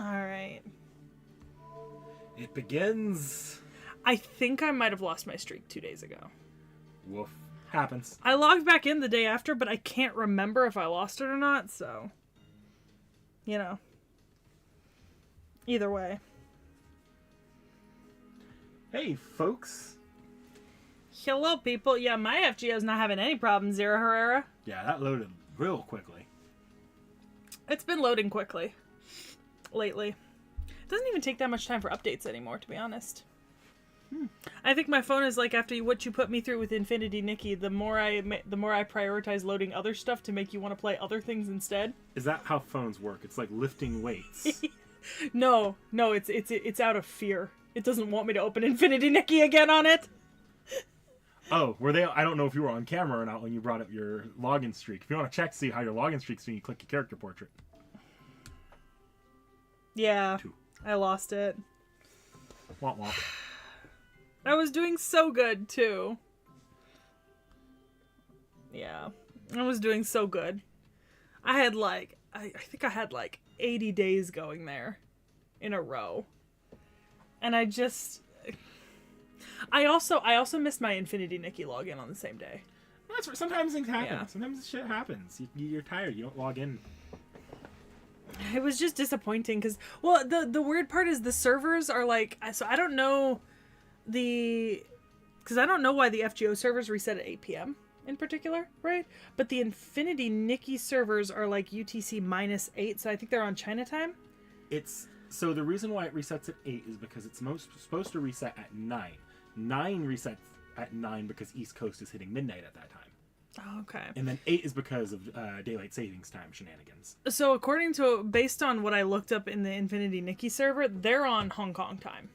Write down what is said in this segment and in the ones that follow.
Alright. It begins. I think I might have lost my streak 2 days ago. Woof. Happens. I logged back in the day after, but I can't remember if I lost it or not, so... You know. Either way. Hey, folks. Hello, people. Yeah, my FGO's not having any problems, Zero Herrera. Yeah, that loaded real quickly. It's been loading quickly. Lately. It doesn't even take that much time for updates anymore, to be honest. I think my phone is like, after what you put me through with Infinity Nikki, the more I prioritize loading other stuff to make you want to play other things instead. Is that how phones work? It's like lifting weights. No, it's out of fear. It doesn't want me to open Infinity Nikki again on it. Oh, were they? I don't know if you were on camera or not when you brought up your login streak. If you want to check, see how your login streak's when you click your character portrait. Yeah, 2. I lost it. Womp womp. I was doing so good, too. Yeah. I was doing so good. I had like... I think I had like 80 days going there. In a row. And I just... I also missed my Infinity Nikki login on the same day. That's sometimes things happen. Yeah. Sometimes shit happens. You're tired. You don't log in. It was just disappointing because... Well, the weird part is the servers are like... So I don't know... Because I don't know why the FGO servers reset at 8 p.m. in particular, right? But the Infinity Nikki servers are like UTC -8, so I think they're on China time. So the reason why it resets at 8 is because it's supposed to reset at 9. 9 resets at 9 because East Coast is hitting midnight at that time. Oh, okay. And then 8 is because of daylight savings time shenanigans. So based on what I looked up in the Infinity Nikki server, they're on Hong Kong time.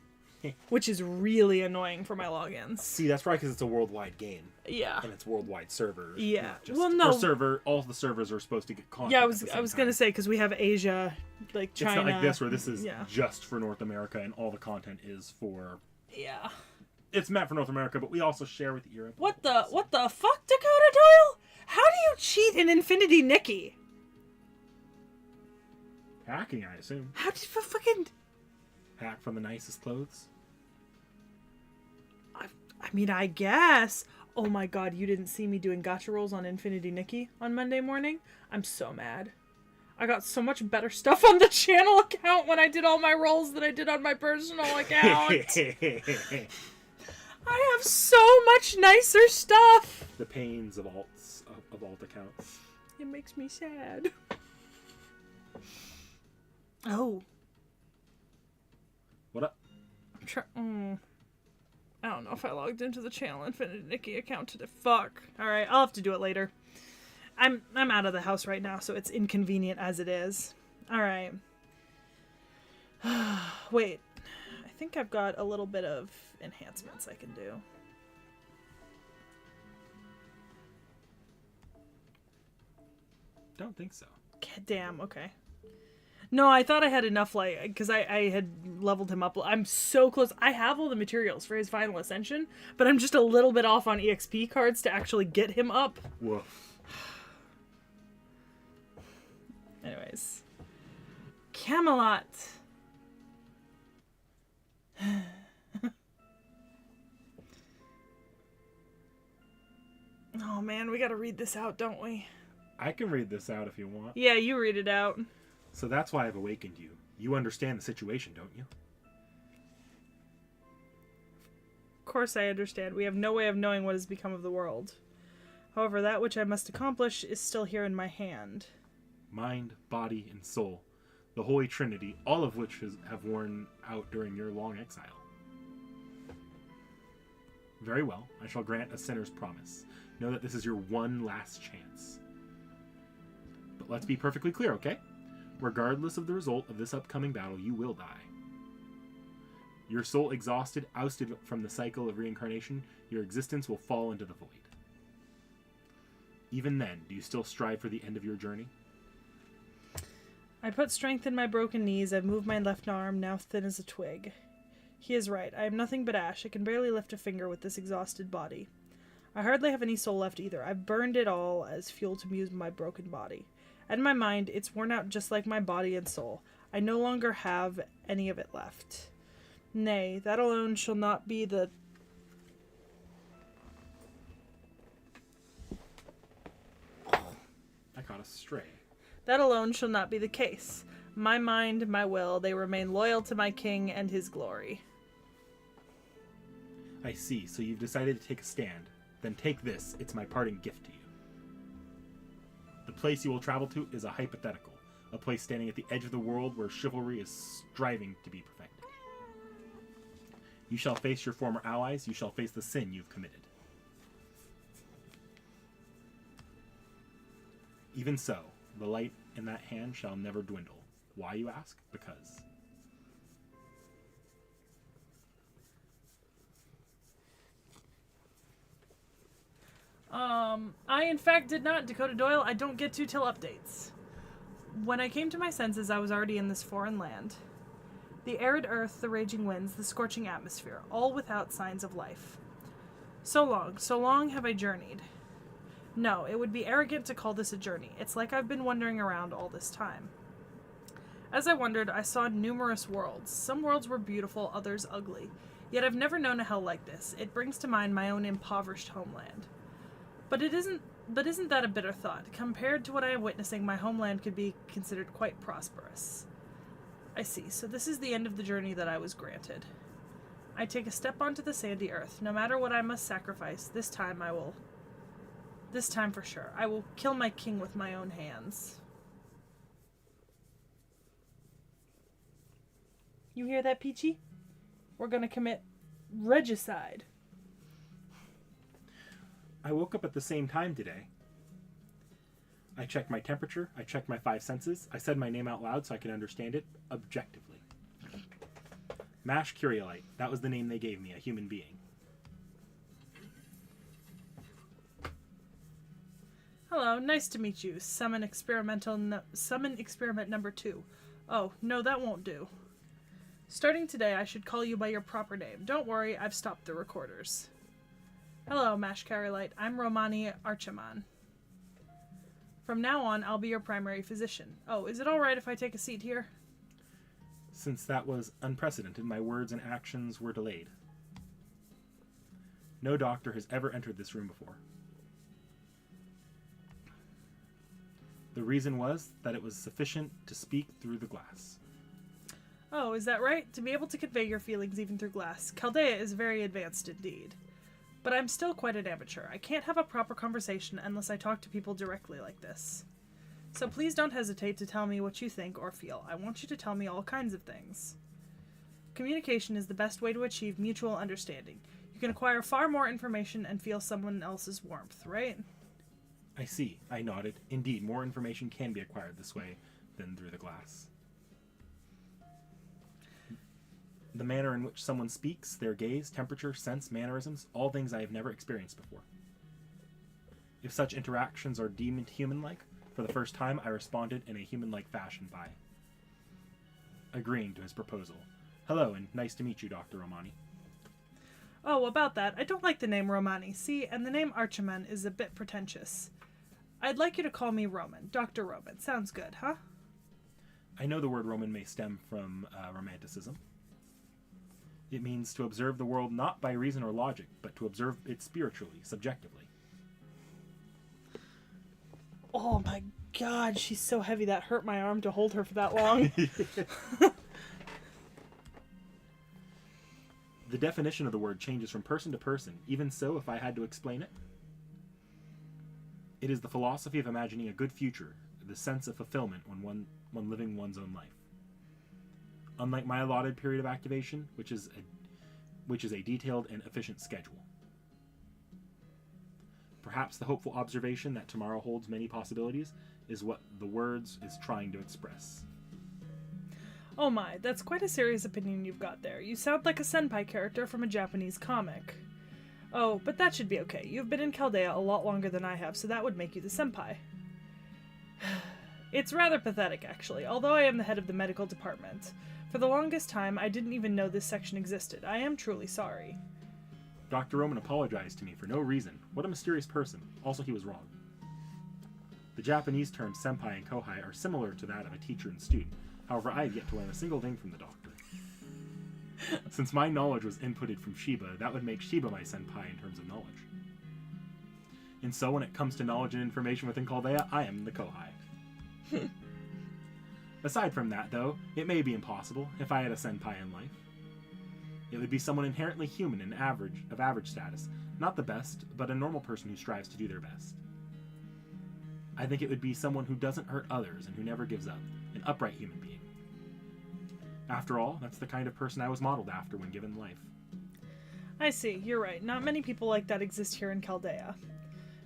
Which is really annoying for my logins. See, that's right, because it's a worldwide game. Yeah. And it's worldwide servers. Yeah. Well, no. All the servers are supposed to get content. Yeah, I was going to say, because we have Asia, like China. It's not like this, where this is just for North America, and all the content is for... Yeah. It's meant for North America, but we also share with Europe. What the fuck, Dakota Doyle? How do you cheat in Infinity Nikki? Hacking, I assume. How did you fucking... Hack from the nicest clothes? I mean, I guess. Oh my god, you didn't see me doing gacha rolls on Infinity Nikki on Monday morning? I'm so mad. I got so much better stuff on the channel account when I did all my rolls than I did on my personal account. I have so much nicer stuff. The pains of alt accounts. It makes me sad. Oh. What up? I don't know if I logged into the channel Infinity Nikki account today. Fuck. Alright, I'll have to do it later. I'm out of the house right now, so it's inconvenient as it is. Alright. Wait. I think I've got a little bit of enhancements I can do. Don't think so. God damn, okay. No, I thought I had enough, like, because I had leveled him up. I'm so close. I have all the materials for his final ascension, but I'm just a little bit off on EXP cards to actually get him up. Woof. Anyways. Camelot. Oh man, we gotta read this out, don't we? I can read this out if you want. Yeah, you read it out. So that's why I've awakened you. You understand the situation, don't you? Of course I understand. We have no way of knowing what has become of the world. However, that which I must accomplish is still here in my hand. Mind, body, and soul. The Holy Trinity, all of which have worn out during your long exile. Very well. I shall grant a sinner's promise. Know that this is your one last chance. But let's be perfectly clear, okay? Regardless of the result of this upcoming battle, you will die. Your soul exhausted, ousted from the cycle of reincarnation, your existence will fall into the void. Even then, do you still strive for the end of your journey? I put strength in my broken knees. I've moved my left arm, now thin as a twig. He is right. I am nothing but ash. I can barely lift a finger with this exhausted body. I hardly have any soul left either. I've burned it all as fuel to amuse my broken body. And my mind, it's worn out just like my body and soul. I no longer have any of it left. Nay, that alone shall not be the... I caught a stray. That alone shall not be the case. My mind, my will, they remain loyal to my king and his glory. I see, so you've decided to take a stand. Then take this, it's my parting gift to you. The place you will travel to is a hypothetical, a place standing at the edge of the world where chivalry is striving to be perfected. You shall face your former allies, you shall face the sin you've committed. Even so, the light in that hand shall never dwindle. Why, you ask? Because. I in fact did not, Dakota Doyle. I don't get to till updates. When I came to my senses, I was already in this foreign land. The arid earth, the raging winds, the scorching atmosphere, all without signs of life. So long have I journeyed. No, it would be arrogant to call this a journey. It's like I've been wandering around all this time. As I wandered, I saw numerous worlds. Some worlds were beautiful, others ugly. Yet I've never known a hell like this. It brings to mind my own impoverished homeland. But isn't that a bitter thought? Compared to what I am witnessing, my homeland could be considered quite prosperous. I see. So this is the end of the journey that I was granted. I take a step onto the sandy earth. No matter what I must sacrifice, this time for sure, I will kill my king with my own hands. You hear that, Peachy? We're gonna commit regicide. I woke up at the same time today. I checked my temperature, I checked my 5 senses, I said my name out loud so I could understand it objectively. Mash Curiolite, that was the name they gave me, a human being. Hello, nice to meet you. Summon experiment number 2. Oh, no, that won't do. Starting today, I should call you by your proper name. Don't worry, I've stopped the recorders. Hello, Mash Curiolite. I'm Romani Archiman. From now on, I'll be your primary physician. Oh, is it alright if I take a seat here? Since that was unprecedented, my words and actions were delayed. No doctor has ever entered this room before. The reason was that it was sufficient to speak through the glass. Oh, is that right? To be able to convey your feelings even through glass. Chaldea is very advanced indeed. But I'm still quite an amateur. I can't have a proper conversation unless I talk to people directly like this. So please don't hesitate to tell me what you think or feel. I want you to tell me all kinds of things. Communication is the best way to achieve mutual understanding. You can acquire far more information and feel someone else's warmth, right? I see. I nodded. Indeed, more information can be acquired this way than through the glass. The manner in which someone speaks, their gaze, temperature, sense, mannerisms, all things I have never experienced before. If such interactions are deemed human-like, for the first time I responded in a human-like fashion by agreeing to his proposal. Hello, and nice to meet you, Dr. Romani. Oh, about that, I don't like the name Romani, see, and the name Archiman is a bit pretentious. I'd like you to call me Roman. Dr. Roman. Sounds good, huh? I know the word Roman may stem from Romanticism. It means to observe the world not by reason or logic, but to observe it spiritually, subjectively. Oh my god, she's so heavy that hurt my arm to hold her for that long. The definition of the word changes from person to person. Even so, if I had to explain it, it is the philosophy of imagining a good future, the sense of fulfillment when living one's own life. Unlike my allotted period of activation, which is a detailed and efficient schedule. Perhaps the hopeful observation that tomorrow holds many possibilities is what the words is trying to express. Oh my, that's quite a serious opinion you've got there. You sound like a senpai character from a Japanese comic. Oh, but that should be okay. You've been in Chaldea a lot longer than I have, so that would make you the senpai. It's rather pathetic, actually, although I am the head of the medical department. For the longest time, I didn't even know this section existed. I am truly sorry. Dr. Roman apologized to me for no reason. What a mysterious person. Also, he was wrong. The Japanese terms senpai and kohai are similar to that of a teacher and student, However, I have yet to learn a single thing from the doctor. Since my knowledge was inputted from Sheba, that would make Sheba my senpai in terms of knowledge. And so when it comes to knowledge and information within Chaldea, I am the Kohai. Aside from that, though, it may be impossible if I had a senpai in life. It would be someone inherently human and of average status, not the best, but a normal person who strives to do their best. I think it would be someone who doesn't hurt others and who never gives up, an upright human being. After all, that's the kind of person I was modeled after when given life. I see, you're right. Not many people like that exist here in Chaldea.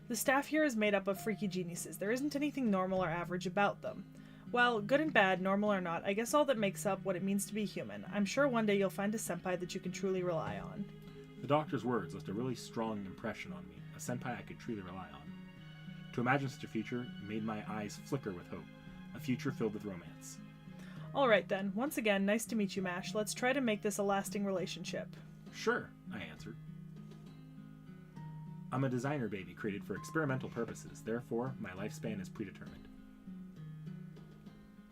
The staff here is made up of freaky geniuses. There isn't anything normal or average about them. Well, good and bad, normal or not, I guess all that makes up what it means to be human. I'm sure one day you'll find a senpai that you can truly rely on. The doctor's words left a really strong impression on me, a senpai I could truly rely on. To imagine such a future made my eyes flicker with hope, a future filled with romance. Alright then, once again, nice to meet you, Mash. Let's try to make this a lasting relationship. Sure, I answered. I'm a designer baby created for experimental purposes, therefore my lifespan is predetermined.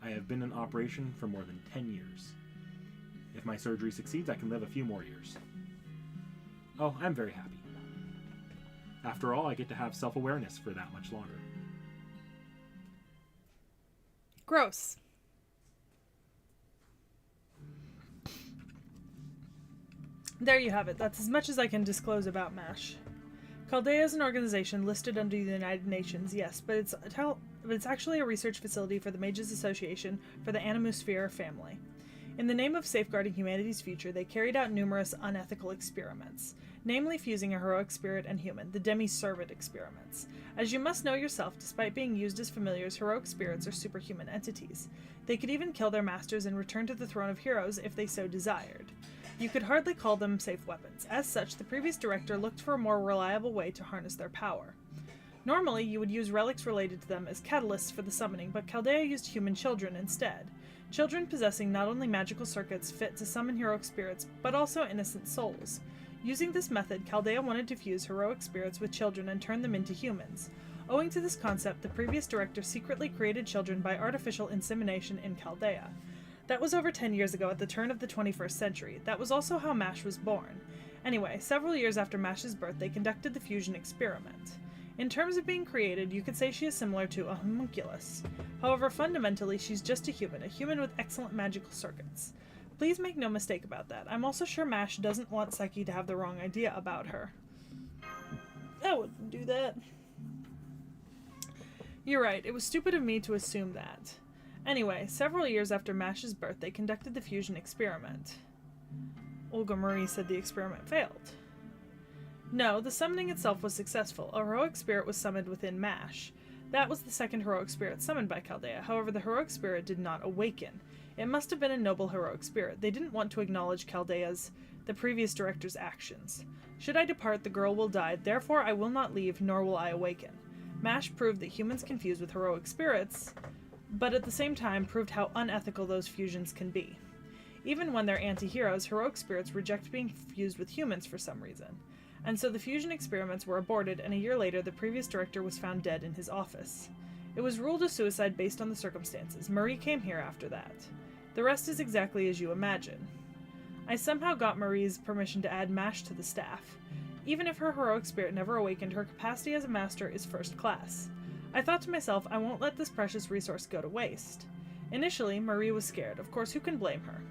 I have been in operation for more than 10 years. If my surgery succeeds, I can live a few more years. Oh, I'm very happy. After all, I get to have self-awareness for that much longer. Gross. There you have it. That's as much as I can disclose about MASH. Chaldea is an organization listed under the United Nations, yes, but it's actually a research facility for the Mages Association for the Animusphere family. In the name of safeguarding humanity's future, they carried out numerous unethical experiments, namely fusing a heroic spirit and human, the demi-servant experiments. As you must know yourself, despite being used as familiars, heroic spirits are superhuman entities. They could even kill their masters and return to the throne of heroes if they so desired. You could hardly call them safe weapons. As such, the previous director looked for a more reliable way to harness their power. Normally, you would use relics related to them as catalysts for the summoning, but Chaldea used human children instead. Children possessing not only magical circuits fit to summon heroic spirits, but also innocent souls. Using this method, Chaldea wanted to fuse heroic spirits with children and turn them into humans. Owing to this concept, the previous director secretly created children by artificial insemination in Chaldea. That was over 10 years ago at the turn of the 21st century. That was also how MASH was born. Anyway, several years after MASH's birth, they conducted the fusion experiment. In terms of being created, you could say she is similar to a homunculus. However, fundamentally, she's just a human with excellent magical circuits. Please make no mistake about that. I'm also sure MASH doesn't want Seki to have the wrong idea about her. I wouldn't do that. You're right, it was stupid of me to assume that. Anyway, several years after MASH's birth, they conducted the fusion experiment. Olga Marie said the experiment failed. No, the summoning itself was successful. A heroic spirit was summoned within MASH. That was the second heroic spirit summoned by Chaldea. However, the heroic spirit did not awaken. It must have been a noble heroic spirit. They didn't want to acknowledge the previous director's actions. Should I depart, the girl will die, therefore I will not leave, nor will I awaken. MASH proved that humans can fuse with heroic spirits, but at the same time proved how unethical those fusions can be. Even when they're anti-heroes, heroic spirits reject being fused with humans for some reason. And so the fusion experiments were aborted, and a year later the previous director was found dead in his office. It was ruled a suicide based on the circumstances. Marie came here after that. The rest is exactly as you imagine. I somehow got Marie's permission to add MASH to the staff. Even if her heroic spirit never awakened, her capacity as a master is first class. I thought to myself, I won't let this precious resource go to waste. Initially, Marie was scared. Of course, who can blame her?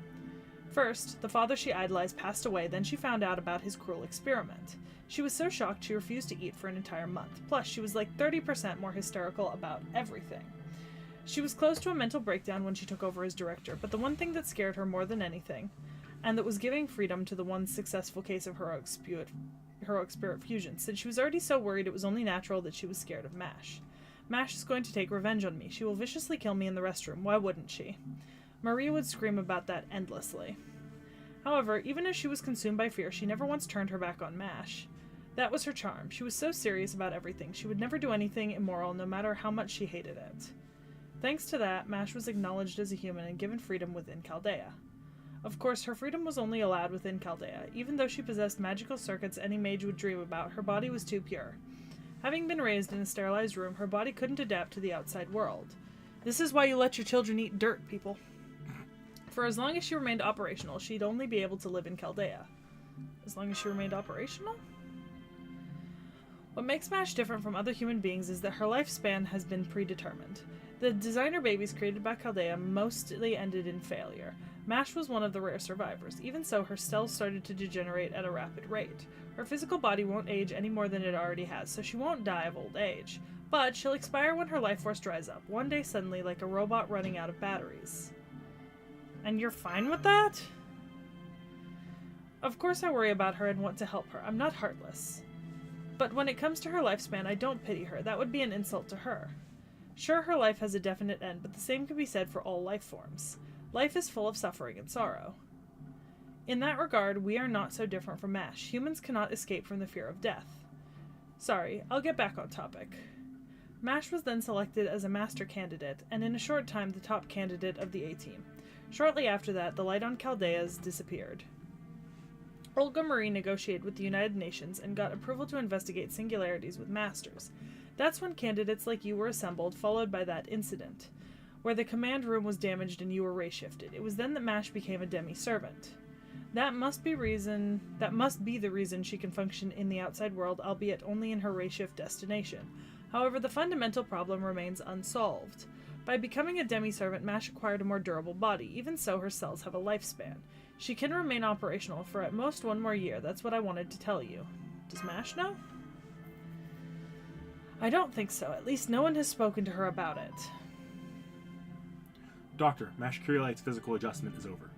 First, the father she idolized passed away, then she found out about his cruel experiment. She was so shocked she refused to eat for an entire month. Plus, she was like 30% more hysterical about everything. She was close to a mental breakdown when she took over as director, but the one thing that scared her more than anything, and that was giving freedom to the one successful case of heroic spirit fusion, since she was already so worried it was only natural that she was scared of MASH. MASH is going to take revenge on me. She will viciously kill me in the restroom. Why wouldn't she? Marie would scream about that endlessly. However, even as she was consumed by fear, she never once turned her back on MASH. That was her charm. She was so serious about everything. She would never do anything immoral, no matter how much she hated it. Thanks to that, MASH was acknowledged as a human and given freedom within Chaldea. Of course, her freedom was only allowed within Chaldea. Even though she possessed magical circuits any mage would dream about, her body was too pure. Having been raised in a sterilized room, her body couldn't adapt to the outside world. This is why you let your children eat dirt, people. For as long as she remained operational, she'd only be able to live in Chaldea. As long as she remained operational? What makes MASH different from other human beings is that her lifespan has been predetermined. The designer babies created by Chaldea mostly ended in failure. MASH was one of the rare survivors. Even so, her cells started to degenerate at a rapid rate. Her physical body won't age any more than it already has, so she won't die of old age. But she'll expire when her life force dries up, one day suddenly like a robot running out of batteries. And you're fine with that? Of course I worry about her and want to help her. I'm not heartless. But when it comes to her lifespan, I don't pity her. That would be an insult to her. Sure, her life has a definite end, but the same can be said for all life forms. Life is full of suffering and sorrow. In that regard, we are not so different from MASH. Humans cannot escape from the fear of death. Sorry, I'll get back on topic. MASH was then selected as a master candidate, and in a short time the top candidate of the A-Team. Shortly after that, the light on Chaldea's disappeared. Olga Marie negotiated with the United Nations and got approval to investigate singularities with masters. That's when candidates like you were assembled, followed by that incident, where the command room was damaged and you were ray-shifted. It was then that MASH became a demi-servant. That must be the reason she can function in the outside world, albeit only in her ray-shift destination. However, the fundamental problem remains unsolved. By becoming a demi-servant, MASH acquired a more durable body. Even so, her cells have a lifespan. She can remain operational for at most 1 more year. That's what I wanted to tell you. Does MASH know? I don't think so. At least no one has spoken to her about it. Doctor, MASH Curiolite's physical adjustment is over.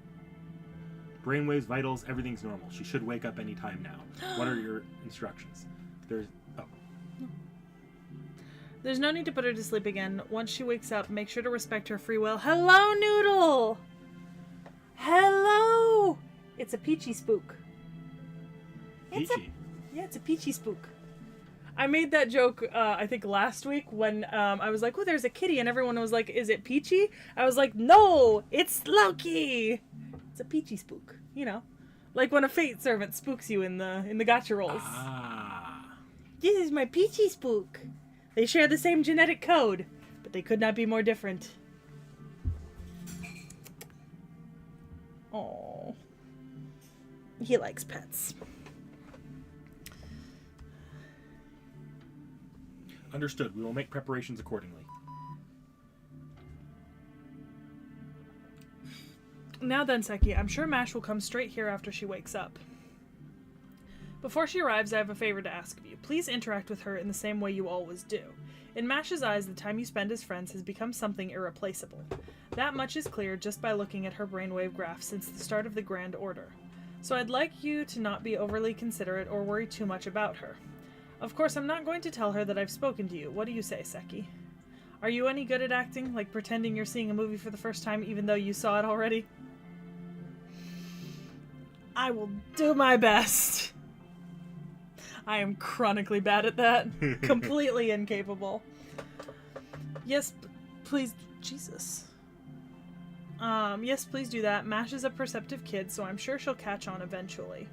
Brainwaves, vitals, everything's normal. She should wake up any time now. What are your instructions? There's no need to put her to sleep again. Once she wakes up, make sure to respect her free will. Hello, Noodle! Hello! It's a peachy spook. Peachy? It's a peachy spook. I made that joke, I think last week when I was like, oh, there's a kitty, and everyone was like, is it Peachy? I was like, no, it's Loki! It's a peachy spook, you know. Like when a fate servant spooks you in the gacha rolls. Ah. This is my peachy spook. They share the same genetic code, but they could not be more different. Oh, he likes pets. Understood. We will make preparations accordingly. Now then, Seki, I'm sure MASH will come straight here after she wakes up. Before she arrives, I have a favor to ask of you. Please interact with her in the same way you always do. In MASH's eyes, the time you spend as friends has become something irreplaceable. That much is clear just by looking at her brainwave graph since the start of the Grand Order. So I'd like you to not be overly considerate or worry too much about her. Of course, I'm not going to tell her that I've spoken to you. What do you say, Seki? Are you any good at acting? Like pretending you're seeing a movie for the first time even though you saw it already? I will do my best. I am chronically bad at that. Completely incapable. Yes, please. Jesus. Yes, please do that. MASH is a perceptive kid, so I'm sure she'll catch on eventually.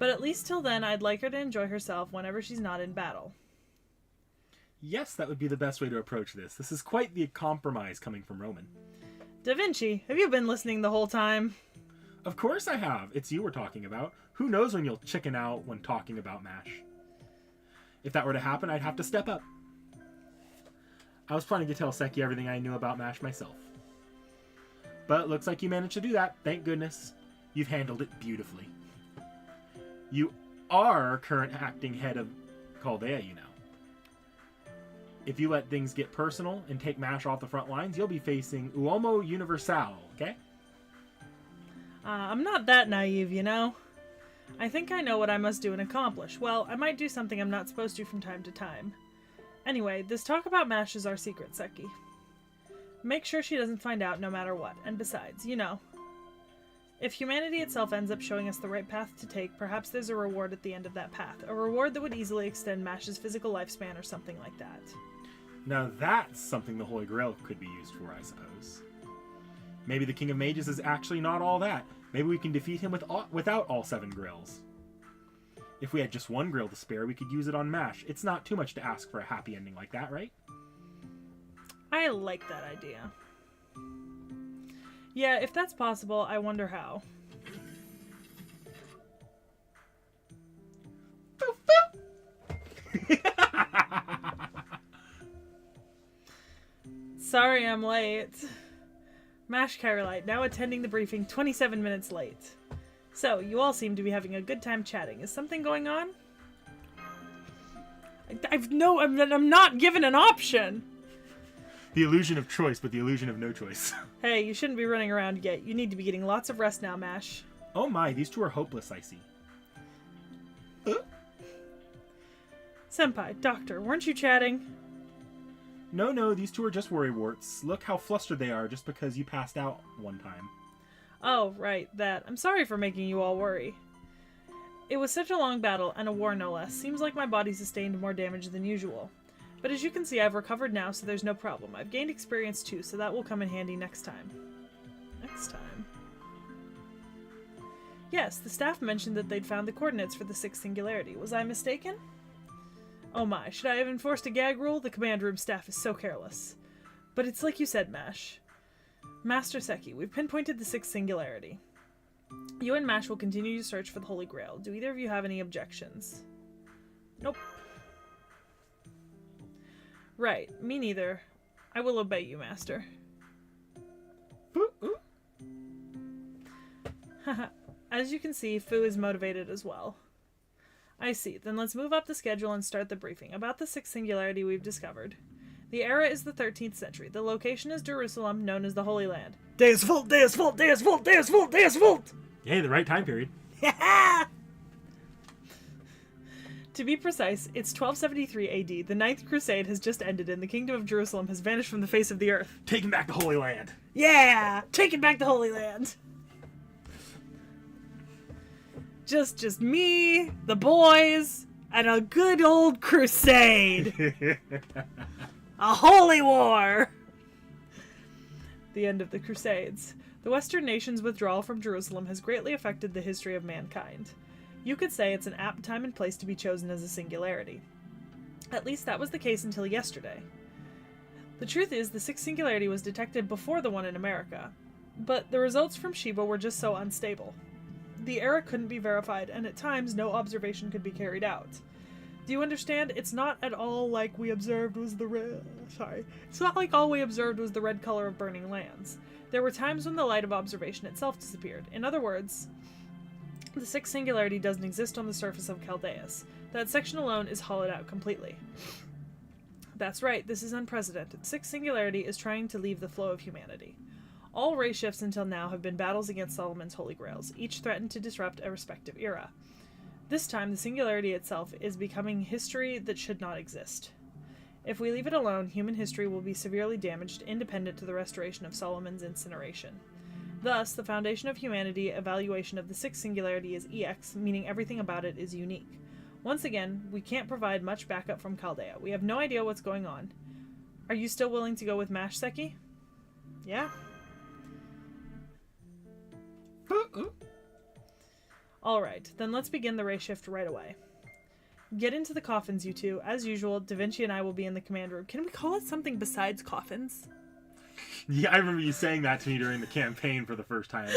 But at least till then, I'd like her to enjoy herself whenever she's not in battle. Yes, that would be the best way to approach this. This is quite the compromise coming from Roman. Da Vinci, have you been listening the whole time? Of course I have. It's you we're talking about. Who knows when you'll chicken out when talking about MASH? If that were to happen, I'd have to step up. I was planning to tell Seki everything I knew about MASH myself. But it looks like you managed to do that, thank goodness. You've handled it beautifully. You are current acting head of Chaldea, you know. If you let things get personal and take MASH off the front lines, you'll be facing Uomo Universal, okay? I'm not that naive, you know. I think I know what I must do and accomplish. Well, I might do something I'm not supposed to from time to time. Anyway, this talk about MASH is our secret, Seki. Make sure she doesn't find out no matter what. And besides, you know, if humanity itself ends up showing us the right path to take, perhaps there's a reward at the end of that path. A reward that would easily extend MASH's physical lifespan or something like that. Now that's something the Holy Grail could be used for, I suppose. Maybe the King of Mages is actually not all that. Maybe we can defeat him without all 7 grails. If we had just 1 grail to spare, we could use it on MASH. It's not too much to ask for a happy ending like that, right? I like that idea. Yeah, if that's possible, I wonder how. Sorry I'm late. Mash Kyrolite, now attending the briefing 27 minutes late. So, you all seem to be having a good time chatting. Is something going on? I'm not given an option! The illusion of choice, but the illusion of no choice. Hey, you shouldn't be running around yet. You need to be getting lots of rest now, Mash. Oh my, these two are hopeless, I see. Senpai, Doctor, weren't you chatting? No, these two are just worrywarts. Look how flustered they are just because you passed out one time. Oh, right, that. I'm sorry for making you all worry. It was such a long battle, and a war no less. Seems like my body sustained more damage than usual. But as you can see, I've recovered now, so there's no problem. I've gained experience too, so that will come in handy next time. Next time? Yes, the staff mentioned that they'd found the coordinates for the sixth singularity. Was I mistaken? Oh my, should I have enforced a gag rule? The command room staff is so careless. But it's like you said, Mash. Master Seki, we've pinpointed the sixth singularity. You and Mash will continue to search for the Holy Grail. Do either of you have any objections? Nope. Right, me neither. I will obey you, Master. Haha. As you can see, Fu is motivated as well. I see. Then let's move up the schedule and start the briefing. About the sixth singularity we've discovered. The era is the 13th century. The location is Jerusalem, known as the Holy Land. Deus Vult, Deus Vult, Deus Vult, Deus Vult, Deus Vult! Yay, the right time period. To be precise, it's 1273 AD. The Ninth Crusade has just ended and the Kingdom of Jerusalem has vanished from the face of the earth. Taking back the Holy Land. Yeah! Taking back the Holy Land! Just me, the boys, and a good old crusade! A holy war! The end of the Crusades. The Western nations' withdrawal from Jerusalem has greatly affected the history of mankind. You could say it's an apt time and place to be chosen as a singularity. At least that was the case until yesterday. The truth is, the sixth singularity was detected before the one in America, but the results from Sheba were just so unstable. The era couldn't be verified, and at times no observation could be carried out. Do you understand? It's not at all like we observed was the red... It's not like all we observed was the red color of burning lands. There were times when the light of observation itself disappeared. In other words, the sixth singularity doesn't exist on the surface of Chaldeus. That section alone is hollowed out completely. That's right, this is unprecedented. Sixth singularity is trying to leave the flow of humanity. All race shifts until now have been battles against Solomon's Holy Grails, each threatened to disrupt a respective era. This time, the singularity itself is becoming history that should not exist. If we leave it alone, human history will be severely damaged, independent to the restoration of Solomon's incineration. Thus, the foundation of humanity evaluation of the sixth singularity is EX, meaning everything about it is unique. Once again, we can't provide much backup from Chaldea. We have no idea what's going on. Are you still willing to go with Mash, Seki? Yeah? Alright, then let's begin the race shift right away. Get into the coffins, you two. As usual, Da Vinci and I will be in the command room. Can we call it something besides coffins? Yeah, I remember you saying that to me during the campaign for the first time.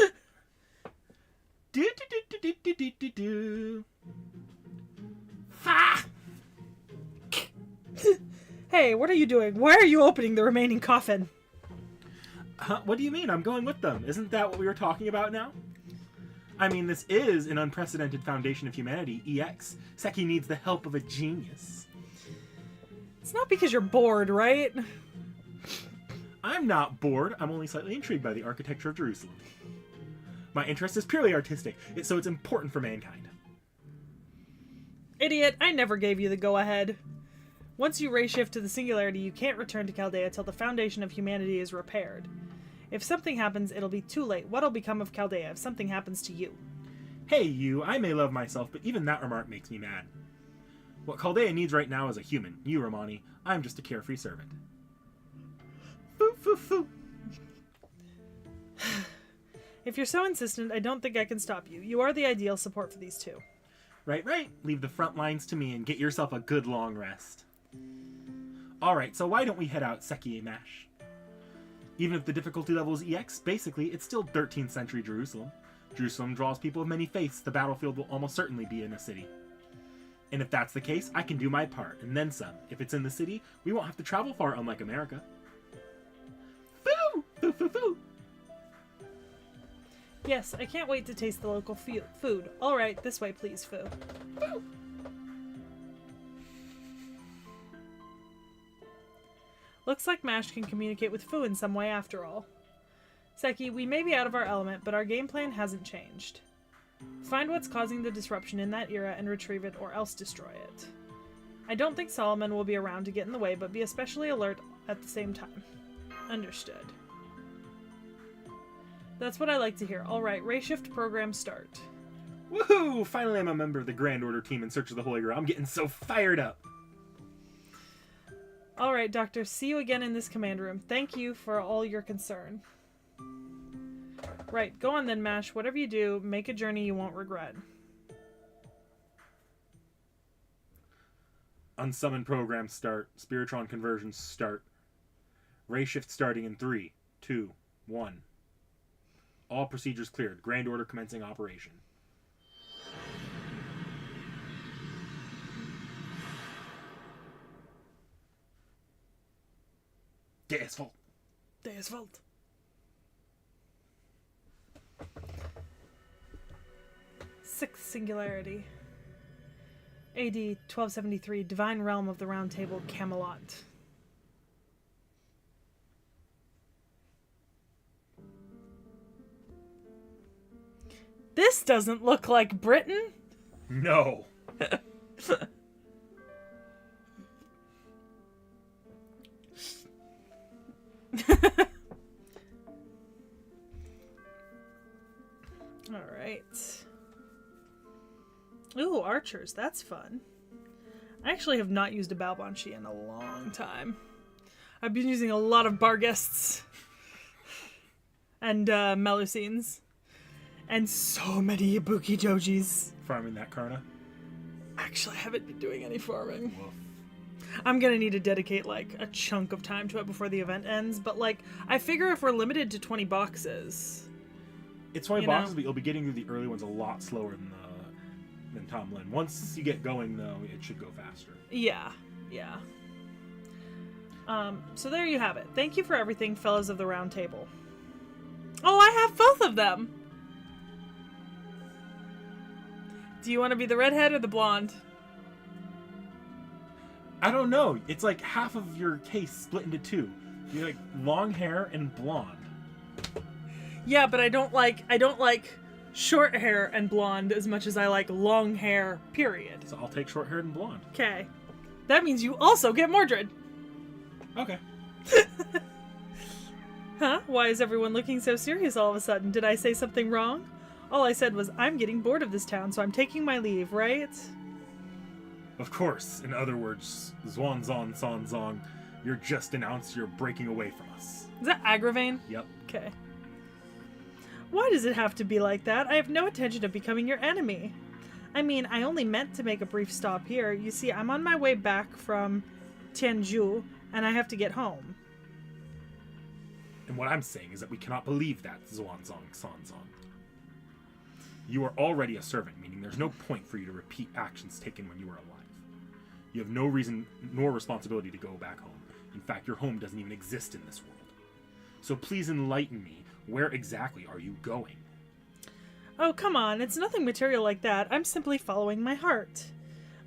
Do. Ah! Hey, what are you doing? Why are you opening the remaining coffin? What do you mean? I'm going with them. Isn't that what we were talking about now? I mean, this is an unprecedented foundation of humanity, EX. Seki needs the help of a genius. It's not because you're bored, right? I'm not bored. I'm only slightly intrigued by the architecture of Jerusalem. My interest is purely artistic, so it's important for mankind. Idiot, I never gave you the go-ahead. Once you race shift to the singularity, you can't return to Chaldea till the foundation of humanity is repaired. If something happens, it'll be too late. What'll become of Chaldea if something happens to you? Hey, you, I may love myself, but even that remark makes me mad. What Chaldea needs right now is a human. You, Romani. I'm just a carefree servant. Foo, foo, foo. If you're so insistent, I don't think I can stop you. You are the ideal support for these two. Right. Leave the front lines to me and get yourself a good long rest. Alright, so why don't we head out, Seki and Mash? Even if the difficulty level is EX, basically, it's still 13th century Jerusalem. Jerusalem draws people of many faiths. The battlefield will almost certainly be in a city. And if that's the case, I can do my part, and then some. If it's in the city, we won't have to travel far, unlike America. Foo! Foo, foo, foo! Yes, I can't wait to taste the local food. All right, this way, please, Foo. Foo! Looks like Mash can communicate with Foo in some way after all. Seki, we may be out of our element, but our game plan hasn't changed. Find what's causing the disruption in that era and retrieve it, or else destroy it. I don't think Solomon will be around to get in the way, but be especially alert at the same time. Understood. That's what I like to hear. Alright, Ray Shift program start. Woohoo! Finally I'm a member of the Grand Order team in search of the Holy Grail. I'm getting so fired up! Alright, Doctor, see you again in this command room. Thank you for all your concern. Right, go on then, Mash. Whatever you do, make a journey you won't regret. Unsummon program start. Spiritron conversion start. Ray shift starting in 3, 2, 1. All procedures cleared. Grand Order commencing operation. T.H.E. T.H.E. Sixth Singularity. AD 1273, Divine Realm of the Round Table, Camelot. This doesn't look like Britain. No. All right. Ooh, archers. That's fun. I actually have not used a Balbanshi in a long time. I've been using a lot of Barghests and Melusines. And so many Ibuki Dojis. Farming that Karna. Actually, I haven't been doing any farming. Woof. I'm gonna need to dedicate, like, a chunk of time to it before the event ends. But, like, I figure if we're limited to 20 boxes... It's 20 boxes, but you'll be getting through the early ones a lot slower than Tom Lin. Once you get going, though, it should go faster. Yeah, yeah. So there you have it. Thank you for everything, fellows of the Round Table. Oh, I have both of them! Do you want to be the redhead or the blonde? I don't know. It's like half of your case split into two. You're like long hair and blonde. Yeah, but I don't like short hair and blonde as much as I like long hair, period. So I'll take short hair and blonde. Okay. That means you also get Mordred. Okay. Huh? Why is everyone looking so serious all of a sudden? Did I say something wrong? All I said was, I'm getting bored of this town, so I'm taking my leave, right? Of course. In other words, Zwan Zon Son Zong, you're just announced you're breaking away from us. Is that Agravane? Yep. Okay. Why does it have to be like that? I have no intention of becoming your enemy. I mean, I only meant to make a brief stop here. You see, I'm on my way back from Tianzhu, and I have to get home. And what I'm saying is that we cannot believe that, Zwan Zong Son Zong. You are already a servant, meaning there's no point for you to repeat actions taken when you were alive. You have no reason nor responsibility to go back home. In fact, your home doesn't even exist in this world. So please enlighten me. Where exactly are you going? Oh, come on. It's nothing material like that. I'm simply following my heart.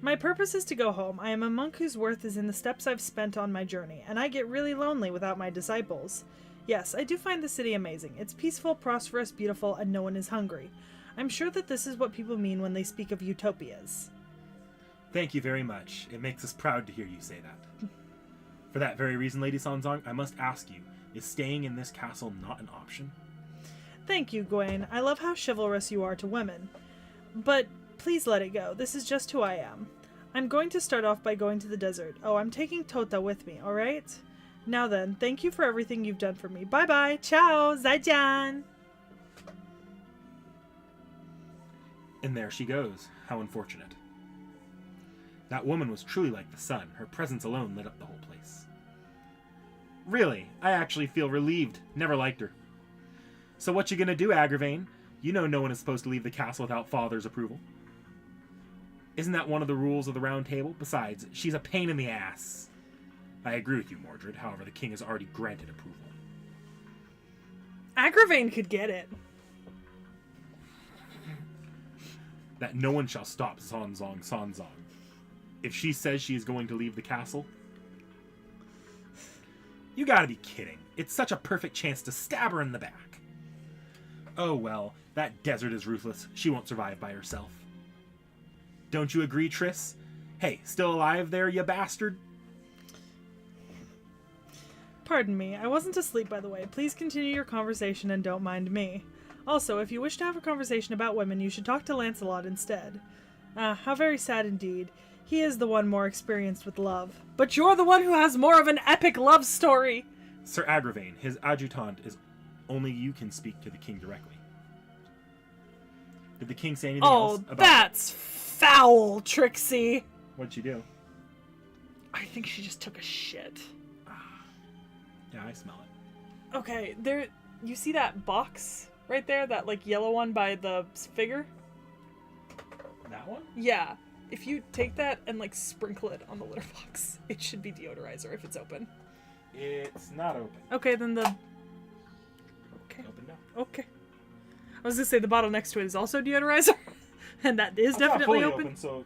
My purpose is to go home. I am a monk whose worth is in the steps I've spent on my journey, and I get really lonely without my disciples. Yes, I do find the city amazing. It's peaceful, prosperous, beautiful, and no one is hungry. I'm sure that this is what people mean when they speak of utopias. Thank you very much. It makes us proud to hear you say that. For that very reason, Lady Sanzong, I must ask you, is staying in this castle not an option? Thank you, Gwen. I love how chivalrous you are to women. But please let it go. This is just who I am. I'm going to start off by going to the desert. Oh, I'm taking Tota with me, alright? Now then, thank you for everything you've done for me. Bye-bye. Ciao. Zaijian. And there she goes. How unfortunate. That woman was truly like the sun. Her presence alone lit up the whole place. Really, I actually feel relieved. Never liked her. So what you gonna do, Agravain? You know no one is supposed to leave the castle without father's approval. Isn't that one of the rules of the Round Table? Besides, she's a pain in the ass. I agree with you, Mordred. However, the king has already granted approval. Agravain could get it. That no one shall stop Sanzong. If she says she is going to leave the castle... You gotta be kidding. It's such a perfect chance to stab her in the back. Oh well, that desert is ruthless. She won't survive by herself. Don't you agree, Triss? Hey, still alive there, you bastard? Pardon me, I wasn't asleep, by the way. Please continue your conversation and don't mind me. Also, if you wish to have a conversation about women, you should talk to Lancelot instead. Ah, how very sad indeed. He is the one more experienced with love. But you're the one who has more of an epic love story! Sir Agravain, his adjutant is... Only you can speak to the king directly. Did the king say anything else about... Oh, that's foul, Trixie! What'd she do? I think she just took a shit. Yeah, I smell it. Okay, there... You see that box right there? That, like, yellow one by the figure? That one? Yeah. If you take that and, like, sprinkle it on the litter box, it should be deodorizer if it's open. It's not open. Okay, then the... Okay. Open now. Okay. I was gonna say the bottle next to it is also deodorizer, and that is definitely not fully open. so...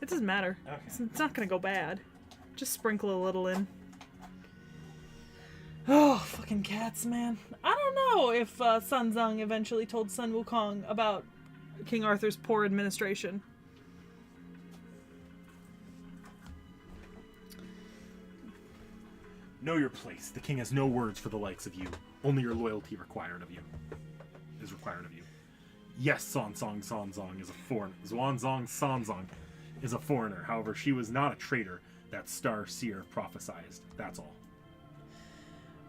It doesn't matter. Okay. It's not gonna go bad. Just sprinkle a little in. Oh, fucking cats, man. I don't know if Sun Zung eventually told Sun Wukong about King Arthur's poor administration. Know your place. The king has no words for the likes of you. Only your loyalty required of you. Is required of you. Yes, Sanzong is a foreigner. Sanzong is a foreigner. However, she was not a traitor that Star Seer prophesied. That's all.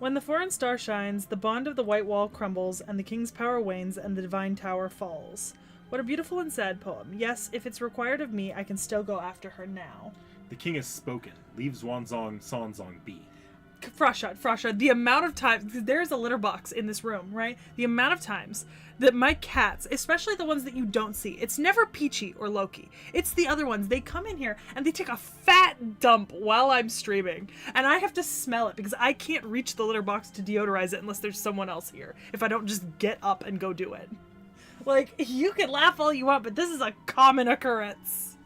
When the foreign star shines, the bond of the white wall crumbles, and the king's power wanes, and the divine tower falls. What a beautiful and sad poem. Yes, if it's required of me, I can still go after her now. The king has spoken. Leave Sanzong be. Frashad, the amount of times, there's a litter box in this room, right? The amount of times that my cats, especially the ones that you don't see, it's never Peachy or Loki. It's the other ones. They come in here and they take a fat dump while I'm streaming. And I have to smell it because I can't reach the litter box to deodorize it unless there's someone else here. If I don't just get up and go do it. Like, you can laugh all you want, but this is a common occurrence.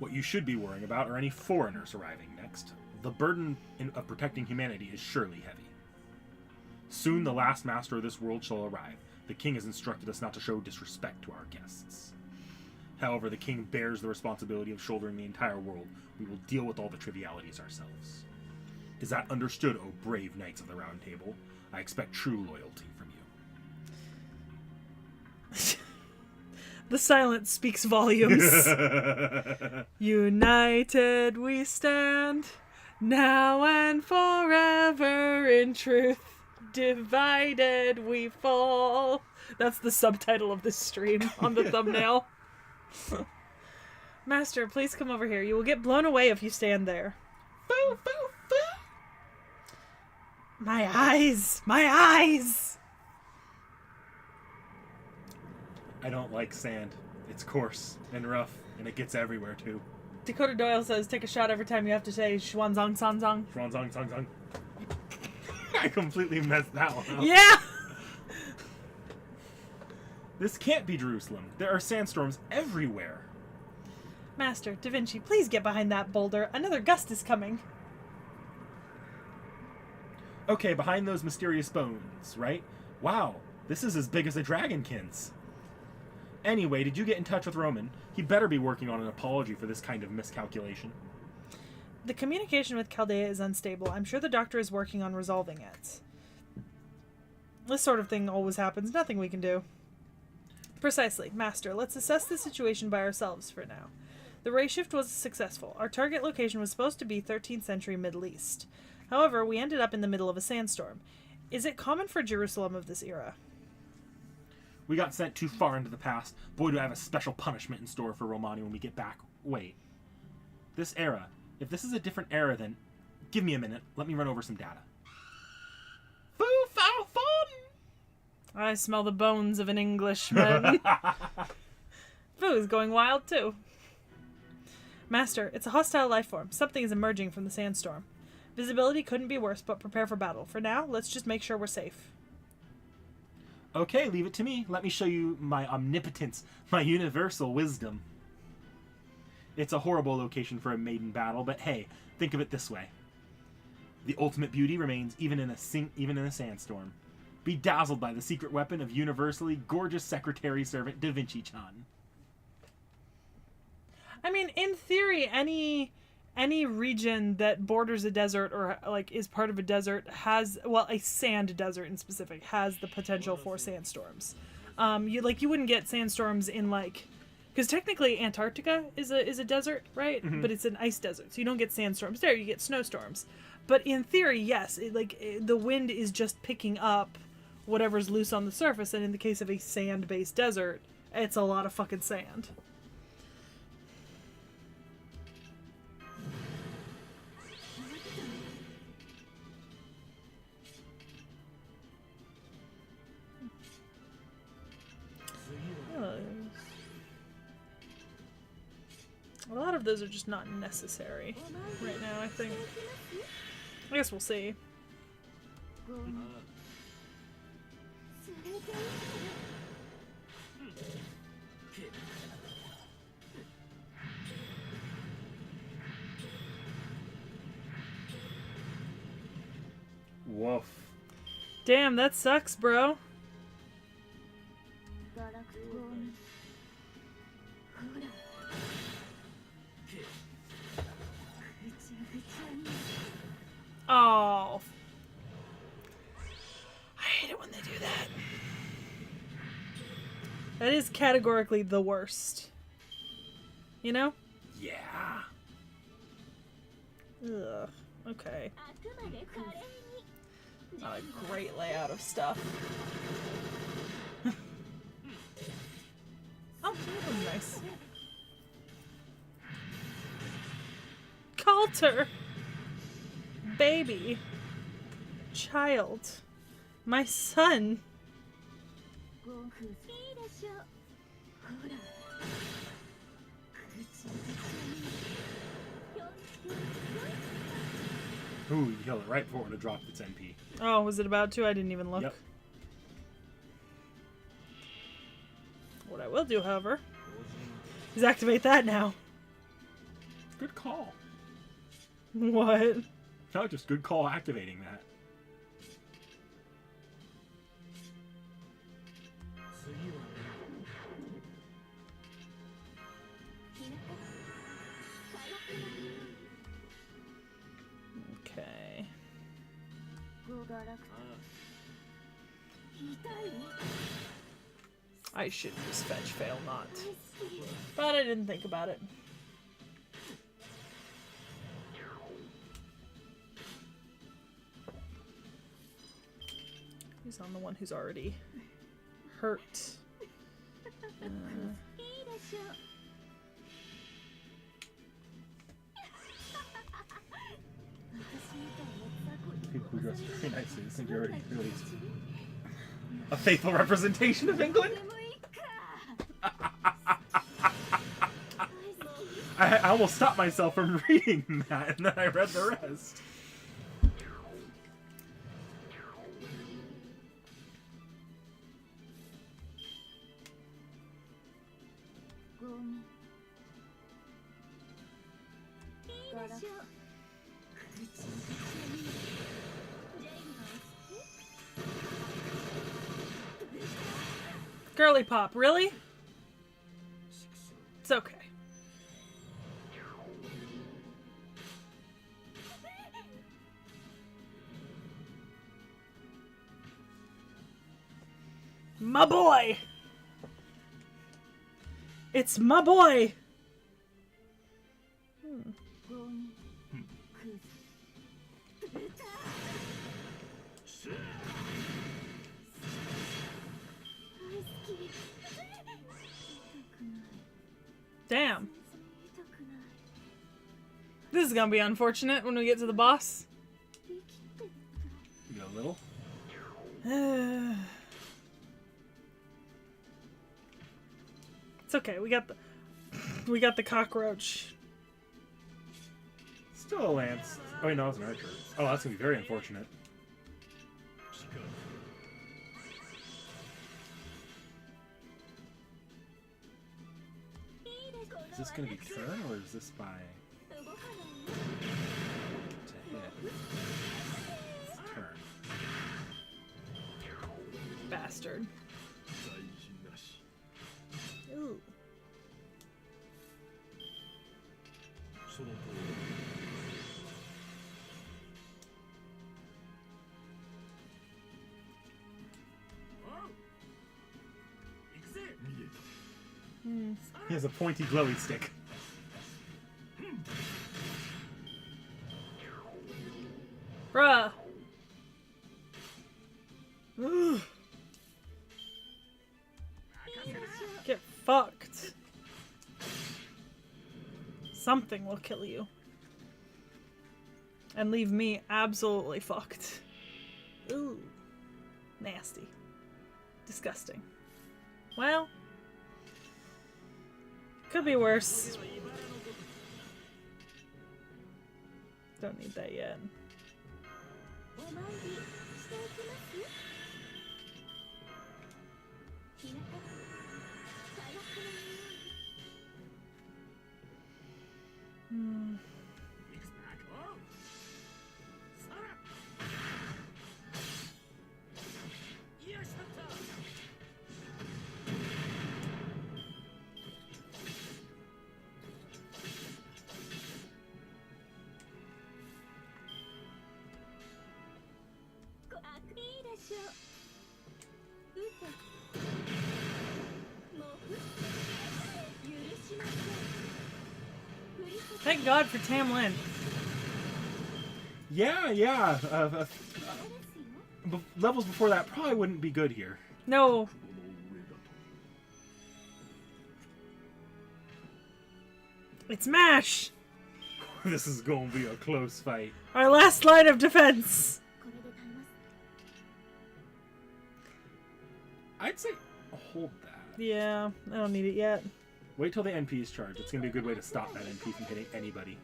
What you should be worrying about are any foreigners arriving next. The burden of protecting humanity is surely heavy. Soon the last master of this world shall arrive. The king has instructed us not to show disrespect to our guests. However, the king bears the responsibility of shouldering the entire world. We will deal with all the trivialities ourselves. Is that understood, O brave knights of the Round Table? I expect true loyalty from you. The silence speaks volumes. United we stand, now and forever in truth. Divided we fall. That's the subtitle of this stream on the thumbnail. Master, please come over here. You will get blown away if you stand there. Boo, boo, boo. My eyes! My eyes! I don't like sand. It's coarse and rough, and it gets everywhere, too. Dakota Doyle says, take a shot every time you have to say Schwanzong Sanzong. Schwanzong Sanzong. I completely messed that one up. Yeah! This can't be Jerusalem. There are sandstorms everywhere. Master, Da Vinci, please get behind that boulder. Another gust is coming. Okay, behind those mysterious bones, right? Wow, this is as big as a dragonkins. Anyway, did you get in touch with Roman? He better be working on an apology for this kind of miscalculation. The communication with Chaldea is unstable. I'm sure the doctor is working on resolving it. This sort of thing always happens. Nothing we can do. Precisely. Master, let's assess the situation by ourselves for now. The ray shift was successful. Our target location was supposed to be 13th century Middle East. However, we ended up in the middle of a sandstorm. Is it common for Jerusalem of this era? We got sent too far into the past. Boy, do I have a special punishment in store for Romani when we get back. Wait. This era, If this is a different era, then give me a minute. Let me run over some data. Foo foul fun! I smell the bones of an Englishman. Foo is going wild too. Master, it's a hostile life form. Something is emerging from the sandstorm. Visibility couldn't be worse, but prepare for battle. For now, let's just make sure we're safe. Okay, leave it to me. Let me show you my omnipotence, my universal wisdom. It's a horrible location for a maiden battle, but hey, think of it this way. The ultimate beauty remains even in a sandstorm. Be dazzled by the secret weapon of universally gorgeous secretary servant Da Vinci-chan. I mean, in theory, any region that borders a desert or like is part of a desert has, well, a sand desert in specific has the potential for sandstorms. You wouldn't get sandstorms in like, because technically Antarctica is a desert, right? Mm-hmm. But it's an ice desert, so you don't get sandstorms there. You get snowstorms. But in theory, yes, the wind is just picking up whatever's loose on the surface, and in the case of a sand-based desert, it's a lot of fucking sand. A lot of those are just not necessary right now, I think. I guess we'll see. Woof. Damn, that sucks, bro. Oh. I hate it when they do that. That is categorically the worst. You know? Yeah. Ugh. Okay. Not a great layout of stuff. Oh, that was nice. Coulter! Baby. Child. My son. Ooh, you killed it right before it dropped its NP. Oh, was it about to? I didn't even look. Yep. What I will do, however, is activate that now. Good call. What? No, just good call activating that. Okay. I should use fetch, fail not. But I didn't think about it. He's on the one who's already hurt. People who dress very nicely. This think you're already released. A faithful representation of England? I almost stopped myself from reading that, and then I read the rest. Girly pop, really? It's okay. My boy! It's my boy! Damn. This is gonna be unfortunate when we get to the boss. You got a little? It's okay. We got the cockroach. Still a lance. Oh wait, no, it's an archer. Oh, that's gonna be very unfortunate. Is this gonna be turn or is this by to hit? It's turn. Bastard. Ooh. He has a pointy glowy stick. Bruh. Ugh. Get fucked. Something will kill you. And leave me absolutely fucked. Ooh. Nasty. Disgusting. Well. Could be worse. Don't need that yet. Hmm. Thank God for Tamlin. Yeah. Levels before that probably wouldn't be good here. No. It's MASH! This is gonna be a close fight. Our last line of defense! I'd say hold that. Yeah, I don't need it yet. Wait till the NP's charge. It's gonna be a good way to stop that NP from hitting anybody.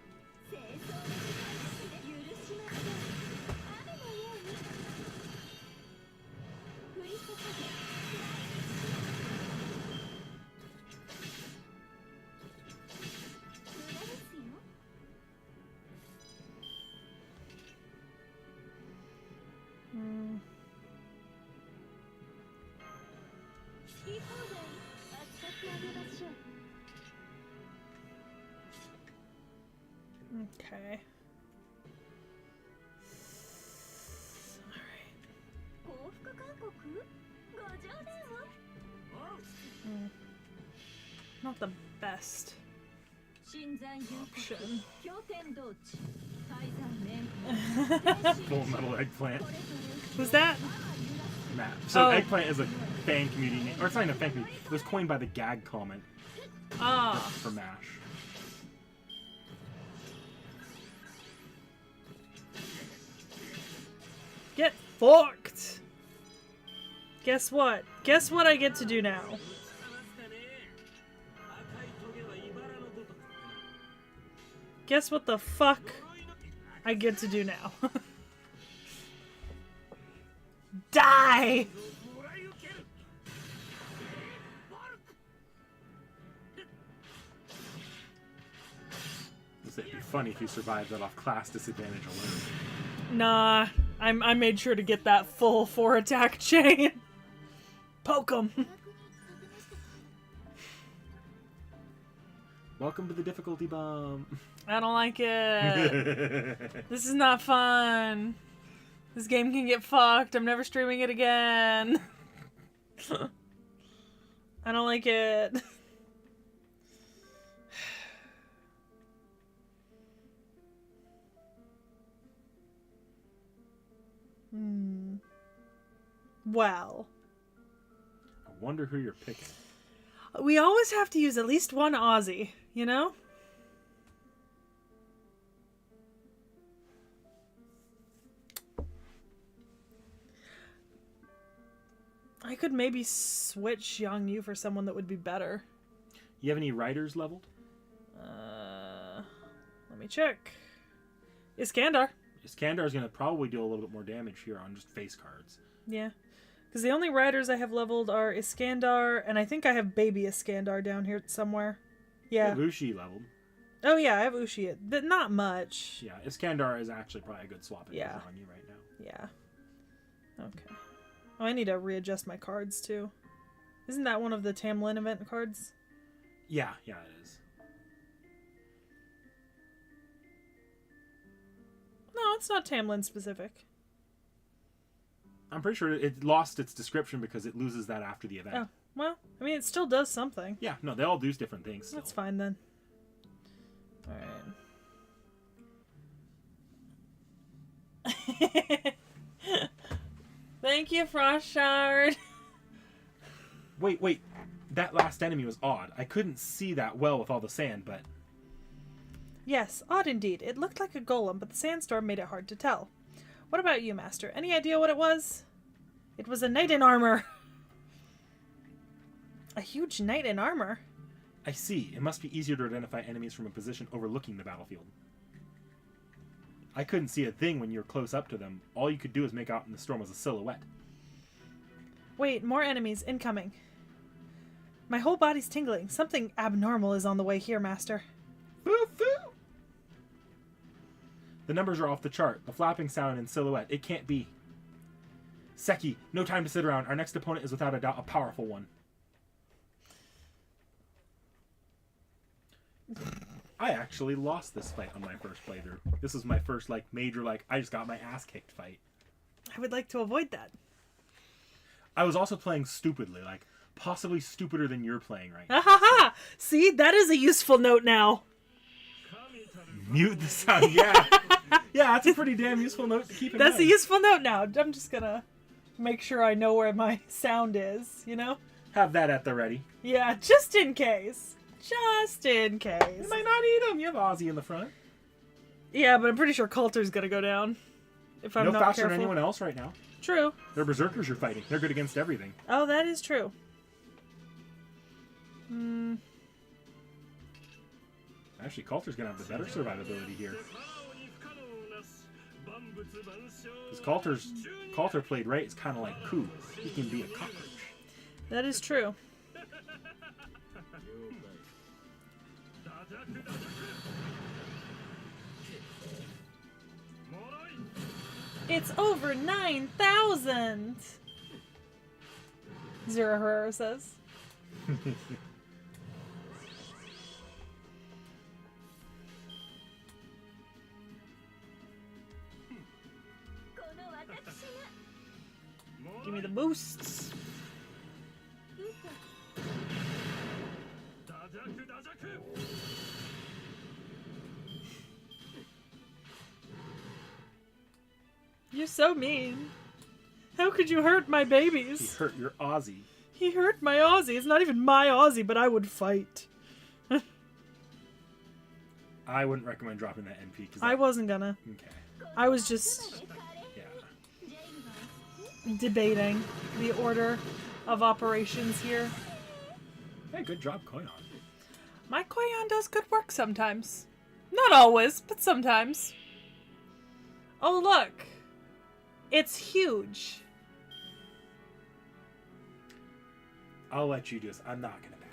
Okay. Alright. Not the best option. Full metal eggplant. Who's that? Matt. So Oh. eggplant is a fan community name, or it's not even a fan community. It was coined by the gag comment for MASH. Get fucked! Guess what? Guess what I get to do now? Guess what the fuck I get to do now? Die! It'd be funny if you survived that off class disadvantage alone. Nah, I made sure to get that full 4 attack chain. Poke 'em. Welcome to the difficulty bomb. I don't like it. This is not fun. This game can get fucked. I'm never streaming it again. I don't like it. Well. I wonder who you're picking. We always have to use at least one Aussie, you know? I could maybe switch Yang Yu for someone that would be better. You have any riders leveled? Let me check. Iskandar. Iskandar is going to probably do a little bit more damage here on just face cards. Yeah. Because the only riders I have leveled are Iskandar, and I think I have baby Iskandar down here somewhere. Yeah. You have Ushi leveled. Oh, yeah, I have Ushi, but not much. Yeah, Iskandar is actually probably a good swap on you right now. Yeah. Okay. Oh, I need to readjust my cards, too. Isn't that one of the Tamlin event cards? Yeah, it is. No, it's not Tamlin specific. I'm pretty sure it lost its description because it loses that after the event. Oh, well, I mean, it still does something. Yeah, no, they all do different things still. That's fine, then. Alright. Thank you, Frost Shard. Wait. That last enemy was odd. I couldn't see that well with all the sand, but... Yes, odd indeed. It looked like a golem, but the sandstorm made it hard to tell. What about you, Master? Any idea what it was? It was a knight in armor. A huge knight in armor? I see. It must be easier to identify enemies from a position overlooking the battlefield. I couldn't see a thing when you were close up to them. All you could do is make out in the storm was a silhouette. Wait, more enemies incoming. My whole body's tingling. Something abnormal is on the way here, Master. Foo-foo! The numbers are off the chart. The flapping sound in silhouette. It can't be. Seki, no time to sit around. Our next opponent is without a doubt a powerful one. I actually lost this fight on my first playthrough. This was my first, major, I just got my ass kicked fight. I would like to avoid that. I was also playing stupidly, possibly stupider than you're playing right now. Ha ha! See, that is a useful note now. Mute the sound, yeah. Yeah, that's a pretty damn useful note to keep in mind. That's a useful note now. I'm just gonna make sure I know where my sound is, you know? Have that at the ready. Yeah, just in case. Just in case. You might not need them. You have Ozzy in the front. Yeah, but I'm pretty sure Coulter's gonna go down. If I'm no not faster careful. than anyone else right now. True. They're berserkers you're fighting. They're good against everything. Oh, that is true. Actually, Coulter's going to have the better survivability here. Because Coulter played right. It's kind of like Ku. He can be a cockroach. That is true. It's over 9,000! Zero Herrera says. Give me the boosts. You're so mean. How could you hurt my babies? He hurt your Aussie. He hurt my Aussie. It's not even my Aussie, but I would fight. I wouldn't recommend dropping that NP. I wasn't gonna. Okay. I was just debating the order of operations here. Hey, good job, Koyon. My Koyon does good work sometimes. Not always, but sometimes. Oh, look. It's huge. I'll let you do this. I'm not going to backseat.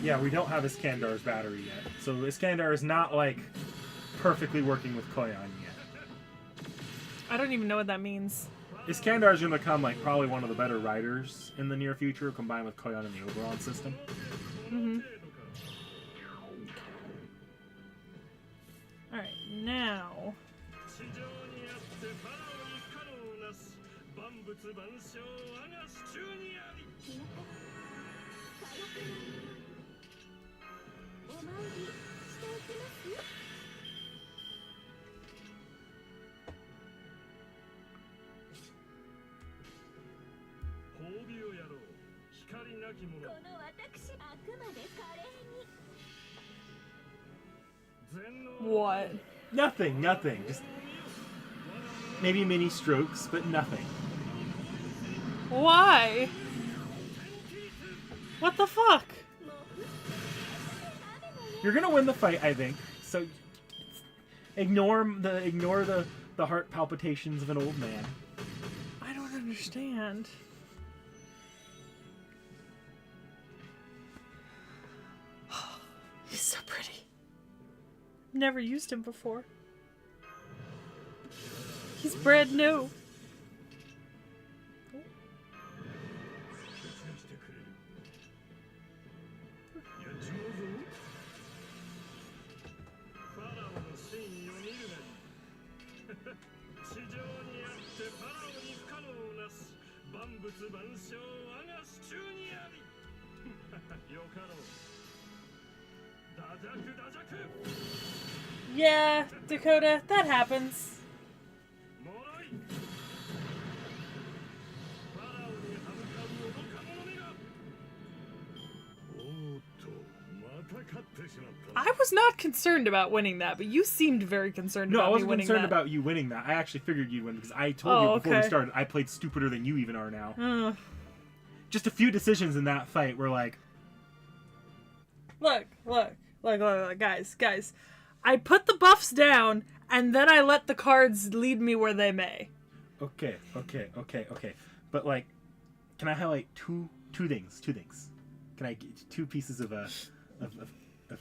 Yeah, we don't have Iskandar's battery yet. So Iskandar is not, perfectly working with Koyon yet. I don't even know what that means. Iskandar is going to become, probably one of the better riders in the near future, combined with Koyon in the Oberon system. Mm-hmm. Alright, now... What? Nothing. Just maybe mini strokes, but nothing. Why? What the fuck? You're gonna win the fight, I think. So ignore the heart palpitations of an old man. I don't understand. He's so pretty. Never used him before. He's brand new. Yeah, Dakota, that happens. I was not concerned about winning that, but you seemed very concerned about me winning that. No, I wasn't concerned about you winning that. I actually figured you'd win because I told you before we started I played stupider than you even are now. Just a few decisions in that fight were like... Look, guys. I put the buffs down, and then I let the cards lead me where they may. Okay. But, like, can I highlight two things? Can I get two pieces of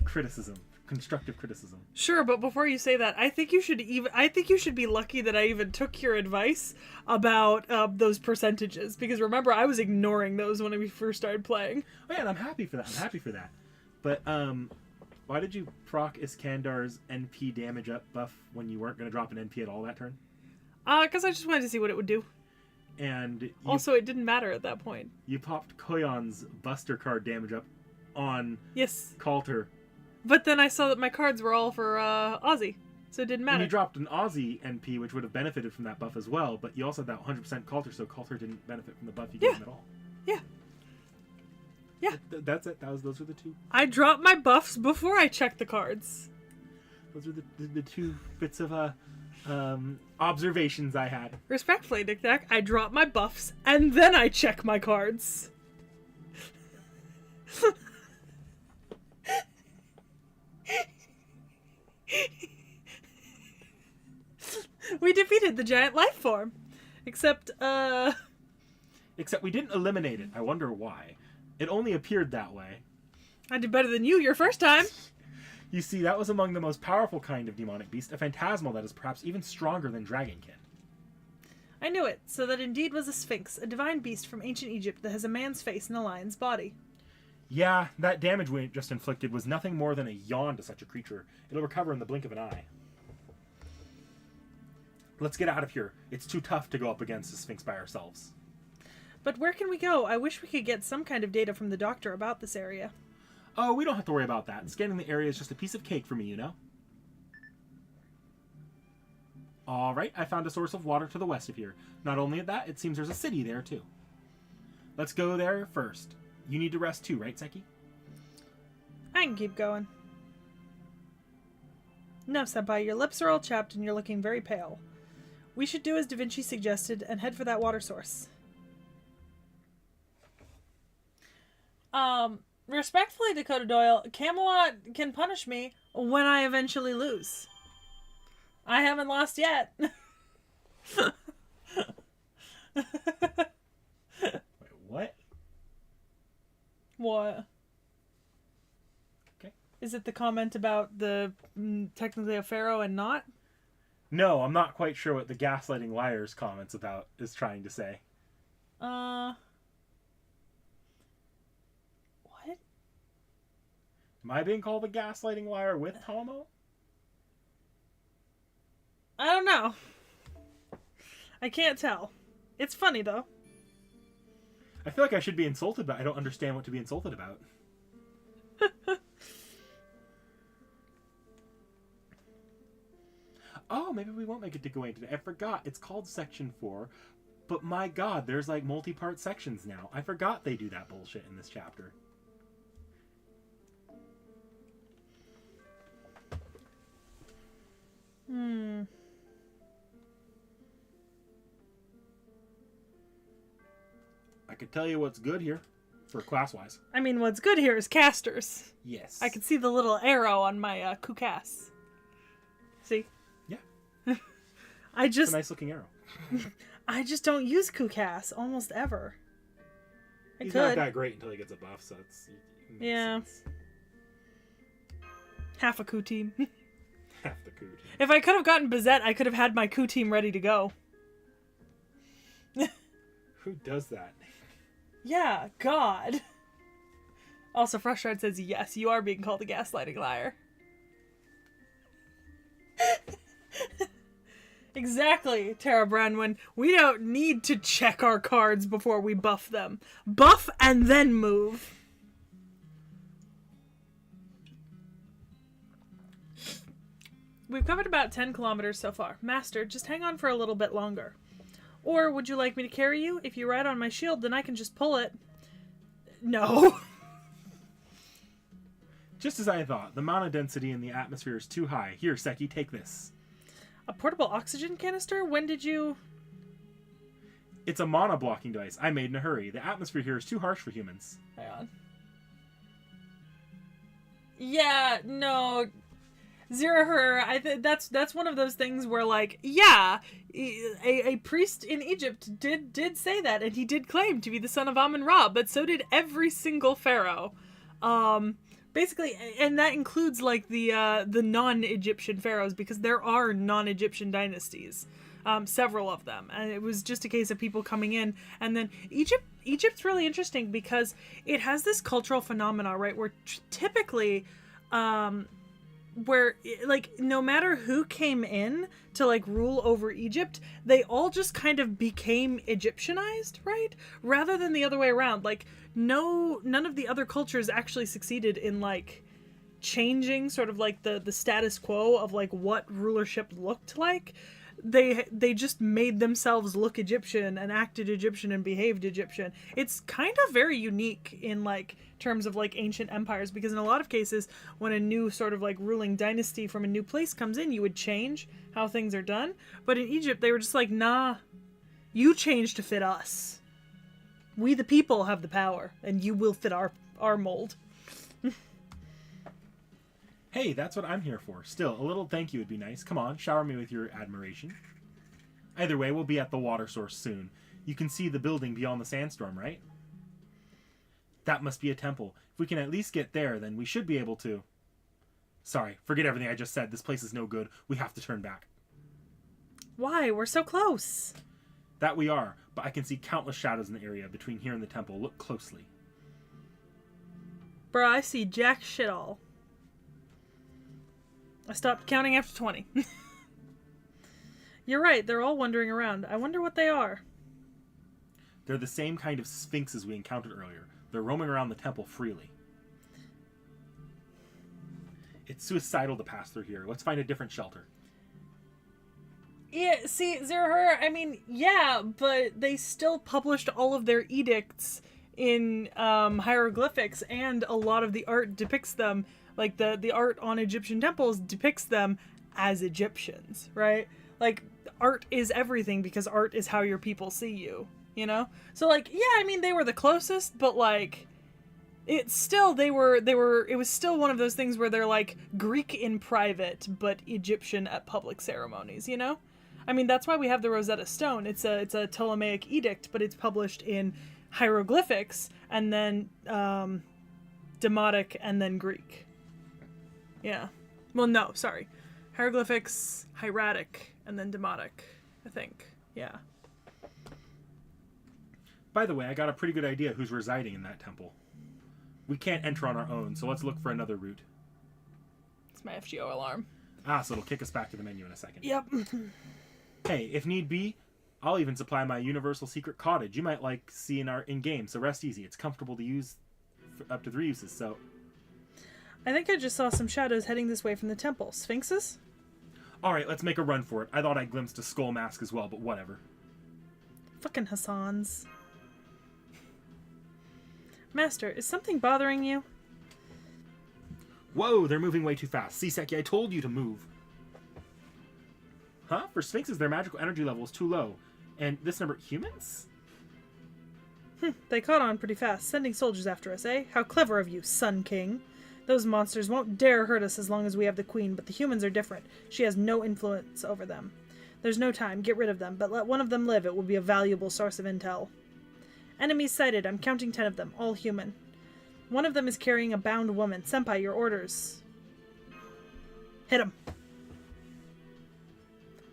criticism, constructive criticism? Sure, but before you say that, I think you should be lucky that I even took your advice about those percentages, because remember, I was ignoring those when we first started playing. Oh yeah, and I'm happy for that. But why did you proc Iskandar's NP damage up buff when you weren't going to drop an NP at all that turn? Because I just wanted to see what it would do. And also, it didn't matter at that point. You popped Koyon's Buster card damage up on Coulter. But then I saw that my cards were all for Aussie, so it didn't matter. And you dropped an Aussie NP, which would have benefited from that buff as well, but you also had that 100% Coulter, so Coulter didn't benefit from the buff you gave him at all. Yeah. That's it. Those were the two. I dropped my buffs before I checked the cards. Those are the two bits of observations I had. Respectfully, Dick Dak, I drop my buffs and then I check my cards. We defeated the giant life form. Except we didn't eliminate it. I wonder why. It only appeared that way. I did better than you your first time. You see, that was among the most powerful kind of demonic beast, a phantasmal that is perhaps even stronger than Dragonkin. I knew it, so that indeed was a sphinx, a divine beast from ancient Egypt that has a man's face and a lion's body. Yeah, that damage we just inflicted was nothing more than a yawn to such a creature. It'll recover in the blink of an eye. Let's get out of here. It's too tough to go up against the Sphinx by ourselves. But where can we go? I wish we could get some kind of data from the doctor about this area. Oh, we don't have to worry about that. Scanning the area is just a piece of cake for me, you know? Alright, I found a source of water to the west of here. Not only that, it seems there's a city there, too. Let's go there first. You need to rest too, right, Seki? I can keep going. No, Senpai, your lips are all chapped and you're looking very pale. We should do as Da Vinci suggested and head for that water source. Respectfully, Dakota Doyle, Camelot can punish me when I eventually lose. I haven't lost yet. Wait, what? What? Okay. Is it the comment about the technically a pharaoh and not? No, I'm not quite sure what the gaslighting liars comments about is trying to say. What? Am I being called a gaslighting liar with Tomo? I don't know. I can't tell. It's funny, though. I feel like I should be insulted, but I don't understand what to be insulted about. Oh, maybe we won't make it to Gawain today. I forgot. It's called Section 4. But my god, there's like multi-part sections now. I forgot they do that bullshit in this chapter. I could tell you what's good here for class-wise. I mean, what's good here is casters. Yes. I can see the little arrow on my kukas. See? Yeah. It's a nice looking arrow. I just don't use kukas almost ever. He's not that great until he gets a buff, so it makes sense. Half a coup team. Half the coup team. If I could have gotten Bizette, I could have had my coup team ready to go. Who does that? Yeah, God. Also, Frustrad says, yes, you are being called a gaslighting liar. Exactly, Tara Branwen. We don't need to check our cards before we buff them. Buff and then move. We've covered about 10 kilometers so far. Master, just hang on for a little bit longer. Or would you like me to carry you? If you ride on my shield, then I can just pull it. No. Just as I thought, the mana density in the atmosphere is too high. Here, Seki, take this. A portable oxygen canister? When did you... It's a mana blocking device. I made in a hurry. The atmosphere here is too harsh for humans. Hang on. Yeah, no... Zirahur, that's one of those things where, like, yeah, a priest in Egypt did say that, and he did claim to be the son of Amun-Ra, but so did every single pharaoh. Basically, and that includes, like, the non-Egyptian pharaohs, because there are non-Egyptian dynasties. Several of them. And it was just a case of people coming in. And then Egypt's really interesting because it has this cultural phenomena, right, where typically... where, like, no matter who came in to, like, rule over Egypt, they all just kind of became Egyptianized, right? Rather than the other way around. Like, none of the other cultures actually succeeded in, like, changing sort of, like, the status quo of, like, what rulership looked like. They just made themselves look Egyptian and acted Egyptian and behaved Egyptian. It's kind of very unique in, like, terms of, like, ancient empires, because in a lot of cases, when a new sort of, like, ruling dynasty from a new place comes in, you would change how things are done. But in Egypt, they were just like, nah, you change to fit us. We the people have the power, and you will fit our mold. Hey, that's what I'm here for. Still, a little thank you would be nice. Come on, shower me with your admiration. Either way, we'll be at the water source soon. You can see the building beyond the sandstorm, right? That must be a temple. If we can at least get there, then we should be able to... Sorry, forget everything I just said. This place is no good. We have to turn back. Why? We're so close. That we are, but I can see countless shadows in the area between here and the temple. Look closely. Bruh, I see jack shit all. I stopped counting after 20. You're right, they're all wandering around. I wonder what they are. They're the same kind of sphinxes we encountered earlier. They're roaming around the temple freely. It's suicidal to pass through here. Let's find a different shelter. Yeah, see, Zerahur, I mean, yeah, but they still published all of their edicts in hieroglyphics, and a lot of the art depicts them, like the art on Egyptian temples depicts them as Egyptians, right? Like, art is everything because art is how your people see you, you know? So, like, yeah, I mean, they were the closest, but, like, it's still, it was still one of those things where they're, like, Greek in private, but Egyptian at public ceremonies, you know? I mean, that's why we have the Rosetta Stone. It's a Ptolemaic edict, but it's published in hieroglyphics, and then, Demotic, and then Greek. Yeah. Well, no, sorry. Hieroglyphics, hieratic, and then Demotic, I think. Yeah. By the way, I got a pretty good idea who's residing in that temple. We can't enter on our own, so let's look for another route. It's my FGO alarm. Ah, so it'll kick us back to the menu in a second. Yep. Hey, if need be, I'll even supply my universal secret cottage. You might like see in game, so rest easy. It's comfortable to use for up to 3 uses, so... I think I just saw some shadows heading this way from the temple. Sphinxes? Alright, let's make a run for it. I thought I glimpsed a skull mask as well, but whatever. Fucking Hassans. Master, is something bothering you? Whoa, they're moving way too fast. Siseki, I told you to move. Huh? For Sphinxes, their magical energy level is too low. And this number... humans? They caught on pretty fast, sending soldiers after us, eh? How clever of you, Sun King. Those monsters won't dare hurt us as long as we have the queen, but the humans are different. She has no influence over them. There's no time. Get rid of them, but let one of them live. It will be a valuable source of intel. Enemies sighted. I'm counting 10 of them, all human. One of them is carrying a bound woman. Senpai, your orders. Hit him.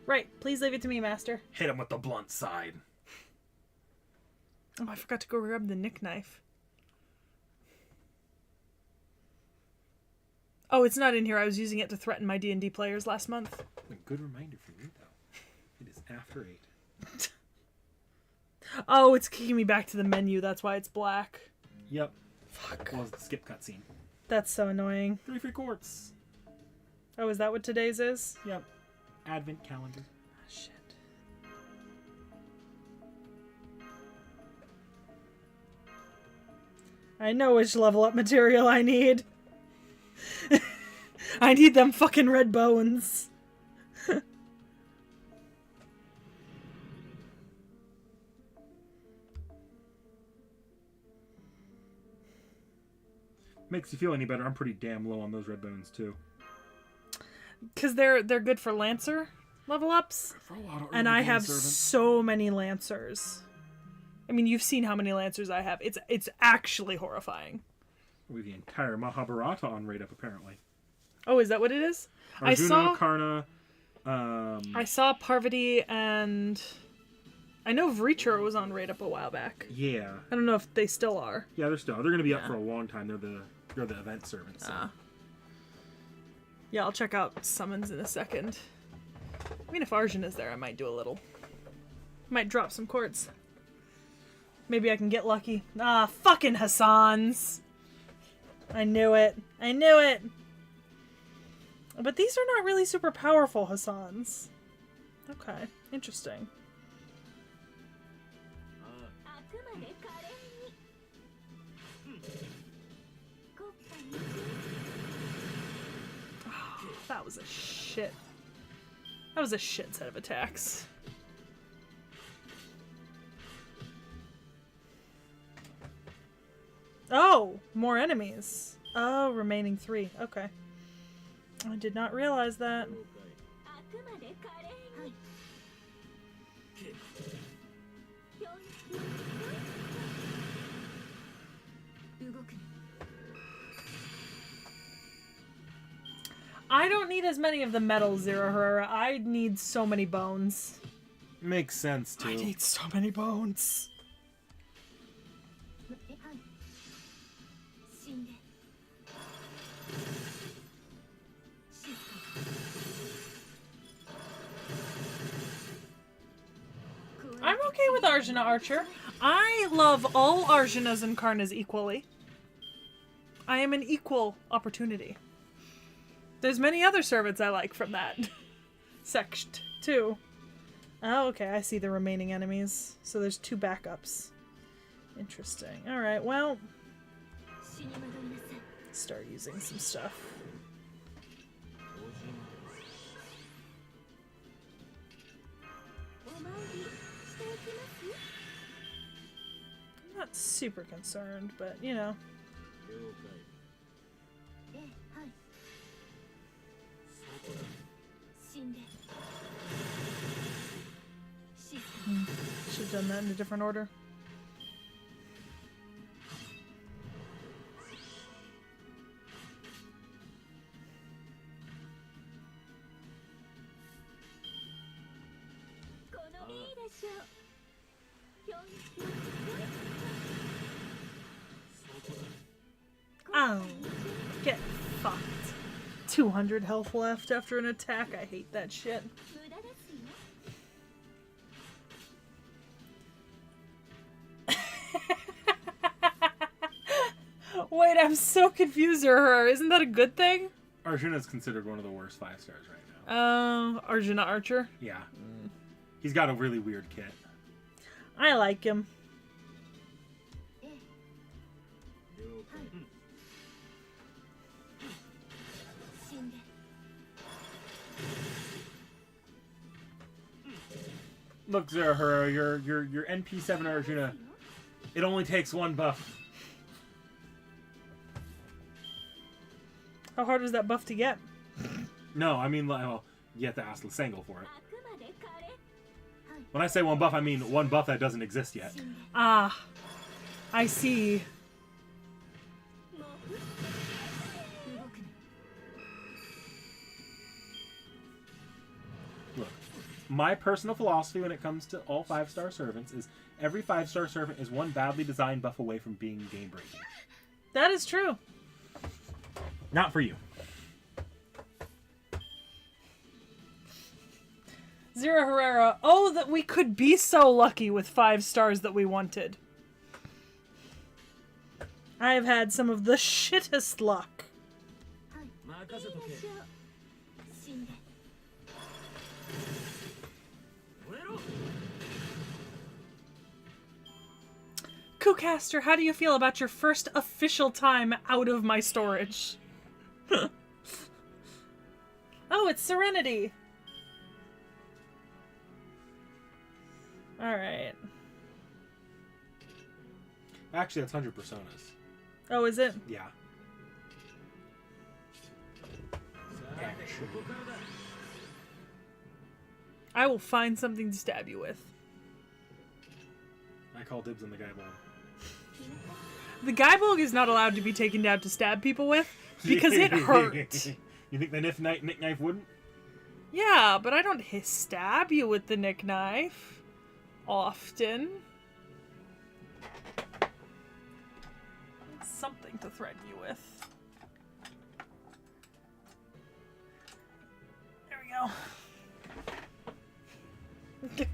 Right. Please leave it to me, Master. Hit him with the blunt side. Oh, I forgot to go grab the Nick knife. Oh, it's not in here. I was using it to threaten my D&D players last month. A good reminder for me, though. It is after 8. Oh, it's kicking me back to the menu. That's why it's black. Yep. Fuck. Well, the skip cutscene. That's so annoying. 3 free quartz. Oh, is that what today's is? Yep. Advent calendar. Oh, shit. I know which level up material I need. I need them fucking red bones. Makes you feel any better, I'm pretty damn low on those red bones, too. Because they're good for Lancer level ups. And I have so many Lancers. I mean, you've seen how many Lancers I have. It's actually horrifying. We have the entire Mahabharata on rate up, apparently. Oh, is that what it is? Arjuna, Karna, I saw Parvati and... I know Vritur was on rate up a while back. Yeah. I don't know if they still are. Yeah, they're going to be up for a long time. They're the event servants. So. Yeah, I'll check out summons in a second. I mean, if Arjun is there, I might do a little. Might drop some quartz. Maybe I can get lucky. Ah, fucking Hassans. I knew it. I knew it. But these are not really super powerful Hassans. Okay, interesting. Oh, that was a shit. That was a shit set of attacks. Oh, more enemies. Oh, remaining 3. Okay. I did not realize that. I don't need as many of the metal, Zero Herrera. I need so many bones. Makes sense, too. I need so many bones. I'm okay with Arjuna Archer. I love all Arjunas and Karnas equally. I am an equal opportunity. There's many other servants I like from that sect, too. Oh, okay, I see the remaining enemies. So there's 2 backups. Interesting. Alright, well... start using some stuff. I'm not super concerned, but, you know. Should have done that in a different order. Oh, get fucked. 200 health left after an attack. I hate that shit. Wait, I'm so confused. Her, isn't that a good thing? Arjuna is considered one of the worst 5 stars right now. Arjuna Archer. Yeah. He's got a really weird kit. I like him. Look, Zahura, your NP7 Arjuna, it only takes 1 buff. How hard was that buff to get? No, I mean, well, you have to ask Lysangle for it. When I say 1 buff, I mean 1 buff that doesn't exist yet. Ah, I see. Look, my personal philosophy when it comes to all 5-star servants is every 5-star servant is 1 badly designed buff away from being game-breaking. That is true. Not for you. Zero Herrera. Oh, that we could be so lucky with 5 stars that we wanted. I have had some of the shittest luck. Kookcaster, how do you feel about your first official time out of my storage? Oh, it's Serenity. Alright. Actually, that's 100 personas. Oh, is it? Yeah. Actually. I will find something to stab you with. I call dibs on the guy ball. The Guybulg is not allowed to be taken down to stab people with because it hurt. You think the Nick Knife wouldn't? Yeah, but I don't stab you with the Nick Knife often. It's something to threaten you with. There we go.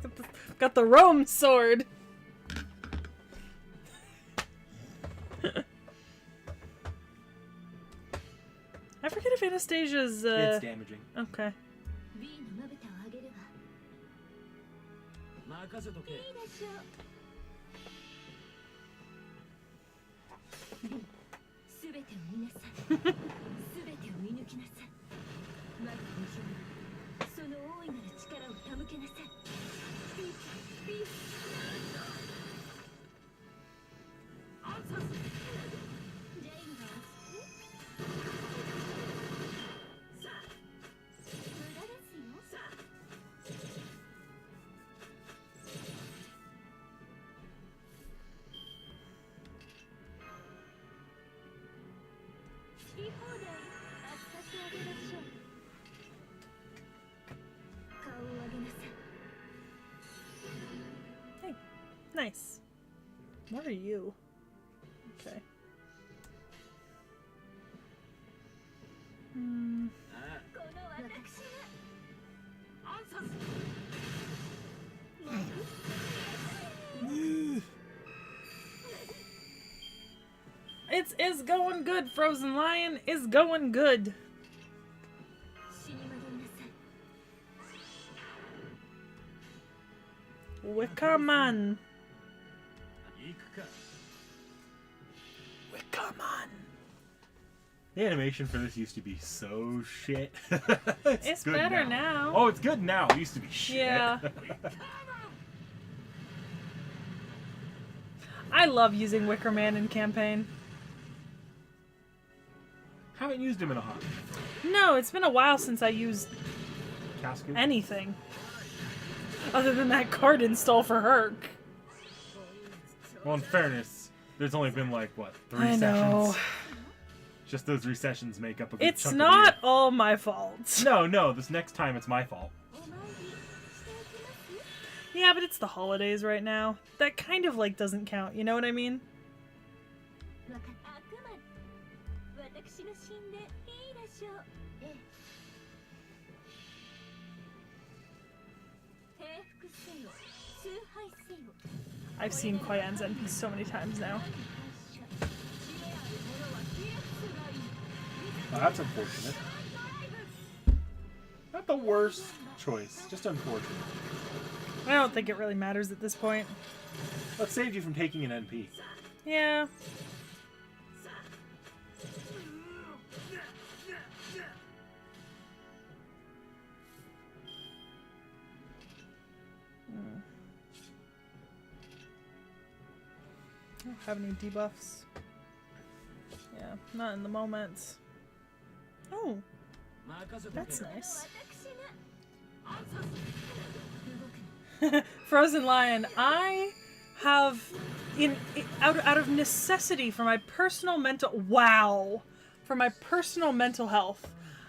Got the Rome sword. I forget if Anastasia's, It's damaging. Okay. Hey, nice. What are you? Okay. It's going good. Frozen Lion is going good. Wickerman. Wickerman. The animation for this used to be so shit. It's good better now. Oh, it's good now. It used to be shit. Yeah. I love using Wickerman in campaign. Haven't used him in a hot. No, it's been a while since I used Cascade? anything. Other than that card install for Herc. Well, in fairness, there's only been like, what, 3 I sessions? know. Just those 3 sessions make up a good It's chunk not of the all my fault. year. No, this next time it's my fault. Yeah, but it's the holidays right now. That kind of like doesn't count, you know what I mean? I've seen Koyan's NP so many times now. Oh, that's unfortunate. Not the worst choice, just unfortunate. I don't think it really matters at this point. That saved you from taking an NP. Yeah. I don't have any debuffs. Yeah, not in the moment. Oh, that's nice. Frozen Lion, I have out of necessity for my personal mental health,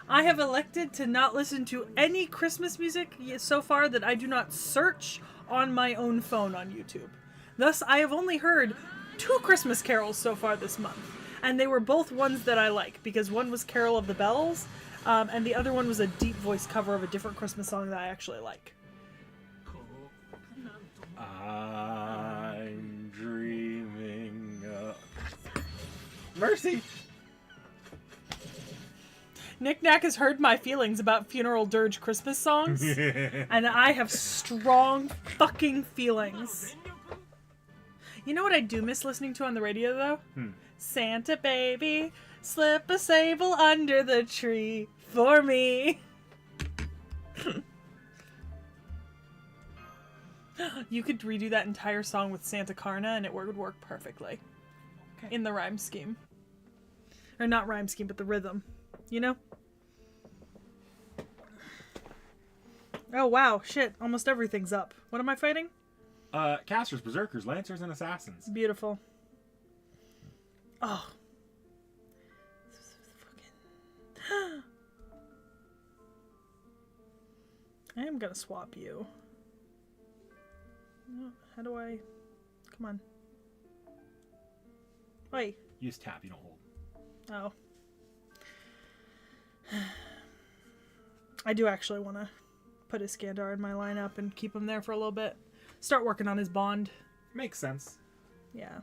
I have elected to not listen to any Christmas music so far that I do not search on my own phone on YouTube. Thus, I have only heard 2 Christmas carols so far this month, and they were both ones that I like, because one was Carol of the Bells, and the other one was a deep voice cover of a different Christmas song that I actually like. I'm dreaming Mercy! Nick Nack has heard my feelings about funeral dirge Christmas songs, and I have strong fucking feelings. You know what I do miss listening to on the radio, though? Santa baby, slip a sable under the tree for me. You could redo that entire song with Santa Carna and it would work perfectly. Okay. In the rhyme scheme. Or not rhyme scheme, but the rhythm. You know? Oh wow, shit. Almost everything's up. What am I fighting? Casters, Berserkers, Lancers, and Assassins. Beautiful. Oh. I am gonna swap you. How do I... Come on. Wait. Use tap, you don't hold. Oh. I do actually want to put Iskandar in my lineup and keep him there for a little bit. Start working on his bond. Makes sense. Yeah.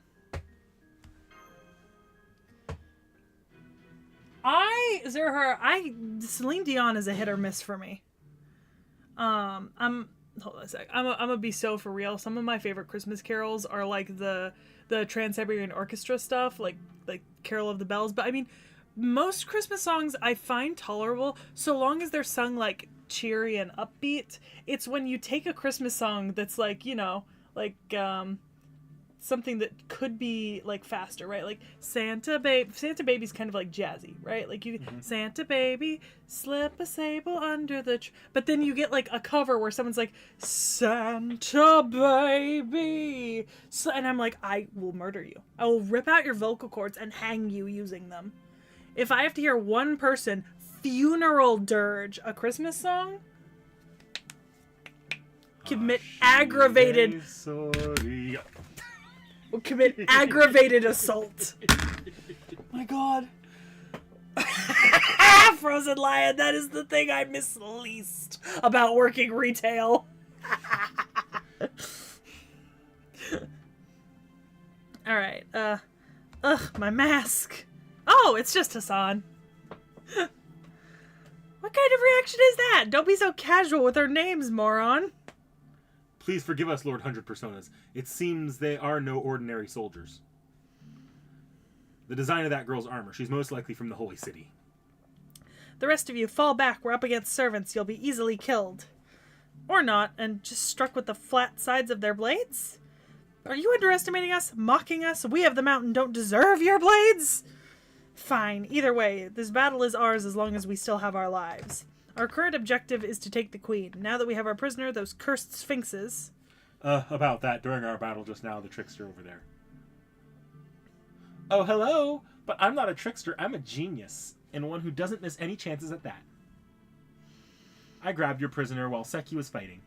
Celine Dion is a hit or miss for me. Hold on a sec. I'm gonna be so for real. Some of my favorite Christmas carols are like the Trans-Siberian Orchestra stuff, like Carol of the Bells. But I mean, most Christmas songs I find tolerable so long as they're sung like cheery and upbeat. It's when you take a Christmas song that's like, you know, like something that could be like faster, right? Like Santa Baby's kind of like jazzy, right? Like you Santa Baby, slip a sable under the but then you get like a cover where someone's like Santa Baby, and I'm like, I will murder you. I will rip out your vocal cords and hang you using them. If I have to hear one person funeral dirge a Christmas song, commit aggravated assault. My God. Frozen Lion, that is the thing I miss least about working retail. Alright, my mask. Oh, it's just Hassan. What kind of reaction is that? Don't be so casual with our names, moron. Please forgive us, Lord 100 Personas. It seems they are no ordinary soldiers. The design of that girl's armor, she's most likely from the Holy City. The rest of you, fall back. We're up against servants. You'll be easily killed. Or not, and just struck with the flat sides of their blades? Are you underestimating us? Mocking us? We of the mountain don't deserve your blades? Fine. Either way, this battle is ours as long as we still have our lives. Our current objective is to take the queen. Now that we have our prisoner, those cursed sphinxes... About that, during our battle just now, the trickster over there. Oh, hello! But I'm not a trickster, I'm a genius. And one who doesn't miss any chances at that. I grabbed your prisoner while Seki was fighting.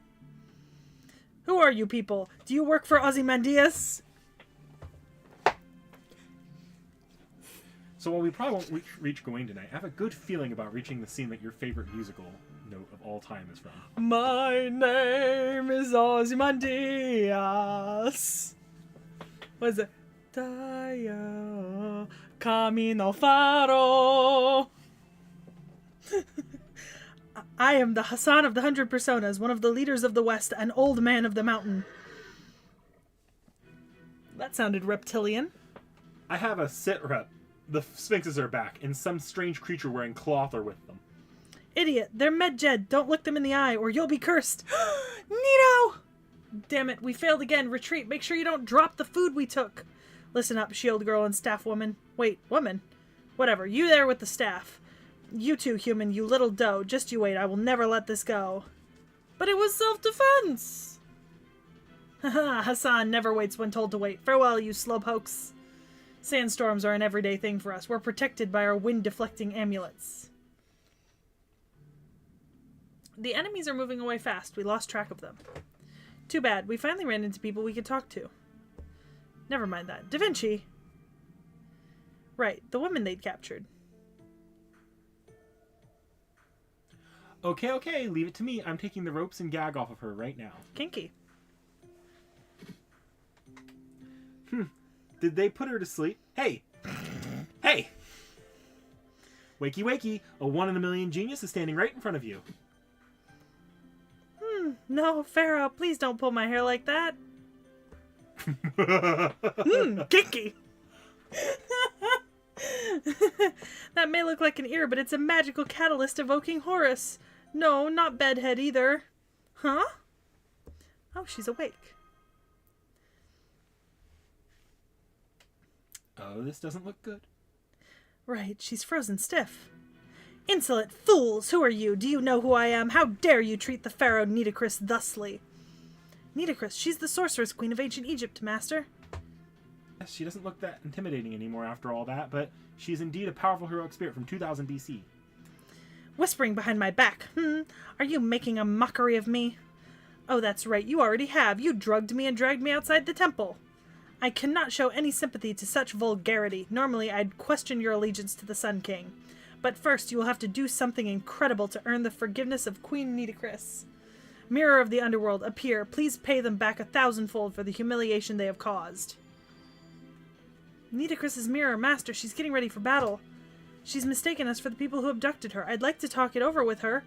Who are you people? Do you work for Ozymandias? So while we probably won't reach Gawain tonight, I have a good feeling about reaching the scene that your favorite musical note of all time is from. My name is Ozymandias. What is it? Daya Camino Faro. I am the Hassan of the 100 Personas, one of the leaders of the West, an old man of the mountain. That sounded reptilian. I have a sit rep. The sphinxes are back, and some strange creature wearing cloth are with them. Idiot, they're Medjed. Don't look them in the eye, or you'll be cursed. Nito! Damn it, we failed again. Retreat. Make sure you don't drop the food we took. Listen up, shield girl and staff woman. Wait, woman? Whatever, you there with the staff. You too, human, you little doe. Just you wait, I will never let this go. But it was self-defense! Haha, Hassan never waits when told to wait. Farewell, you slowpokes. Sandstorms are an everyday thing for us. We're protected by our wind-deflecting amulets. The enemies are moving away fast. We lost track of them. Too bad. We finally ran into people we could talk to. Never mind that. Da Vinci! Right, the woman they'd captured. Okay, leave it to me. I'm taking the ropes and gag off of her right now. Kinky. Did they put her to sleep? Hey! Hey! Wakey, wakey. A 1 in a million genius is standing right in front of you. No, Pharaoh, please don't pull my hair like that. Kinky! That may look like an ear, but it's a magical catalyst evoking Horus. No, not bedhead either. Huh? Oh, she's awake. Oh, this doesn't look good. Right, she's frozen stiff. Insolent fools! Who are you? Do you know who I am? How dare you treat the pharaoh Nitocris thusly? Nitocris, she's the sorceress queen of ancient Egypt, master. Yes, she doesn't look that intimidating anymore after all that, but she's indeed a powerful heroic spirit from 2000 BC. Whispering behind my back. Are you making a mockery of me? Oh, that's right, you already have. You drugged me and dragged me outside the temple. I cannot show any sympathy to such vulgarity. Normally, I'd question your allegiance to the Sun King. But first, you will have to do something incredible to earn the forgiveness of Queen Nitocris. Mirror of the underworld, appear. Please pay them back 1,000-fold for the humiliation they have caused. Nitocris's mirror, master, she's getting ready for battle. She's mistaken us for the people who abducted her. I'd like to talk it over with her.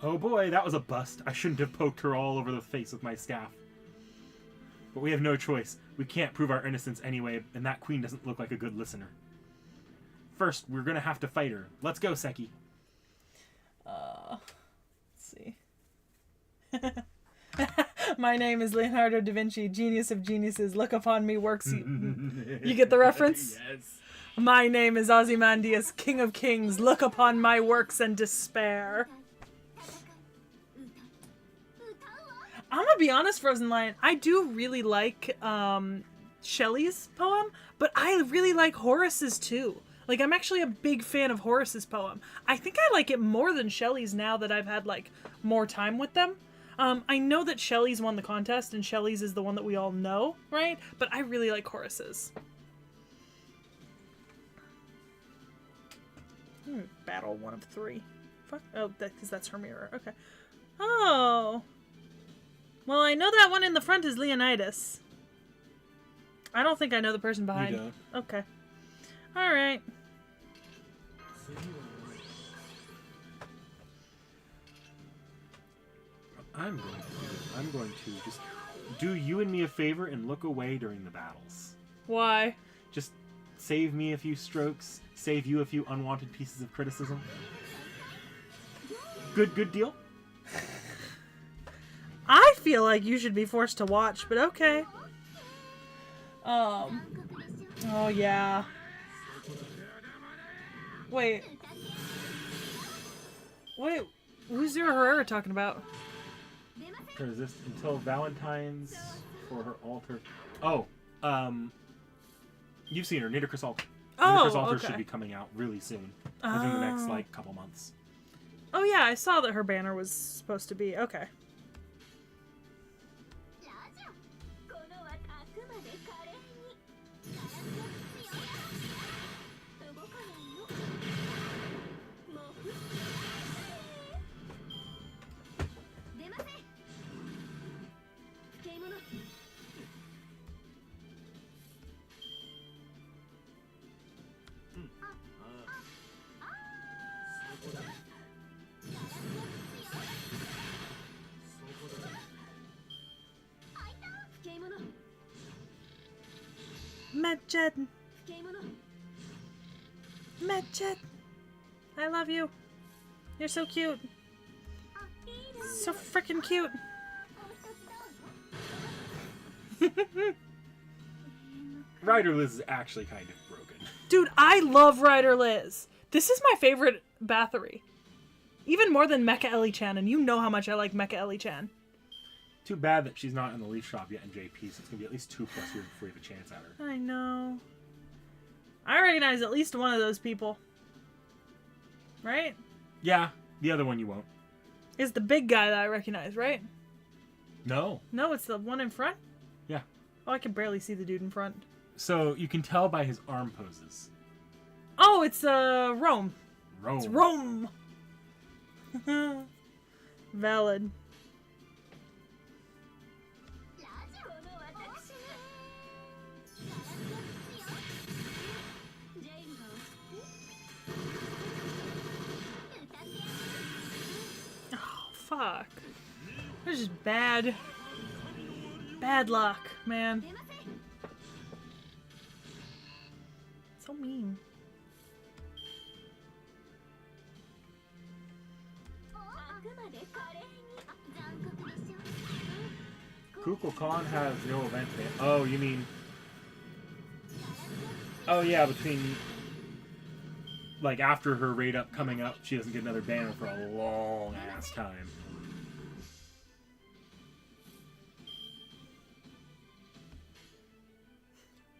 Oh boy, that was a bust. I shouldn't have poked her all over the face with my staff. But we have no choice. We can't prove our innocence anyway, and that queen doesn't look like a good listener. First, we're gonna have to fight her. Let's go, Seki. Let's see. My name is Leonardo da Vinci, genius of geniuses. Look upon me, works. You get the reference? Yes. My name is Ozymandias, king of kings. Look upon my works and despair. I'm gonna be honest, Frozen Lion. I do really like Shelley's poem, but I really like Horace's too. Like, I'm actually a big fan of Horace's poem. I think I like it more than Shelley's now that I've had, like, more time with them. I know that Shelley's won the contest, and Shelley's is the one that we all know, right? But I really like Horace's. Battle 1 of 3. Fuck. Oh, because that's her mirror. Okay. Oh. Well, I know that one in the front is Leonidas. I don't think I know the person behind. You don't. Okay. Alright. I'm going to just do you and me a favor and look away during the battles. Why? Just save me a few strokes, save you a few unwanted pieces of criticism. Good deal? I feel like you should be forced to watch, but okay. Oh yeah. Wait, who's Zero Herrera talking about? Resist until Valentine's for her altar. Oh, you've seen her, Nitocris Altar. Nitocris Altar should be coming out really soon. Within the next, like, couple months. Oh yeah, I saw that her banner was supposed to be. Okay. Medjed. Medjed. I love you. You're so cute. So freaking cute. Ryder Liz is actually kind of broken. Dude, I love Ryder Liz. This is my favorite Bathory. Even more than Mecha Ellie-chan, and you know how much I like Mecha Ellie-chan. Too bad that she's not in the Leaf Shop yet in JP, so it's going to be at least 2+ years before you have a chance at her. I know. I recognize at least one of those people. Right? Yeah, the other one you won't. Is the big guy that I recognize, right? No. No, it's the one in front? Yeah. Oh, I can barely see the dude in front. So you can tell by his arm poses. Oh, it's Rome. Rome. It's Rome. Valid. Oh, fuck. This is bad. Bad luck, man. So mean. Kukulkan has no event ban. Oh, you mean... Oh, yeah, between... Like, after her raid up coming up, she doesn't get another banner for a long-ass time.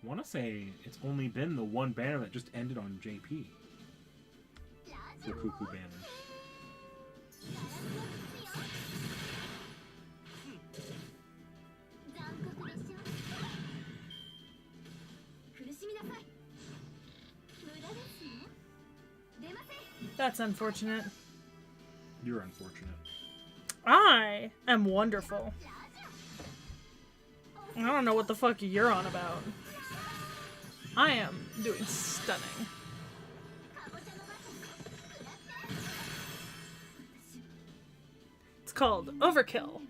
I want to say it's only been the one banner that just ended on JP. The Cuckoo banner. That's unfortunate. You're unfortunate. I am wonderful. I don't know what the fuck you're on about. I am doing stunning. It's called overkill.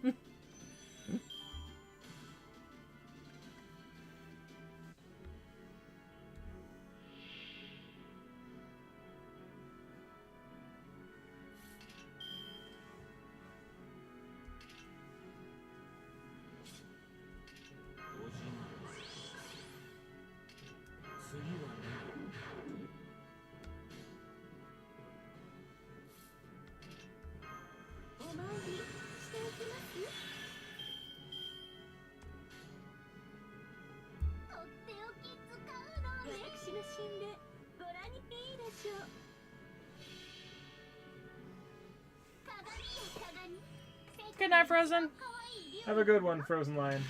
Good night, Frozen. Have a good one, Frozen Lion.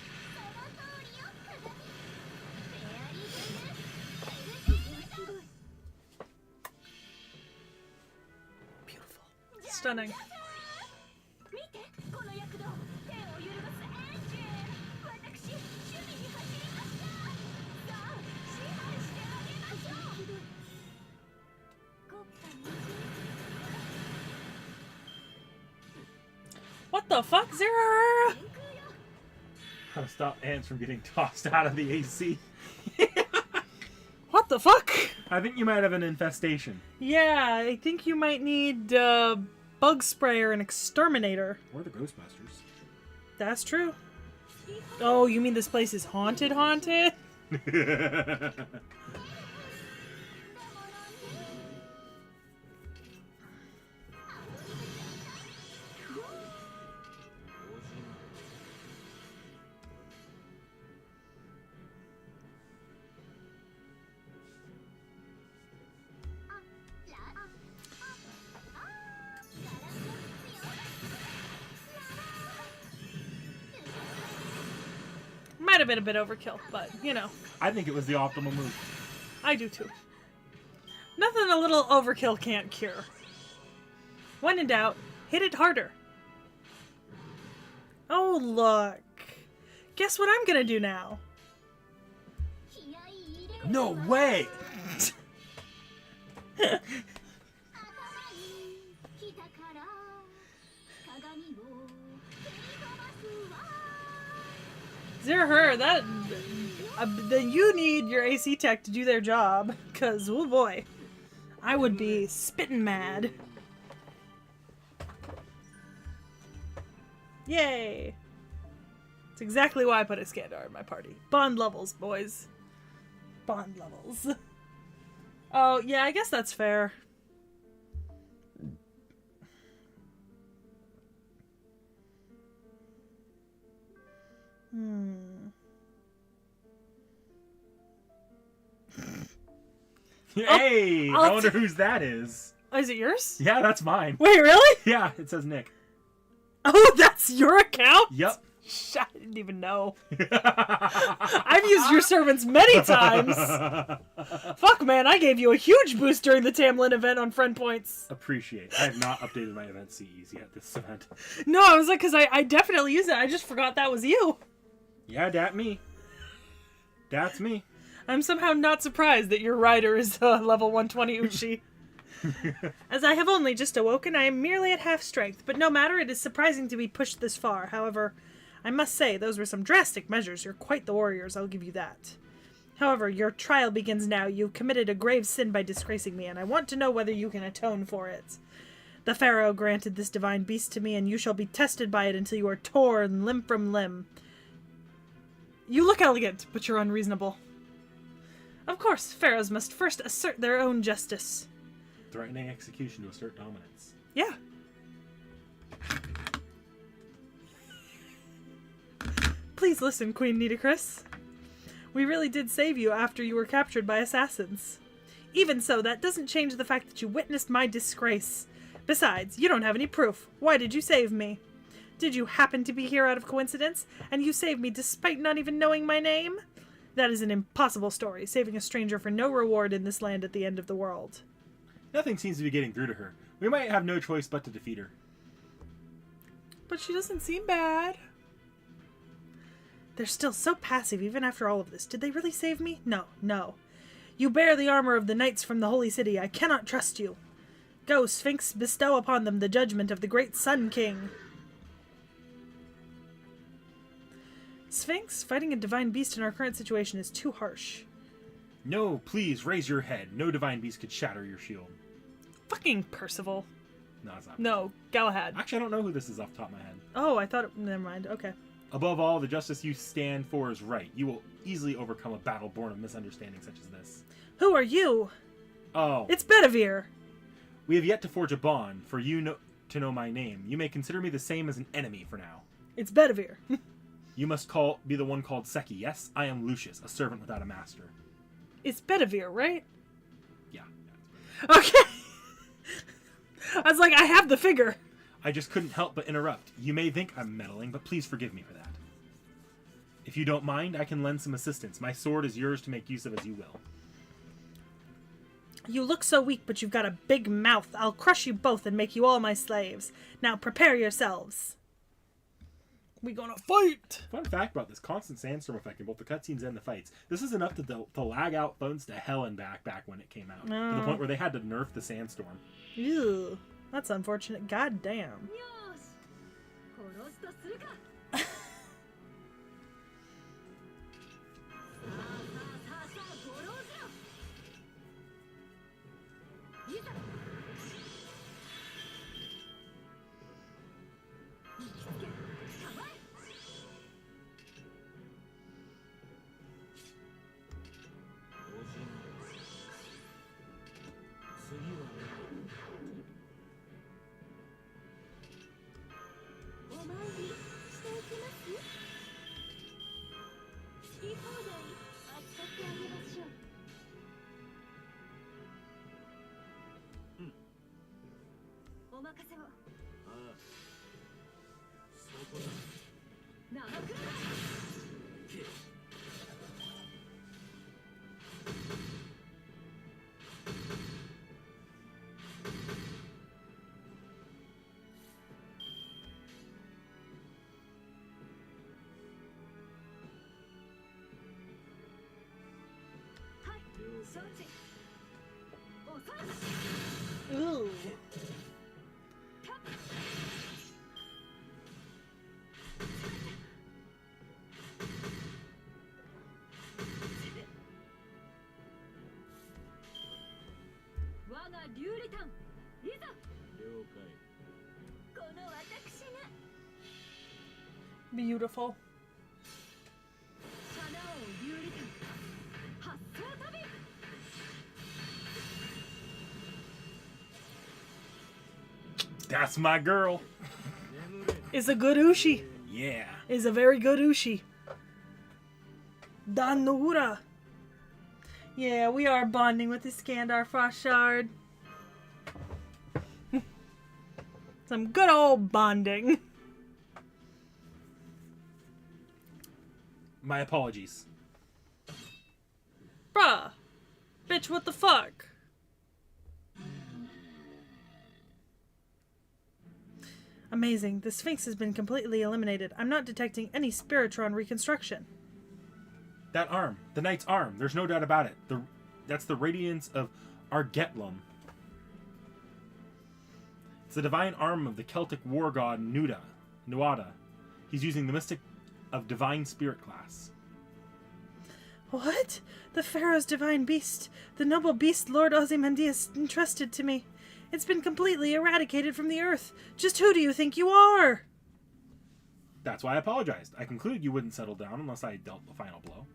Beautiful. Stunning. What the fuck, Zero? How to stop ants from getting tossed out of the AC. What the fuck? I think you might have an infestation. Yeah, I think you might need bug spray or an exterminator. Or the Ghostbusters. That's true. Oh, you mean this place is haunted? Might have been a bit overkill, but, you know. I think it was the optimal move. I do too. Nothing a little overkill can't cure. When in doubt, hit it harder. Oh, look. Guess what I'm gonna do now? No way! Zero her, that... then you need your AC tech to do their job. Because, oh boy. I would be spitting mad. Yay! It's exactly why I put a Skandar in my party. Bond levels, boys. Bond levels. Oh, yeah, I guess that's fair. Hey! I'll I wonder whose that is. Oh, is it yours? Yeah, that's mine. Wait, really? Yeah, it says Nick. Oh, that's your account? Yep. I didn't even know. I've used your servants many times. Fuck, man, I gave you a huge boost during the Tamlin event on friend points. Appreciate. I have not updated my event CEs yet this event. No, I was like, because I definitely used it. I just forgot that was you. Yeah, that me. That's me. I'm somehow not surprised that your rider is level 120 Uchi. As I have only just awoken, I am merely at half strength, but no matter, it is surprising to be pushed this far. However, I must say, those were some drastic measures. You're quite the warriors, I'll give you that. However, your trial begins now. You've committed a grave sin by disgracing me, and I want to know whether you can atone for it. The Pharaoh granted this divine beast to me, and you shall be tested by it until you are torn limb from limb. You look elegant, but you're unreasonable. Of course, pharaohs must first assert their own justice. Threatening execution to assert dominance. Yeah. Please listen, Queen Nitocris. We really did save you after you were captured by assassins. Even so, that doesn't change the fact that you witnessed my disgrace. Besides, you don't have any proof. Why did you save me? Did you happen to be here out of coincidence, and you saved me despite not even knowing my name? That is an impossible story, saving a stranger for no reward in this land at the end of the world. Nothing seems to be getting through to her. We might have no choice but to defeat her. But she doesn't seem bad. They're still so passive even after all of this. Did they really save me? No, no. You bear the armor of the knights from the Holy City. I cannot trust you. Go, Sphinx, bestow upon them the judgment of the great Sun King. Sphinx, fighting a divine beast in our current situation is too harsh. No, please, raise your head. No divine beast could shatter your shield. Fucking Percival. No, it's not. No, Galahad. Actually, I don't know who this is off the top of my head. Oh, I thought it... Never mind. Okay. Above all, the justice you stand for is right. You will easily overcome a battle born of misunderstanding such as this. Who are you? Oh. It's Bedivere. We have yet to forge a bond, for you to know my name. You may consider me the same as an enemy for now. It's Bedivere. You must be the one called Seki. Yes, I am Lucius, a servant without a master. It's Bedivere, right? Yeah. Okay. I was like, I have the figure. I just couldn't help but interrupt. You may think I'm meddling, but please forgive me for that. If you don't mind, I can lend some assistance. My sword is yours to make use of as you will. You look so weak, but you've got a big mouth. I'll crush you both and make you all my slaves. Now prepare yourselves. We gonna fight! Fun fact about this constant sandstorm effect in both the cutscenes and the fights. This is enough to lag out phones to hell and back when it came out. To the point where they had to nerf the sandstorm. Ew. That's unfortunate. God damn. Ooh. Beautiful. That's my girl. Is a good ushi. Yeah. Is a very good ushi. Danura. Yeah, we are bonding with the Skandar Frost Shard. Some good old bonding. My apologies. Bruh. Bitch, what the fuck? Amazing. The Sphinx has been completely eliminated. I'm not detecting any Spiritron reconstruction. That arm. The knight's arm. There's no doubt about it. That's the radiance of Argetlum. It's the divine arm of the Celtic war god Nuada. He's using the mystic of divine spirit class. What? The Pharaoh's divine beast. The noble beast Lord Ozymandias entrusted to me. It's been completely eradicated from the earth. Just who do you think you are? That's why I apologized. I concluded you wouldn't settle down unless I dealt the final blow.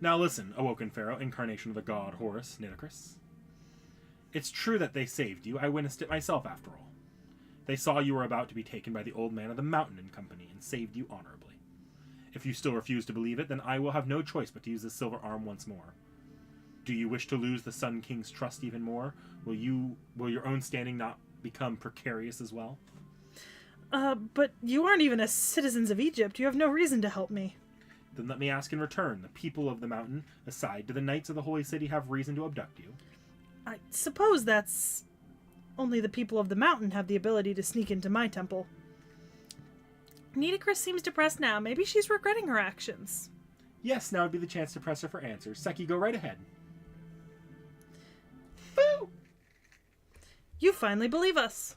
Now listen, awoken pharaoh, incarnation of the god Horus Nitocris. It's true that they saved you. I witnessed it myself, after all. They saw you were about to be taken by the old man of the mountain and company and saved you honorably. If you still refuse to believe it, then I will have no choice but to use this silver arm once more. Do you wish to lose the Sun King's trust even more? Will your own standing not become precarious as well? But you aren't even a citizens of Egypt. You have no reason to help me. Then let me ask in return. The people of the mountain, aside, do the knights of the holy city have reason to abduct you? I suppose that's... Only the people of the mountain have the ability to sneak into my temple. Nitocris seems depressed now. Maybe she's regretting her actions. Yes, now would be the chance to press her for answers. Seki, go right ahead. Boo! You finally believe us.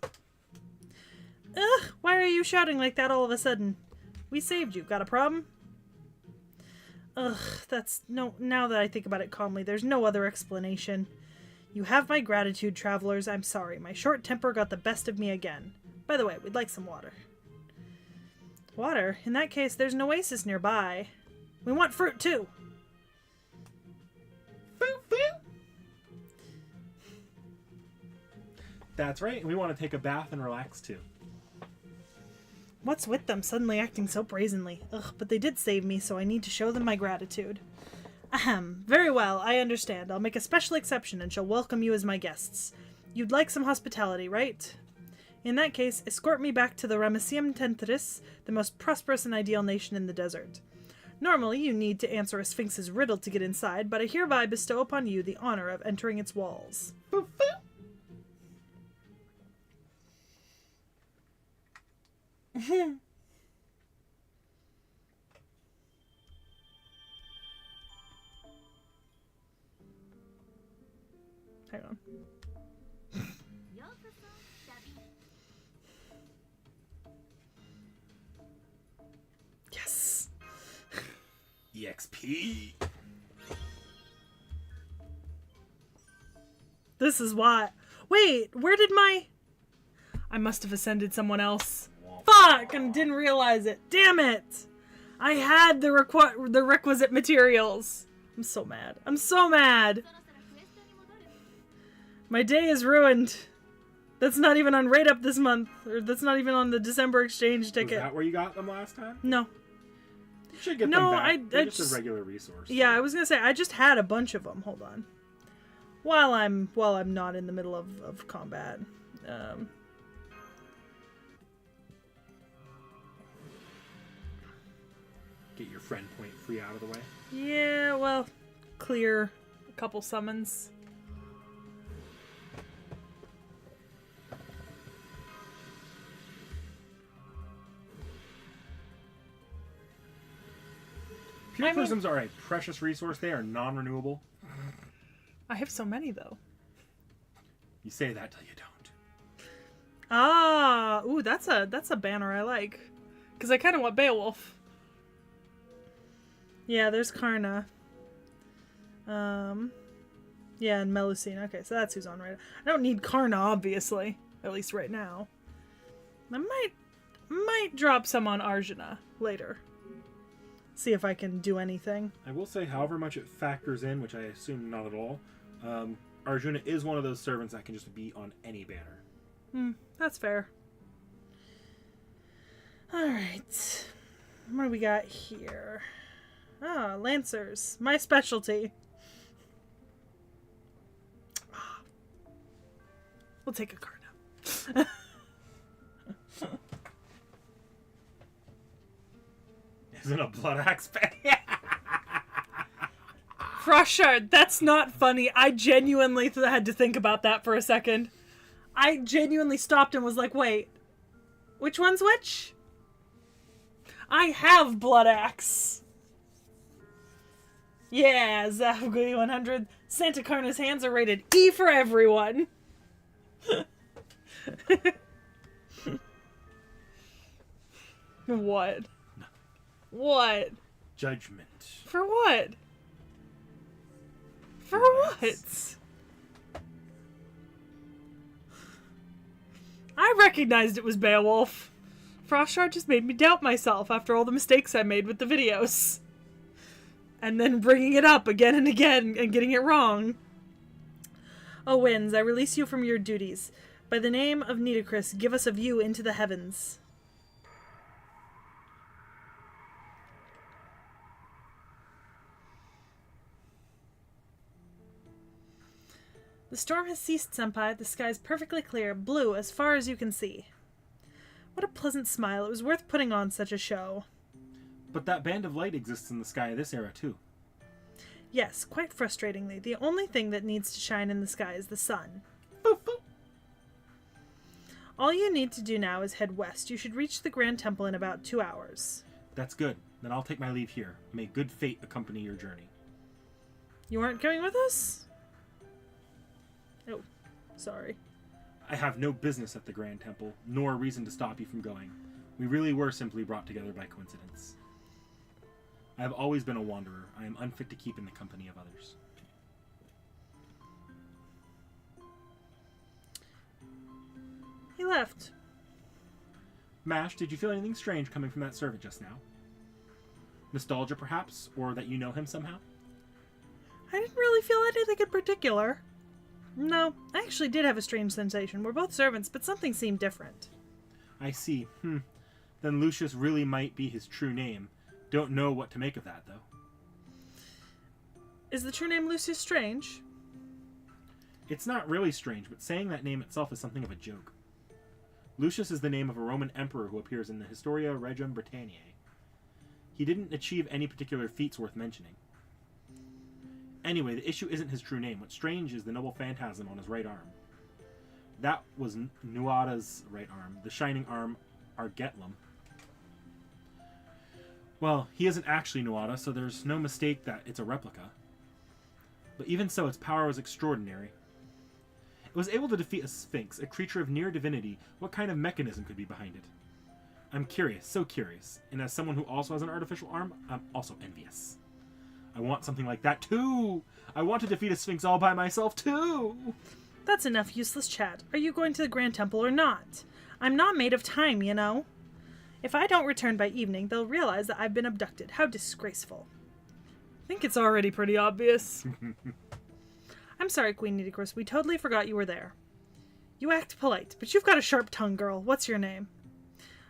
Ugh, why are you shouting like that all of a sudden? We saved you. Got a problem? Ugh, that's... No, now that I think about it calmly, there's no other explanation. You have my gratitude, travelers. I'm sorry. My short temper got the best of me again. By the way, we'd like some water. Water? In that case, there's an oasis nearby. We want fruit, too. That's right. We want to take a bath and relax, too. What's with them suddenly acting so brazenly? Ugh, but they did save me, so I need to show them my gratitude. Ahem. Very well, I understand. I'll make a special exception and shall welcome you as my guests. You'd like some hospitality, right? In that case, escort me back to the Ramesseum Tentris, the most prosperous and ideal nation in the desert. Normally, you need to answer a sphinx's riddle to get inside, but I hereby bestow upon you the honor of entering its walls. Hang on. Yes. EXP. This is why. Wait, where did my... I must have ascended someone else. Fuck! And didn't realize it. Damn it! I had the requisite materials. I'm so mad. I'm so mad. My day is ruined. That's not even on Rate Up this month. Or that's not even on the December exchange ticket. Was that where you got them last time? No. You should get them back. They're just just a regular resource. Yeah, I was gonna say I just had a bunch of them. Hold on. While I'm not in the middle of combat. Get your friend point free out of the way. Yeah, well, clear a couple summons. Pure prisms are a precious resource. They are non-renewable. I have so many, though. You say that till you don't. Ah, ooh, that's a banner I like. Because I kind of want Beowulf. Yeah, there's Karna. Yeah, and Melusine. Okay, so that's who's on right. I don't need Karna, obviously. At least right now. I might drop some on Arjuna later. See if I can do anything. I will say, however much it factors in, which I assume not at all, Arjuna is one of those servants that can just be on any banner. That's fair. Alright. What do we got here? Ah, Lancers. My specialty. We'll take a card now. Isn't a blood axe fan? Froshard, that's not funny. I genuinely had to think about that for a second. I genuinely stopped and was like, wait, which one's which? I have blood axe. Yeah, Zavgui 100. Santa Karna's hands are rated E for everyone. What? What? Judgment. For what? For what? I recognized it was Beowulf. Frostshard just made me doubt myself after all the mistakes I made with the videos. And then bringing it up again and again and getting it wrong. O winds, I release you from your duties. By the name of Nitocris, give us a view into the heavens. The storm has ceased, Senpai. The sky is perfectly clear, blue as far as you can see. What a pleasant smile. It was worth putting on such a show. But that band of light exists in the sky of this era, too. Yes, quite frustratingly. The only thing that needs to shine in the sky is the sun. Boop, boop. All you need to do now is head west. You should reach the Grand Temple in about 2 hours. That's good. Then I'll take my leave here. May good fate accompany your journey. You aren't going with us? Oh, sorry. I have no business at the Grand Temple, nor reason to stop you from going. We really were simply brought together by coincidence. I have always been a wanderer. I am unfit to keep in the company of others. He left. Mash, did you feel anything strange coming from that servant just now? Nostalgia, perhaps? Or that you know him somehow? I didn't really feel anything in particular. No, I actually did have a strange sensation. We're both servants, but something seemed different. I see. Then Lucius really might be his true name. Don't know what to make of that, though. Is the true name Lucius Strange? It's not really strange, but saying that name itself is something of a joke. Lucius is the name of a Roman emperor who appears in the Historia Regum Britanniae. He didn't achieve any particular feats worth mentioning. Anyway, the issue isn't his true name. What's strange is the noble phantasm on his right arm. That was Nuada's right arm, the shining arm Argetlum. Well, he isn't actually Nuada, so there's no mistake that it's a replica. But even so, its power was extraordinary. It was able to defeat a sphinx, a creature of near divinity. What kind of mechanism could be behind it? I'm curious, so curious. And as someone who also has an artificial arm, I'm also envious. I want something like that, too! I want to defeat a sphinx all by myself, too! That's enough useless chat. Are you going to the Grand Temple or not? I'm not made of time, you know. If I don't return by evening, they'll realize that I've been abducted. How disgraceful. I think it's already pretty obvious. I'm sorry, Queen Nitocris. We totally forgot you were there. You act polite, but you've got a sharp tongue, girl. What's your name?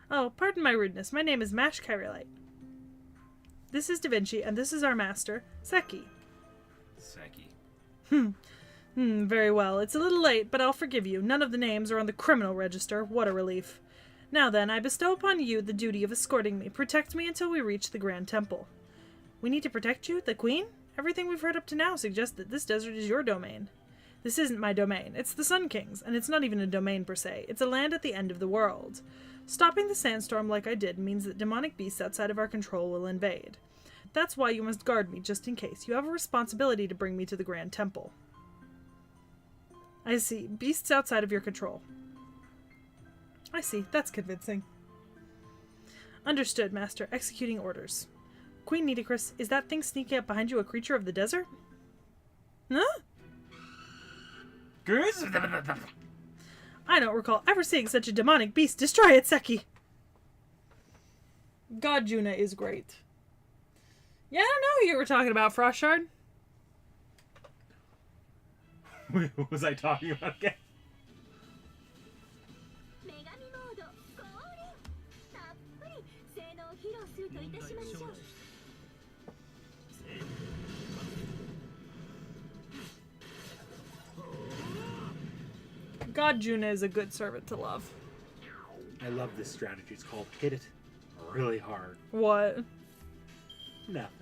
Oh, pardon my rudeness. My name is Mash Kyrillite. This is Da Vinci, and this is our master, Seki. Seki. Very well. It's a little late, but I'll forgive you. None of the names are on the criminal register. What a relief. Now then, I bestow upon you the duty of escorting me. Protect me until we reach the Grand Temple. We need to protect you? The Queen? Everything we've heard up to now suggests that this desert is your domain. This isn't my domain. It's the Sun King's, and it's not even a domain per se. It's a land at the end of the world. Stopping the sandstorm like I did means that demonic beasts outside of our control will invade. That's why you must guard me, just in case. You have a responsibility to bring me to the Grand Temple. I see. Beasts outside of your control. I see. That's convincing. Understood, Master. Executing orders. Queen Nitocris, is that thing sneaking up behind you a creature of the desert? Huh? I don't recall ever seeing such a demonic beast. Destroy it, Seki! God, Juna is great. Yeah, I don't know who you were talking about, Frost Shard. What was I talking about again? God, Juna is a good servant to love. I love this strategy. It's called hit it really hard. What? Nothing.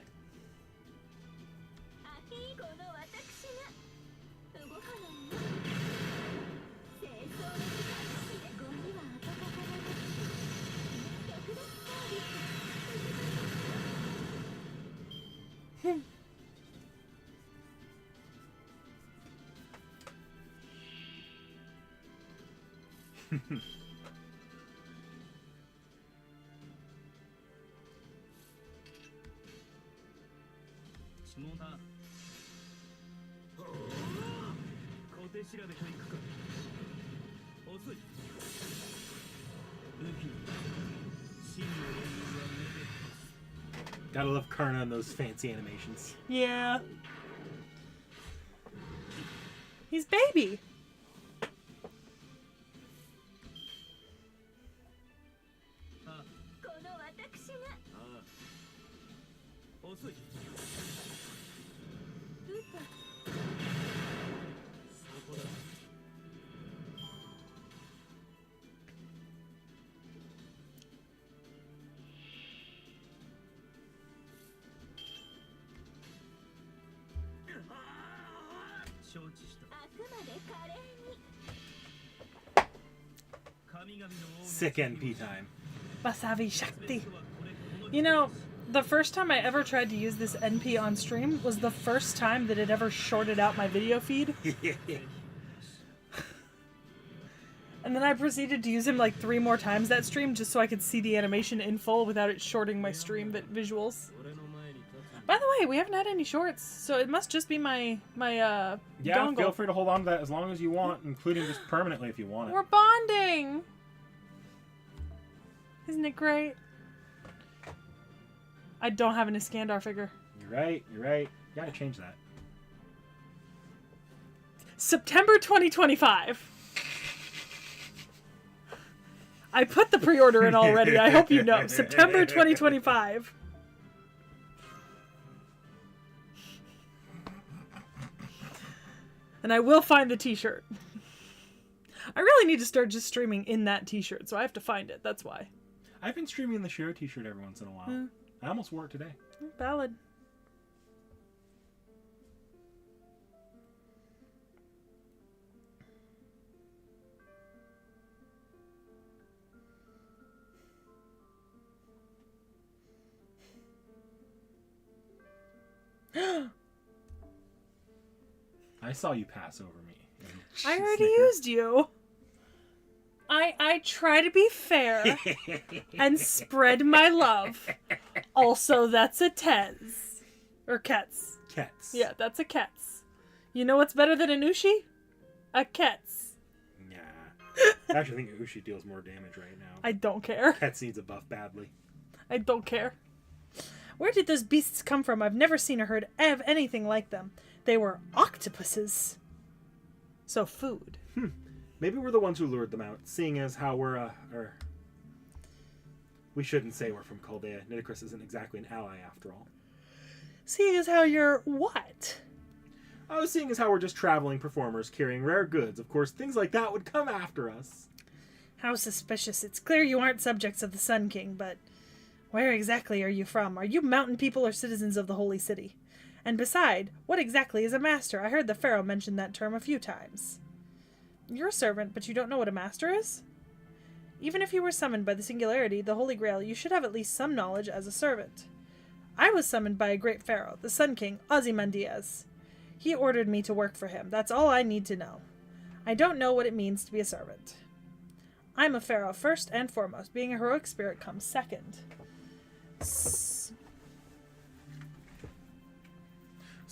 Gotta love Karna and those fancy animations. Yeah. He's baby. Sick NP time. Basavi Shakti. You know, the first time I ever tried to use this NP on stream was the first time that it ever shorted out my video feed. And then I proceeded to use him like 3 more times that stream just so I could see the animation in full without it shorting my stream visuals. By the way, we haven't had any shorts, so it must just be my yeah, dongle. Feel free to hold on to that as long as you want, including just permanently if you want it. We're bonding! Isn't it great? I don't have an Iskandar figure. You're right. You gotta change that. September 2025. I put the pre-order in already, I hope you know. September 2025. And I will find the t-shirt. I really need to start just streaming in that t-shirt, so I have to find it. That's why. I've been streaming the Shiro t-shirt every once in a while. I almost wore it today. Valid. I saw you pass over me. I already used you. I try to be fair and spread my love. Also, that's a Tez. Or Ketz. Ketz. Yeah, that's a Ketz. You know what's better than an Ushi? A Ketz. Nah. I actually think Ushi deals more damage right now. I don't care. Ketz needs a buff badly. I don't care. Where did those beasts come from? I've never seen or heard of anything like them. They were octopuses. So food. Maybe we're the ones who lured them out, seeing as how we're, we shouldn't say we're from Chaldea. Nitocris isn't exactly an ally after all. Seeing as how you're what? I was seeing as how we're just traveling performers carrying rare goods. Of course, things like that would come after us. How suspicious. It's clear you aren't subjects of the Sun King, but where exactly are you from? Are you mountain people or citizens of the Holy City? And beside, what exactly is a master? I heard the Pharaoh mention that term a few times. You're a servant, but you don't know what a master is? Even if you were summoned by the Singularity, the Holy Grail, you should have at least some knowledge as a servant. I was summoned by a great pharaoh, the Sun King, Ozymandias. He ordered me to work for him. That's all I need to know. I don't know what it means to be a servant. I'm a pharaoh first and foremost. Being a heroic spirit comes second.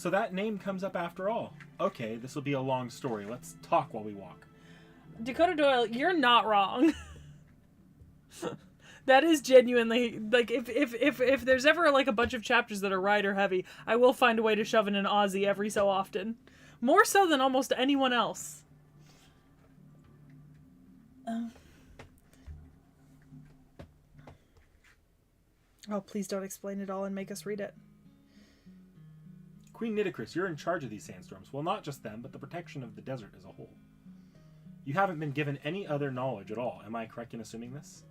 So that name comes up after all. Okay, this will be a long story. Let's talk while we walk. Dakota Doyle, you're not wrong. That is genuinely, like, if there's ever, like, a bunch of chapters that are rider heavy, I will find a way to shove in an Aussie every so often. More so than almost anyone else. Oh, please don't explain it all and make us read it. Queen Nitocris, you're in charge of these sandstorms. Well, not just them, but the protection of the desert as a whole. You haven't been given any other knowledge at all. Am I correct in assuming this?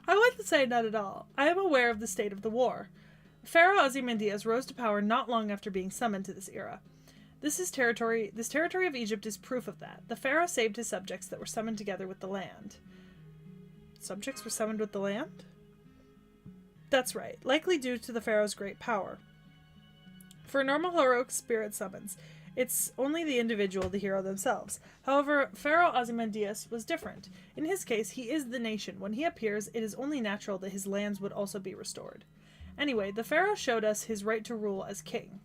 I would say not at all. I am aware of the state of the war. Pharaoh Ozymandias rose to power not long after being summoned to this era. This territory of Egypt is proof of that. The pharaoh saved his subjects that were summoned together with the land. Subjects were summoned with the land? That's right, likely due to the pharaoh's great power. For normal heroic spirit summons, it's only the individual, the hero themselves. However, Pharaoh Ozymandias was different. In his case, he is the nation. When he appears, it is only natural that his lands would also be restored. Anyway, the pharaoh showed us his right to rule as king.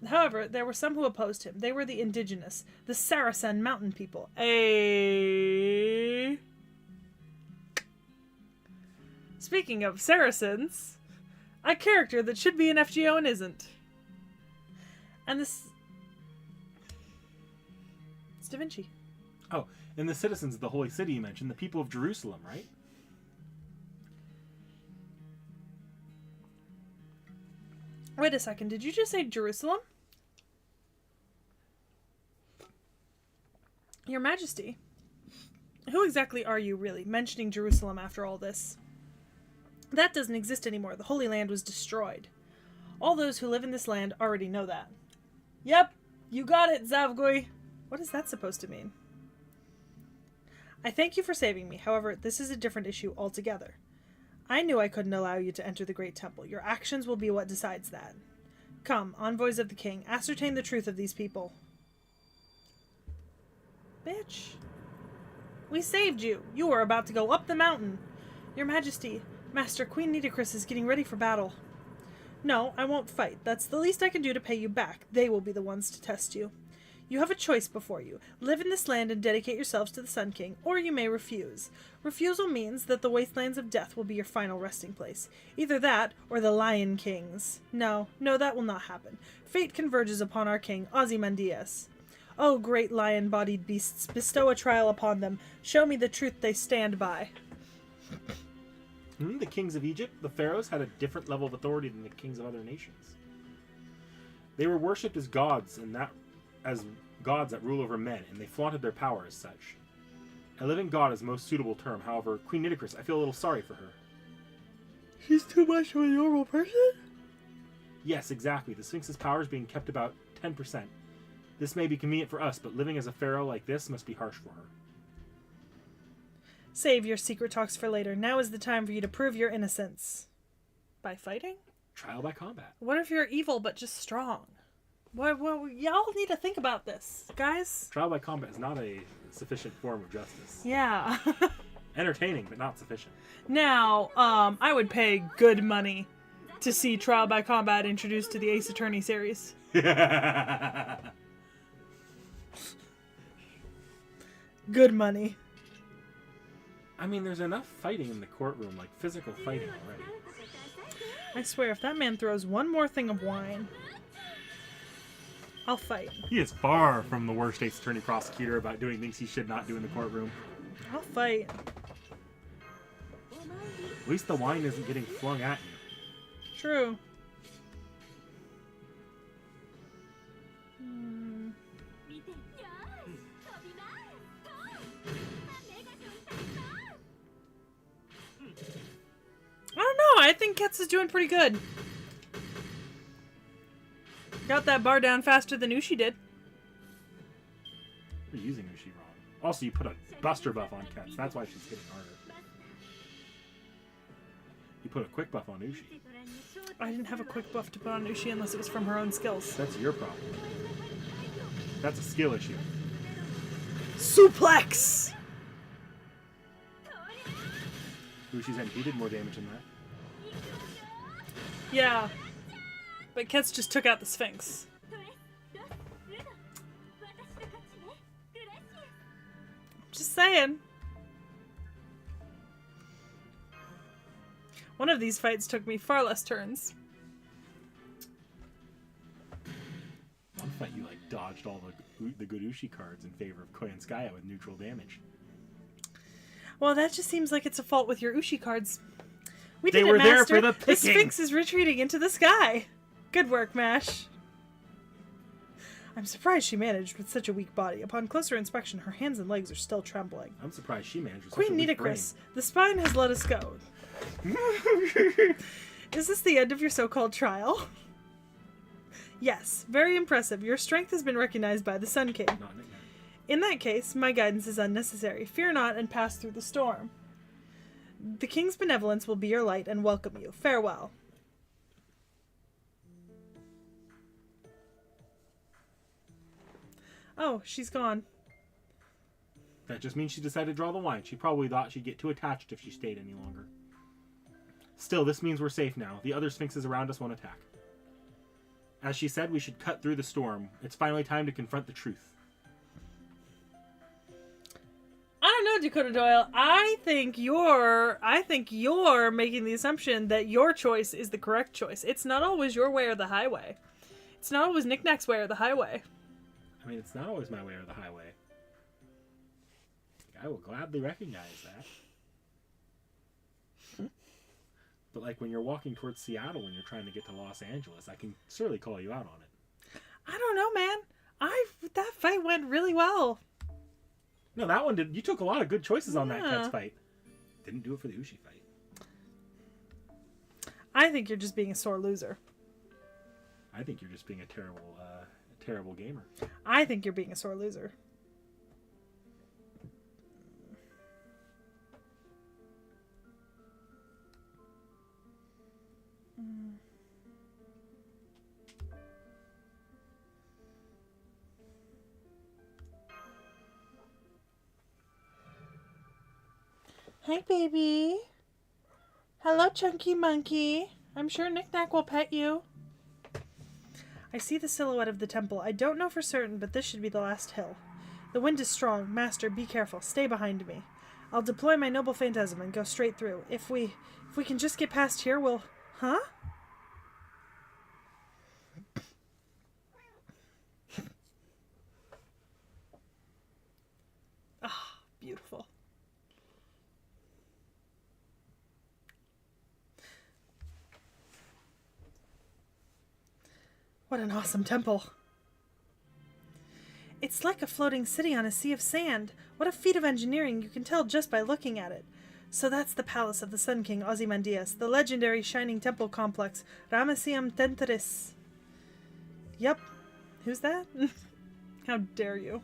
However, there were some who opposed him. They were the indigenous, the Saracen mountain people. Speaking of Saracens, a character that should be an FGO and isn't. And this... It's Da Vinci. Oh, and the citizens of the Holy City you mentioned, the people of Jerusalem, right? Wait a second, did you just say Jerusalem? Your Majesty, who exactly are you, really, mentioning Jerusalem after all this? That doesn't exist anymore. The Holy Land was destroyed. All those who live in this land already know that. Yep, you got it, Zavgoy. What is that supposed to mean? I thank you for saving me. However, this is a different issue altogether. I knew I couldn't allow you to enter the Great Temple. Your actions will be what decides that. Come, envoys of the king, ascertain the truth of these people. Bitch. We saved you. You were about to go up the mountain. Your Majesty, Master Queen Nitocris is getting ready for battle. No, I won't fight. That's the least I can do to pay you back. They will be the ones to test you. You have a choice before you. Live in this land and dedicate yourselves to the Sun King, or you may refuse. Refusal means that the wastelands of death will be your final resting place. Either that, or the Lion Kings. No, that will not happen. Fate converges upon our king, Ozymandias. Oh, great lion-bodied beasts, bestow a trial upon them. Show me the truth they stand by. The kings of Egypt, the pharaohs, had a different level of authority than the kings of other nations. They were worshipped as gods, as gods that rule over men, and they flaunted their power as such. A living god is the most suitable term. However, Queen Nitocris, I feel a little sorry for her. She's too much of a normal person? Yes, exactly. The Sphinx's power is being kept about 10%. This may be convenient for us, but living as a pharaoh like this must be harsh for her. Save your secret talks for later. Now is the time for you to prove your innocence. By fighting? Trial by combat. What if you're evil but just strong? Well, y'all need to think about this, guys. Trial by combat is not a sufficient form of justice. Yeah. Entertaining, but not sufficient. Now, I would pay good money to see Trial by Combat introduced to the Ace Attorney series. Good money. I mean, there's enough fighting in the courtroom, like physical fighting already. I swear, if that man throws one more thing of wine, I'll fight. He is far from the worst Ace Attorney prosecutor about doing things he should not do in the courtroom. I'll fight. At least the wine isn't getting flung at you. True. I don't know. I think Ketz is doing pretty good. Got that bar down faster than Ushi did. You're using Ushi wrong. Also, you put a Buster buff on Ketz. That's why she's getting harder. You put a quick buff on Ushi. I didn't have a quick buff to put on Ushi unless it was from her own skills. That's your problem. That's a skill issue. Suplex! Ushi's MP did more damage than that. Yeah. But Ketz just took out the Sphinx. Just saying. One of these fights took me far less turns. One fight you like dodged all the good Ushi cards in favor of Koyanskaya with neutral damage. Well, that just seems like it's a fault with your Ushi cards. We They did were it, there Master. for the The picking. Sphinx is retreating into the sky. Good work, Mash. I'm surprised she managed with such a weak body. Upon closer inspection, her hands and legs are still trembling. I'm surprised she managed with Queen such a weak brain. Nitocris, the spine has let us go. Is this the end of your so-called trial? Yes, very impressive. Your strength has been recognized by the Sun King. Not nickname. In that case, my guidance is unnecessary. Fear not and pass through the storm. The King's benevolence will be your light and welcome you. Farewell. Oh, she's gone. That just means she decided to draw the line. She probably thought she'd get too attached if she stayed any longer. Still, this means we're safe now. The other sphinxes around us won't attack. As she said, we should cut through the storm. It's finally time to confront the truth. I don't know, Dakota Doyle. I think you're making the assumption that your choice is the correct choice. It's not always your way or the highway. It's not always Knick-Knack's way or the highway. I mean, it's not always my way or the highway. I will gladly recognize that. But like when you're walking towards Seattle when you're trying to get to Los Angeles, I can surely call you out on it. I don't know, man. That fight went really well. No, that one did. You took a lot of good choices on that Yeah. Kets fight. Didn't do it for the Ushi fight. I think you're just being a sore loser. I think you're just being a terrible gamer. I think you're being a sore loser. Hi, baby. Hello, Chunky Monkey. I'm sure Knick-Knack will pet you. I see the silhouette of the temple. I don't know for certain, but this should be the last hill. The wind is strong. Master, be careful. Stay behind me. I'll deploy my noble phantasm and go straight through. If we can just get past here, we'll... Huh? Ah, beautiful. What an awesome temple. It's like a floating city on a sea of sand. What a feat of engineering, you can tell just by looking at it. So that's the palace of the Sun King Ozymandias, the legendary shining temple complex, Ramesseum Tenteris. Yep. Who's that? How dare you?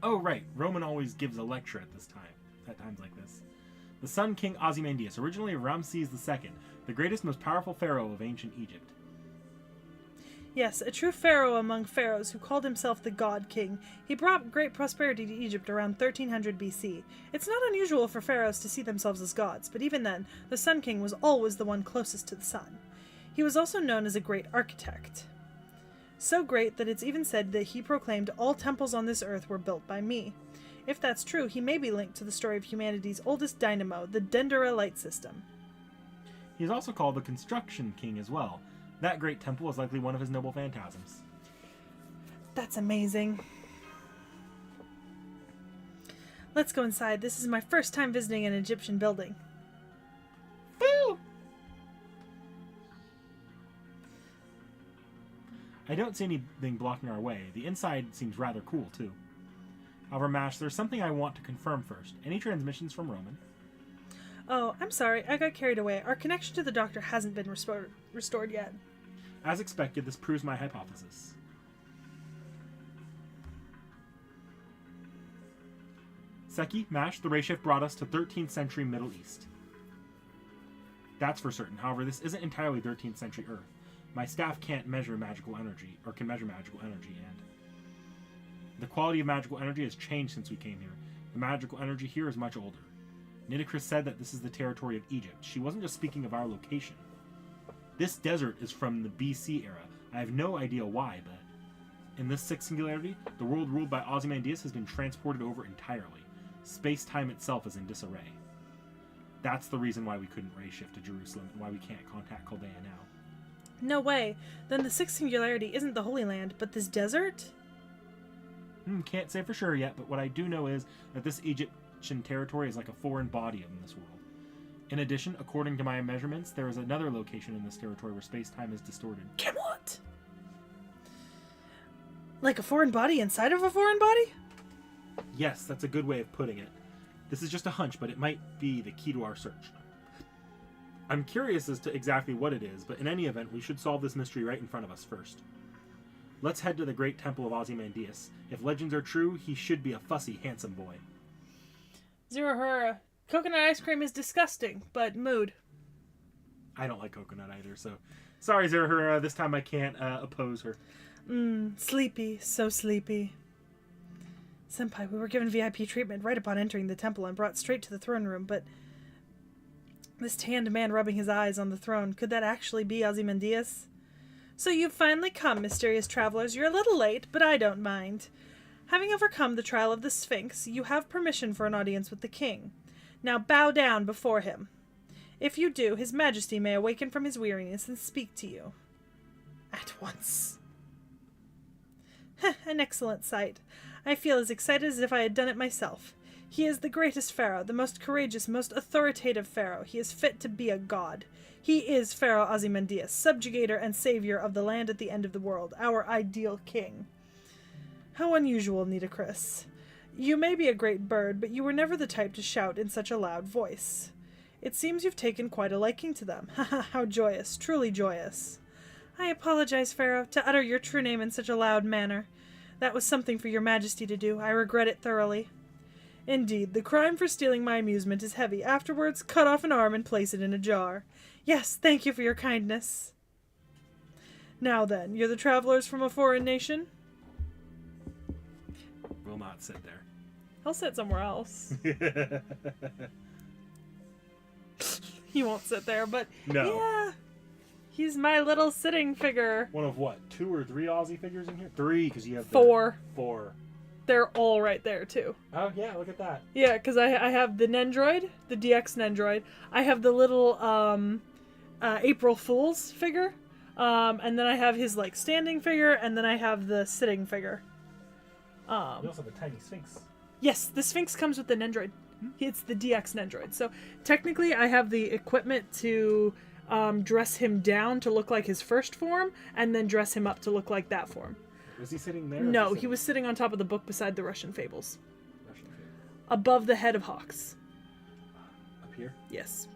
Oh, right. Roman always gives a lecture at times like this. The Sun King Ozymandias, originally Ramses II, the greatest, most powerful pharaoh of ancient Egypt. Yes, a true pharaoh among pharaohs who called himself the God King. He brought great prosperity to Egypt around 1300 BC. It's not unusual for pharaohs to see themselves as gods, but even then, the Sun King was always the one closest to the sun. He was also known as a great architect. So great that it's even said that he proclaimed all temples on this earth were built by me. If that's true, he may be linked to the story of humanity's oldest dynamo, the Dendera light system. He is also called the Construction King as well. That great temple was likely one of his noble phantasms. That's amazing. Let's go inside. This is my first time visiting an Egyptian building. Woo! I don't see anything blocking our way. The inside seems rather cool, too. However, Mash, there's something I want to confirm first. Any transmissions from Roman? Oh, I'm sorry. I got carried away. Our connection to the doctor hasn't been restored yet. As expected, this proves my hypothesis. Seki, Mash, the ray shift brought us to 13th century Middle East. That's for certain. However, this isn't entirely 13th century Earth. My staff can't measure magical energy, or can measure magical energy, and the quality of magical energy has changed since we came here. The magical energy here is much older. Nitocris said that this is the territory of Egypt. She wasn't just speaking of our location. This desert is from the BC era. I have no idea why, but in this sixth singularity, the world ruled by Ozymandias has been transported over entirely. Space-time itself is in disarray. That's the reason why we couldn't ray shift to Jerusalem and why we can't contact Chaldea now. No way. Then the sixth singularity isn't the Holy Land, but this desert? Can't say for sure yet, but what I do know is that this Egyptian territory is like a foreign body in this world. In addition, according to my measurements, there is another location in this territory where space-time is distorted. Camelot! Like a foreign body inside of a foreign body? Yes, that's a good way of putting it. This is just a hunch, but it might be the key to our search. I'm curious as to exactly what it is, but in any event, we should solve this mystery right in front of us first. Let's head to the great temple of Ozymandias. If legends are true, he should be a fussy, handsome boy. Zero, coconut ice cream is disgusting, but mood. I don't like coconut either, so sorry, Zerahura, this time I can't oppose her. Sleepy, so sleepy. Senpai, we were given VIP treatment right upon entering the temple and brought straight to the throne room, but this tanned man rubbing his eyes on the throne, could that actually be Ozymandias? So you've finally come, mysterious travelers. You're a little late, but I don't mind. Having overcome the trial of the Sphinx, you have permission for an audience with the king. Now bow down before him. If you do, his majesty may awaken from his weariness and speak to you. At once. An excellent sight. I feel as excited as if I had done it myself. He is the greatest pharaoh, the most courageous, most authoritative pharaoh. He is fit to be a god. He is Pharaoh Ozymandias, subjugator and savior of the land at the end of the world, our ideal king. How unusual, Nitocris. You may be a great bird, but you were never the type to shout in such a loud voice. It seems you've taken quite a liking to them. How joyous, truly joyous. I apologize, Pharaoh, to utter your true name in such a loud manner. That was something for your majesty to do. I regret it thoroughly. Indeed, the crime for stealing my amusement is heavy. Afterwards, cut off an arm and place it in a jar. Yes, thank you for your kindness. Now then, you're the travelers from a foreign nation? Will not sit there. I'll sit somewhere else. He won't sit there, but no. Yeah. He's my little sitting figure. One of what? 2 or 3 Aussie figures in here? 3, because you have 4. 4. They're all right there, too. Oh, yeah, look at that. Yeah, because I have the Nendroid, the DX Nendroid. I have the little April Fool's figure. And then I have his, like, standing figure, and then I have the sitting figure. You also have a tiny Sphinx. Yes, the Sphinx comes with the Nendroid. It's the DX Nendroid. So, technically, I have the equipment to dress him down to look like his first form, and then dress him up to look like that form. Was he sitting there? No, he was sitting on top of the book beside the Russian Fables. Russian Fables. Above the head of Hawks. Up here? Yes.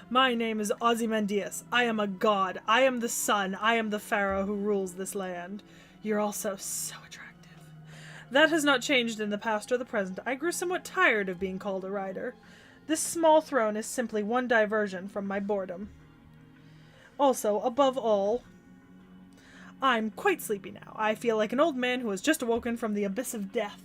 My name is Ozymandias. I am a god. I am the sun. I am the pharaoh who rules this land. You're also so attractive. That has not changed in the past or the present. I grew somewhat tired of being called a rider. This small throne is simply one diversion from my boredom. Also, above all, I'm quite sleepy now. I feel like an old man who has just awoken from the abyss of death.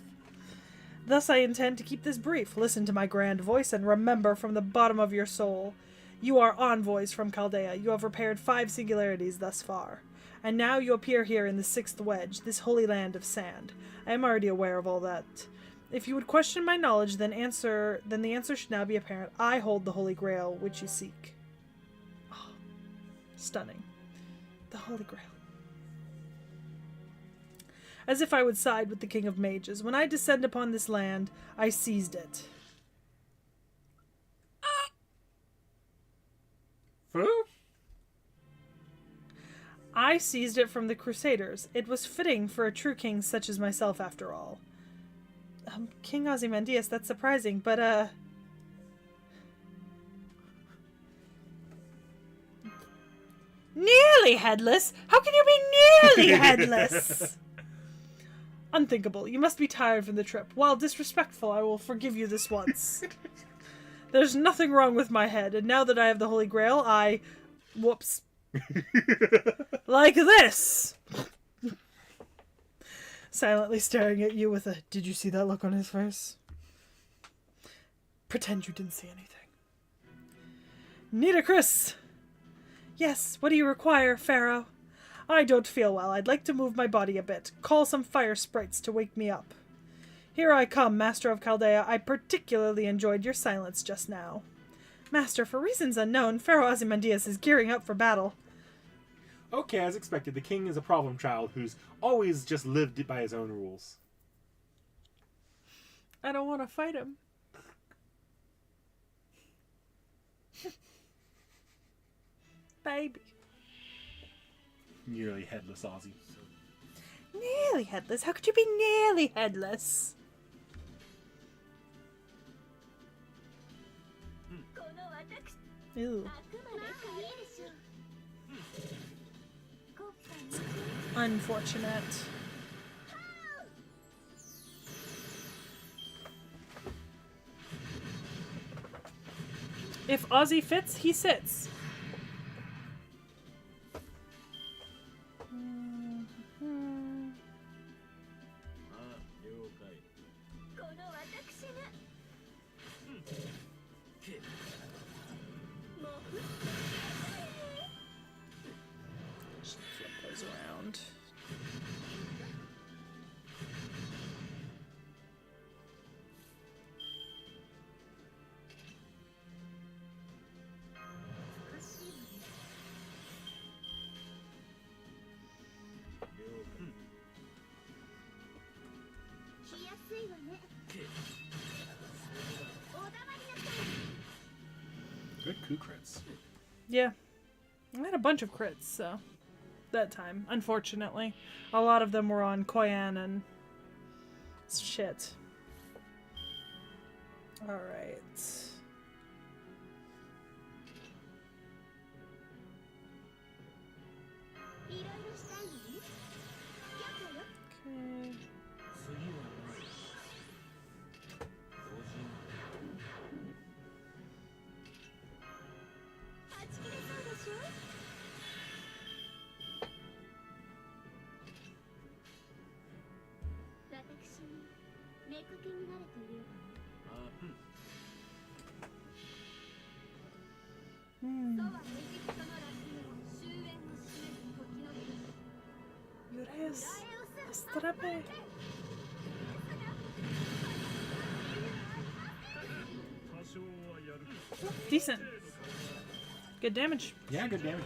Thus I intend to keep this brief. Listen to my grand voice and remember from the bottom of your soul. You are envoys from Chaldea. You have repaired 5 singularities thus far. And now you appear here in the 6th wedge, this holy land of sand. I am already aware of all that. If you would question my knowledge, then the answer should now be apparent. I hold the Holy Grail which you seek. Oh, stunning. The Holy Grail. As if I would side with the King of Mages. When I descend upon this land, I seized it. Who? I seized it from the Crusaders. It was fitting for a true king such as myself, after all. King Ozymandias, that's surprising, but, Nearly headless? How can you be nearly headless? Unthinkable. You must be tired from the trip. While disrespectful, I will forgive you this once. There's nothing wrong with my head, and now that I have the Holy Grail, whoops. Like this! Silently staring at you with a, did you see that look on his face? Pretend you didn't see anything. Nitocris! Yes, what do you require, Pharaoh? I don't feel well. I'd like to move my body a bit. Call some fire sprites to wake me up. Here I come, Master of Chaldea. I particularly enjoyed your silence just now. Master, for reasons unknown, Pharaoh Ozymandias is gearing up for battle. Okay, as expected, the king is a problem child who's always just lived by his own rules. I don't want to fight him. Baby. Nearly headless Ozzy. Nearly headless? How could you be nearly headless? Ew. Unfortunate. If Ozzy fits, he sits. Just flip those around. Good coup crits. Yeah. I had a bunch of crits, so that time, unfortunately. A lot of them were on Koyan and shit. Alright. Okay. Uraeus Estrape. Decent. Good damage. Yeah, good damage.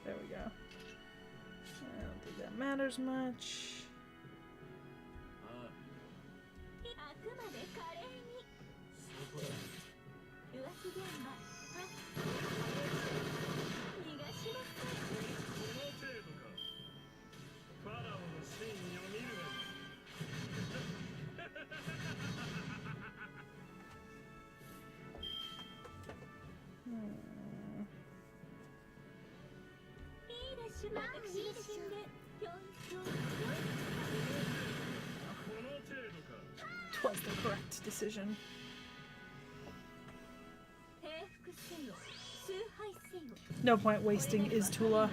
There we go. I don't think that matters much. Twas the correct decision. No point wasting is Tula.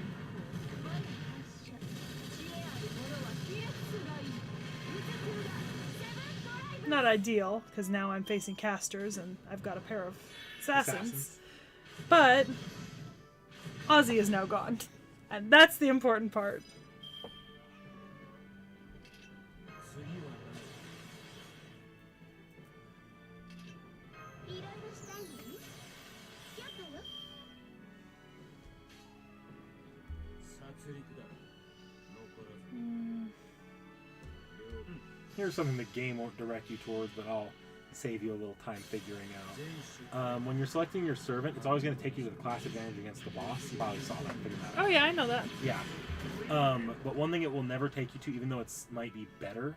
Not ideal, because now I'm facing casters and I've got a pair of assassins. But Ozzy is now gone. And that's the important part. Here's something the game won't direct you towards, but I'll save you a little time figuring out. When you're selecting your servant, it's always going to take you to the class advantage against the boss. You probably saw that. Figured that out. Oh yeah, I know that. Yeah. But one thing it will never take you to, even though it's might be better,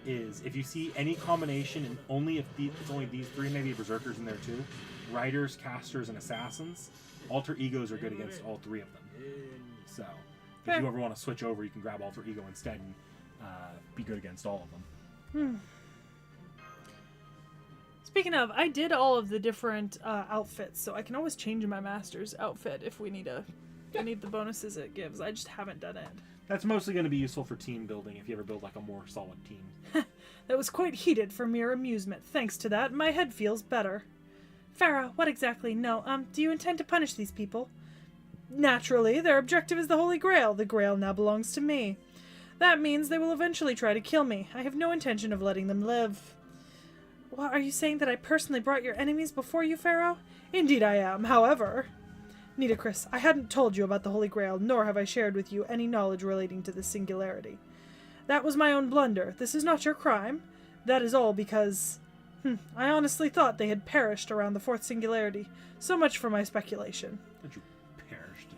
is if you see any combination, and only if it's only these three, maybe berserkers in there too, riders, casters, and assassins, alter egos are good against all three of them. So if you ever want to switch over, you can grab alter ego instead and be good against all of them. Speaking of, I did all of the different outfits, so I can always change my master's outfit if we need the bonuses it gives. I just haven't done it. That's mostly going to be useful for team building if you ever build like a more solid team. That was quite heated for mere amusement. Thanks to that, my head feels better. Farah, what exactly? No, do you intend to punish these people? Naturally, their objective is the Holy Grail. The Grail now belongs to me. That means they will eventually try to kill me. I have no intention of letting them live. What, are you saying that I personally brought your enemies before you, Pharaoh? Indeed I am, however... Nitocris, I hadn't told you about the Holy Grail, nor have I shared with you any knowledge relating to this singularity. That was my own blunder. This is not your crime. That is all because... I honestly thought they had perished around the fourth singularity. So much for my speculation. That you perished in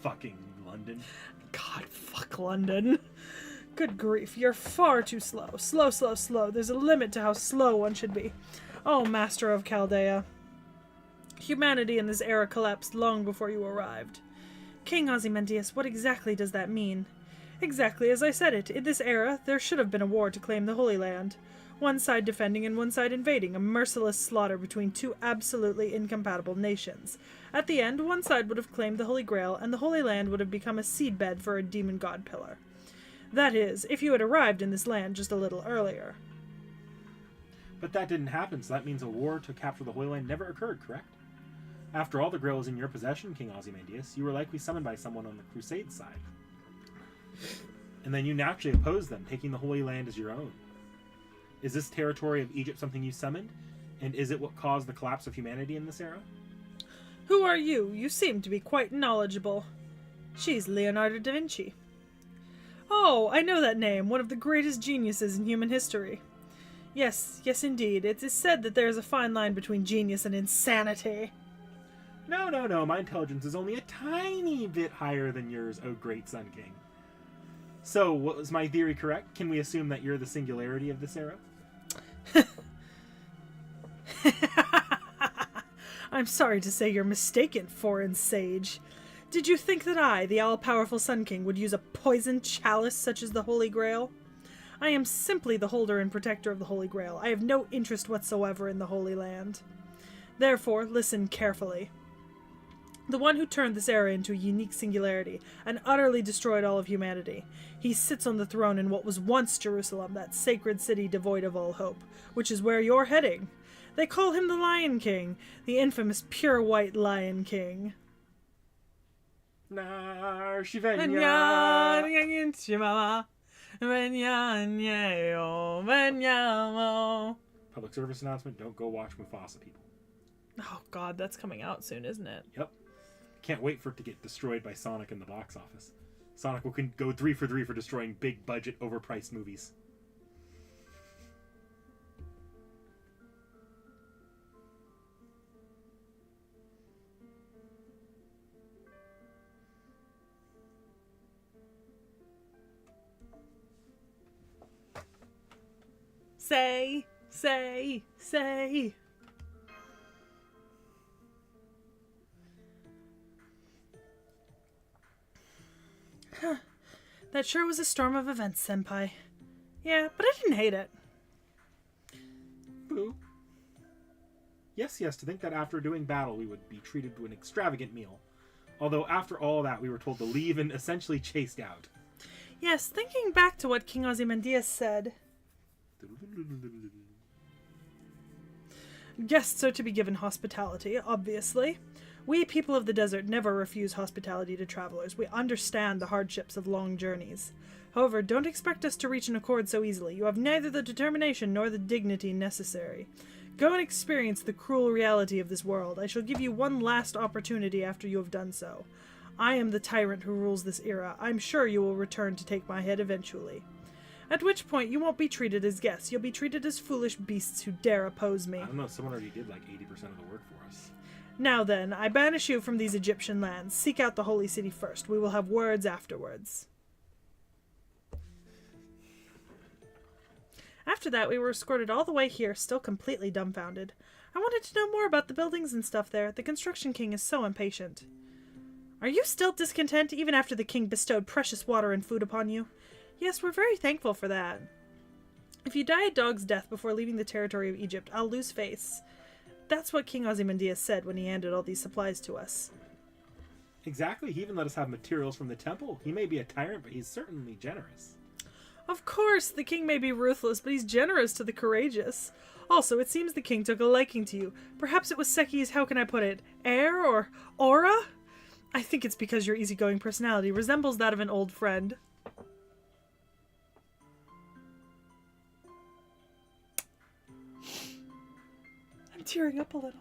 fucking London. God, fuck London. Good grief, you're far too slow. Slow. There's a limit to how slow one should be. Oh, Master of Chaldea. Humanity in this era collapsed long before you arrived. King Ozymandias, what exactly does that mean? Exactly as I said it. In this era, there should have been a war to claim the Holy Land. One side defending and one side invading, a merciless slaughter between two absolutely incompatible nations. At the end, one side would have claimed the Holy Grail, and the Holy Land would have become a seedbed for a demon god pillar. That is, if you had arrived in this land just a little earlier. But that didn't happen, so that means a war to capture the Holy Land never occurred, correct? After all the Grail is in your possession, King Ozymandias, you were likely summoned by someone on the Crusade side. And then you naturally opposed them, taking the Holy Land as your own. Is this territory of Egypt something you summoned? And is it what caused the collapse of humanity in this era? Who are you? You seem to be quite knowledgeable. She's Leonardo da Vinci. Oh, I know that name, one of the greatest geniuses in human history. Yes, indeed. It is said that there is a fine line between genius and insanity. No, my intelligence is only a tiny bit higher than yours, oh great Sun King. So, was my theory correct? Can we assume that you're the singularity of this era? I'm sorry to say you're mistaken, foreign sage. Did you think that I, the all-powerful Sun King, would use a poisoned chalice such as the Holy Grail? I am simply the holder and protector of the Holy Grail. I have no interest whatsoever in the Holy Land. Therefore, listen carefully. The one who turned this era into a unique singularity and utterly destroyed all of humanity. He sits on the throne in what was once Jerusalem, that sacred city devoid of all hope, which is where you're heading. They call him the Lion King, the infamous pure white Lion King. Public service announcement, don't go watch Mufasa, people. Oh god, that's coming out soon, isn't it? Yep. Can't wait for it to get destroyed by Sonic in the box office. Sonic will go 3 for 3 for destroying big budget, overpriced movies. Say. Huh. That sure was a storm of events, Senpai. Yeah, but I didn't hate it. Boo. Yes, to think that after doing battle we would be treated to an extravagant meal. Although after all that we were told to leave and essentially chased out. Yes, thinking back to what King Ozymandias said... Guests are to be given hospitality, obviously. We people of the desert never refuse hospitality to travelers. We understand the hardships of long journeys. However, don't expect us to reach an accord so easily. You have neither the determination nor the dignity necessary. Go and experience the cruel reality of this world. I shall give you one last opportunity after you have done so. I am the tyrant who rules this era. I'm sure you will return to take my head eventually. At which point, you won't be treated as guests. You'll be treated as foolish beasts who dare oppose me. I don't know, someone already did like 80% of the work for us. Now then, I banish you from these Egyptian lands. Seek out the holy city first. We will have words afterwards. After that, we were escorted all the way here, still completely dumbfounded. I wanted to know more about the buildings and stuff there. The Construction King is so impatient. Are you still discontent, even after the king bestowed precious water and food upon you? Yes, we're very thankful for that. If you die a dog's death before leaving the territory of Egypt, I'll lose face. That's what King Ozymandias said when he handed all these supplies to us. Exactly. He even let us have materials from the temple. He may be a tyrant, but he's certainly generous. Of course, the king may be ruthless, but he's generous to the courageous. Also, it seems the king took a liking to you. Perhaps it was Seki's, how can I put it, air or aura? I think it's because your easygoing personality resembles that of an old friend. I'm tearing up a little.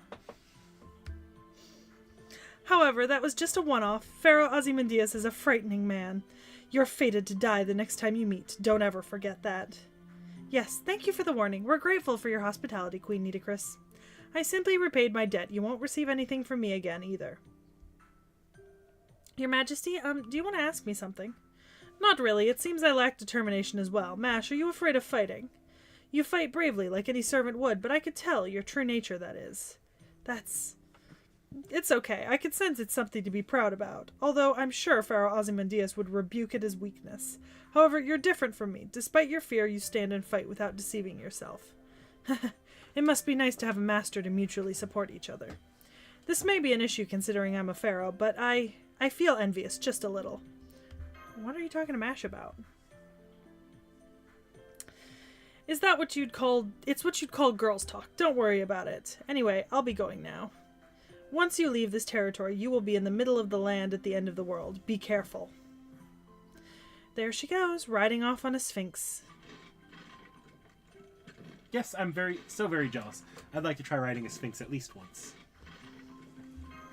However, that was just a one-off. Pharaoh Ozymandias is a frightening man. You're fated to die the next time you meet. Don't ever forget that. Yes, thank you for the warning. We're grateful for your hospitality, Queen Nitocris. I simply repaid my debt. You won't receive anything from me again, either. Your Majesty, do you want to ask me something? Not really. It seems I lack determination as well. Mash, are you afraid of fighting? You fight bravely, like any servant would, but I could tell your true nature, that is. It's okay. I could sense it's something to be proud about, although I'm sure Pharaoh Ozymandias would rebuke it as weakness. However, you're different from me. Despite your fear, you stand and fight without deceiving yourself. It must be nice to have a master to mutually support each other. This may be an issue considering I'm a pharaoh, but I feel envious just a little. What are you talking to Mash about? Is that what you'd call... It's what you'd call girls talk. Don't worry about it. Anyway, I'll be going now. Once you leave this territory, you will be in the middle of the land at the end of the world. Be careful. There she goes, riding off on a sphinx. Yes, I'm so very jealous. I'd like to try riding a sphinx at least once.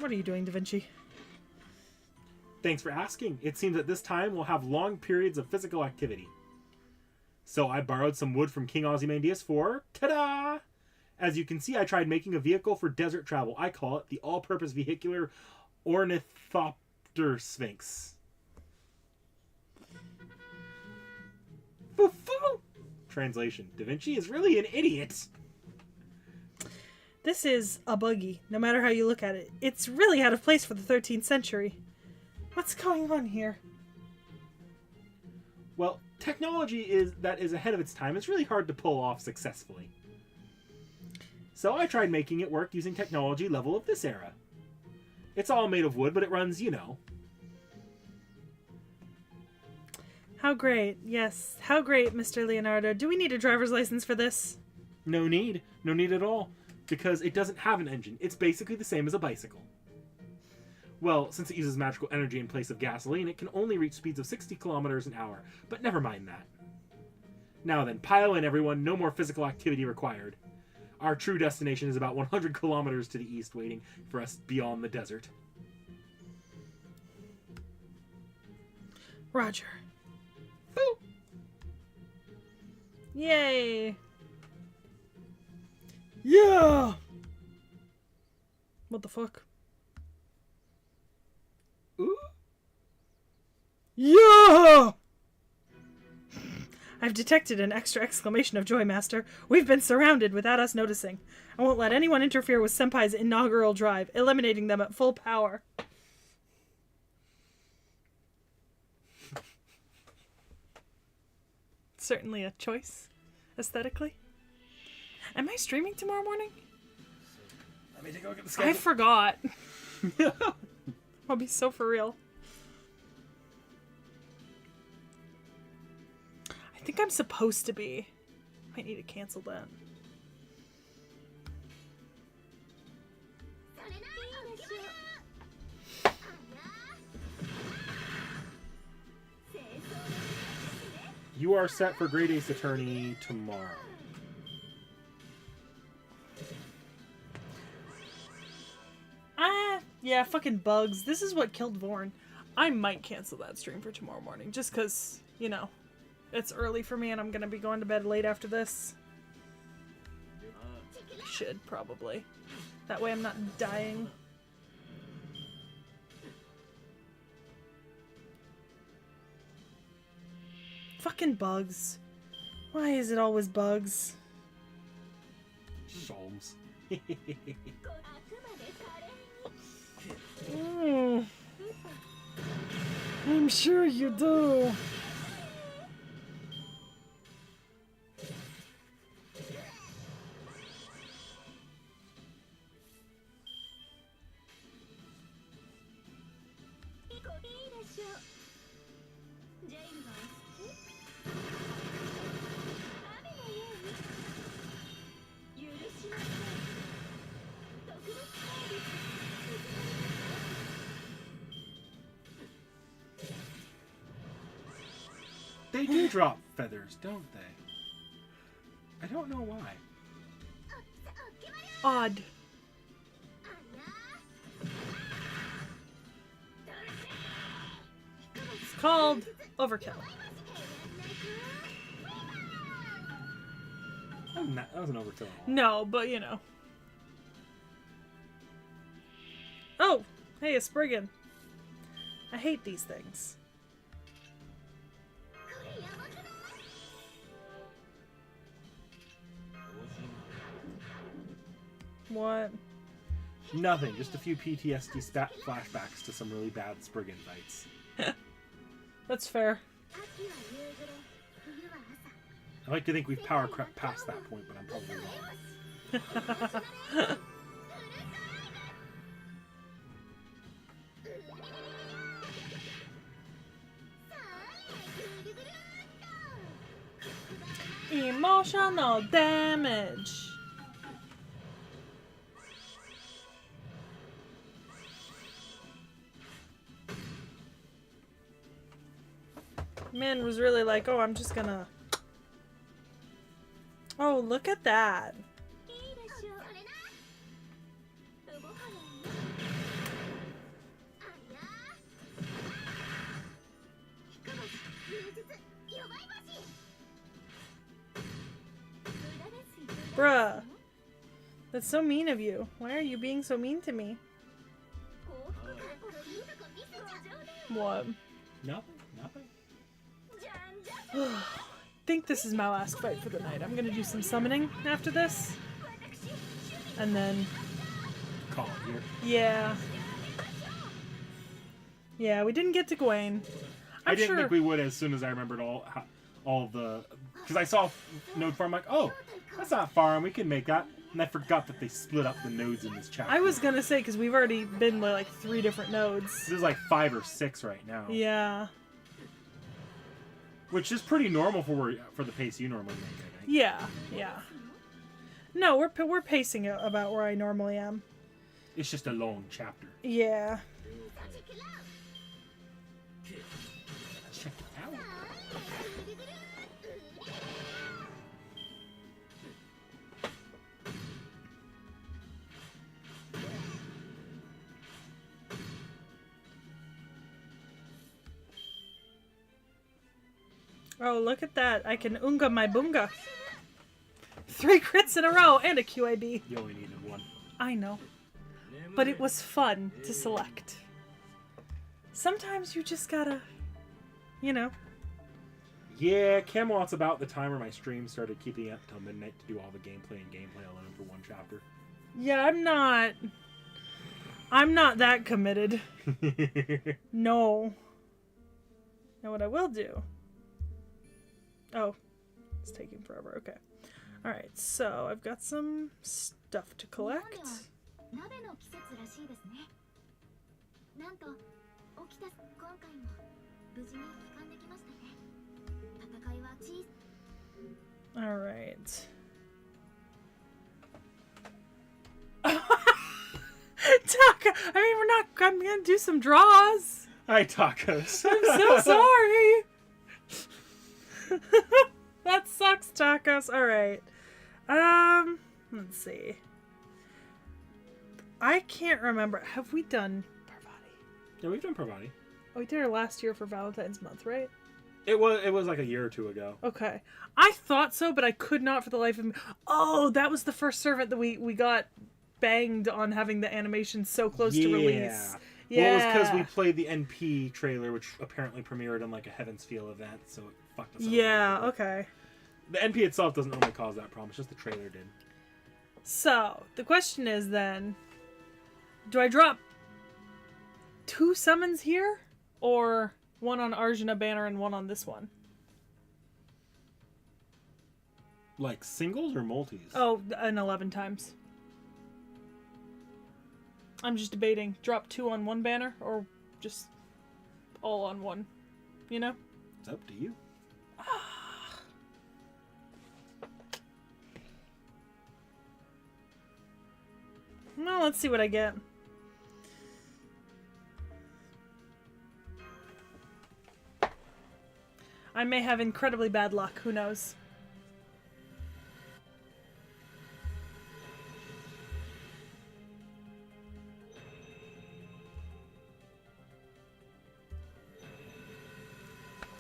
What are you doing, Da Vinci? Thanks for asking. It seems at this time we'll have long periods of physical activity. So I borrowed some wood from King Ozymandias for, ta-da! As you can see, I tried making a vehicle for desert travel. I call it the all-purpose vehicular ornithopter sphinx. Foo-foo! Translation. Da Vinci is really an idiot. This is a buggy, no matter how you look at it. It's really out of place for the 13th century. What's going on here? Well, technology that is ahead of its time. It's really hard to pull off successfully. So I tried making it work using technology level of this era. It's all made of wood, but it runs, you know. How great. Yes, how great, Mr. Leonardo. Do we need a driver's license for this? No need. No need at all. Because it doesn't have an engine. It's basically the same as a bicycle. Well, since it uses magical energy in place of gasoline, it can only reach speeds of 60 kilometers an hour. But never mind that. Now then, pile in everyone. No more physical activity required. Our true destination is about 100 kilometers to the east, waiting for us beyond the desert. Roger. Boo! Yay! Yeah! What the fuck? Ooh! Yeah! I've detected an extra exclamation of joy, Master. We've been surrounded without us noticing. I won't let anyone interfere with Senpai's inaugural drive, eliminating them at full power. Certainly a choice, aesthetically. Am I streaming tomorrow morning? Let me take a look at the schedule. I forgot. I'll be so for real. I think I'm supposed to be. Might need to cancel that. You are set for Great Ace Attorney tomorrow. Yeah, fucking bugs. This is what killed Vorn. I might cancel that stream for tomorrow morning, just because, you know, it's early for me and I'm gonna be going to bed late after this. I should, probably. That way I'm not dying. Fucking bugs. Why is it always bugs? Sholmes. I'm sure you do. They do drop feathers, don't they? I don't know why. Odd. It's called overkill. That wasn't overkill at all. No, but you know. Oh, hey, a Spriggan. I hate these things. What? Nothing. Just a few PTSD flashbacks to some really bad Spriggan fights. That's fair. I like to think we've power crept past that point, but I'm probably wrong. Emotional damage. Man was really like, oh, I'm just gonna... Oh, look at that. Bruh. That's so mean of you. Why are you being so mean to me? What? Nothing. Nothing. I think this is my last fight for the night. I'm gonna do some summoning after this. And then... Call it here. Yeah. Yeah, we didn't get to Gwaine. I didn't think we would as soon as I remembered all the... Because I saw Node Farm, like, oh, that's not far, and we can make that. And I forgot that they split up the nodes in this chapter. I was gonna say, because we've already been to like 3 different nodes. There's like 5 or 6 right now. Yeah. Which is pretty normal for the pace you normally make, I think. Yeah, yeah. No, we're pacing it about where I normally am. It's just a long chapter. Yeah. Check it out. Oh, look at that. I can unga my bunga. 3 crits in a row and a QAB. You only needed 1. I know. But it was fun to select. Sometimes you just gotta, you know. Yeah, Camelot's about the time where my stream started keeping up till midnight to do all the gameplay and gameplay alone for 1 chapter. Yeah, I'm not that committed. No. Now what I will do... Oh, it's taking forever. Okay. Alright, so I've got some stuff to collect. Alright. Taka! I'm gonna do some draws! Hi, tacos. I'm so sorry! That sucks, tacos. Alright. Let's see. I can't remember. Have we done Parvati? Yeah, we've done Parvati. Oh, we did her last year for Valentine's month, right? It was like a year or 2 ago. Okay. I thought so, but I could not for the life of me. Oh, that was the first servant that we got banged on having the animation so close to release. Yeah. Well, it was because we played the NP trailer, which apparently premiered on like a Heaven's Feel event, so it fucked us up. Yeah, okay. The NP itself doesn't normally cause that problem, it's just the trailer did. So, the question is then, do I drop 2 summons here? Or 1 on Arjuna banner and 1 on this one? Like singles or multis? Oh, and 11 times. I'm just debating. Drop 2 on 1 banner or just all on one, you know? It's up to you. Well, let's see what I get. I may have incredibly bad luck. Who knows?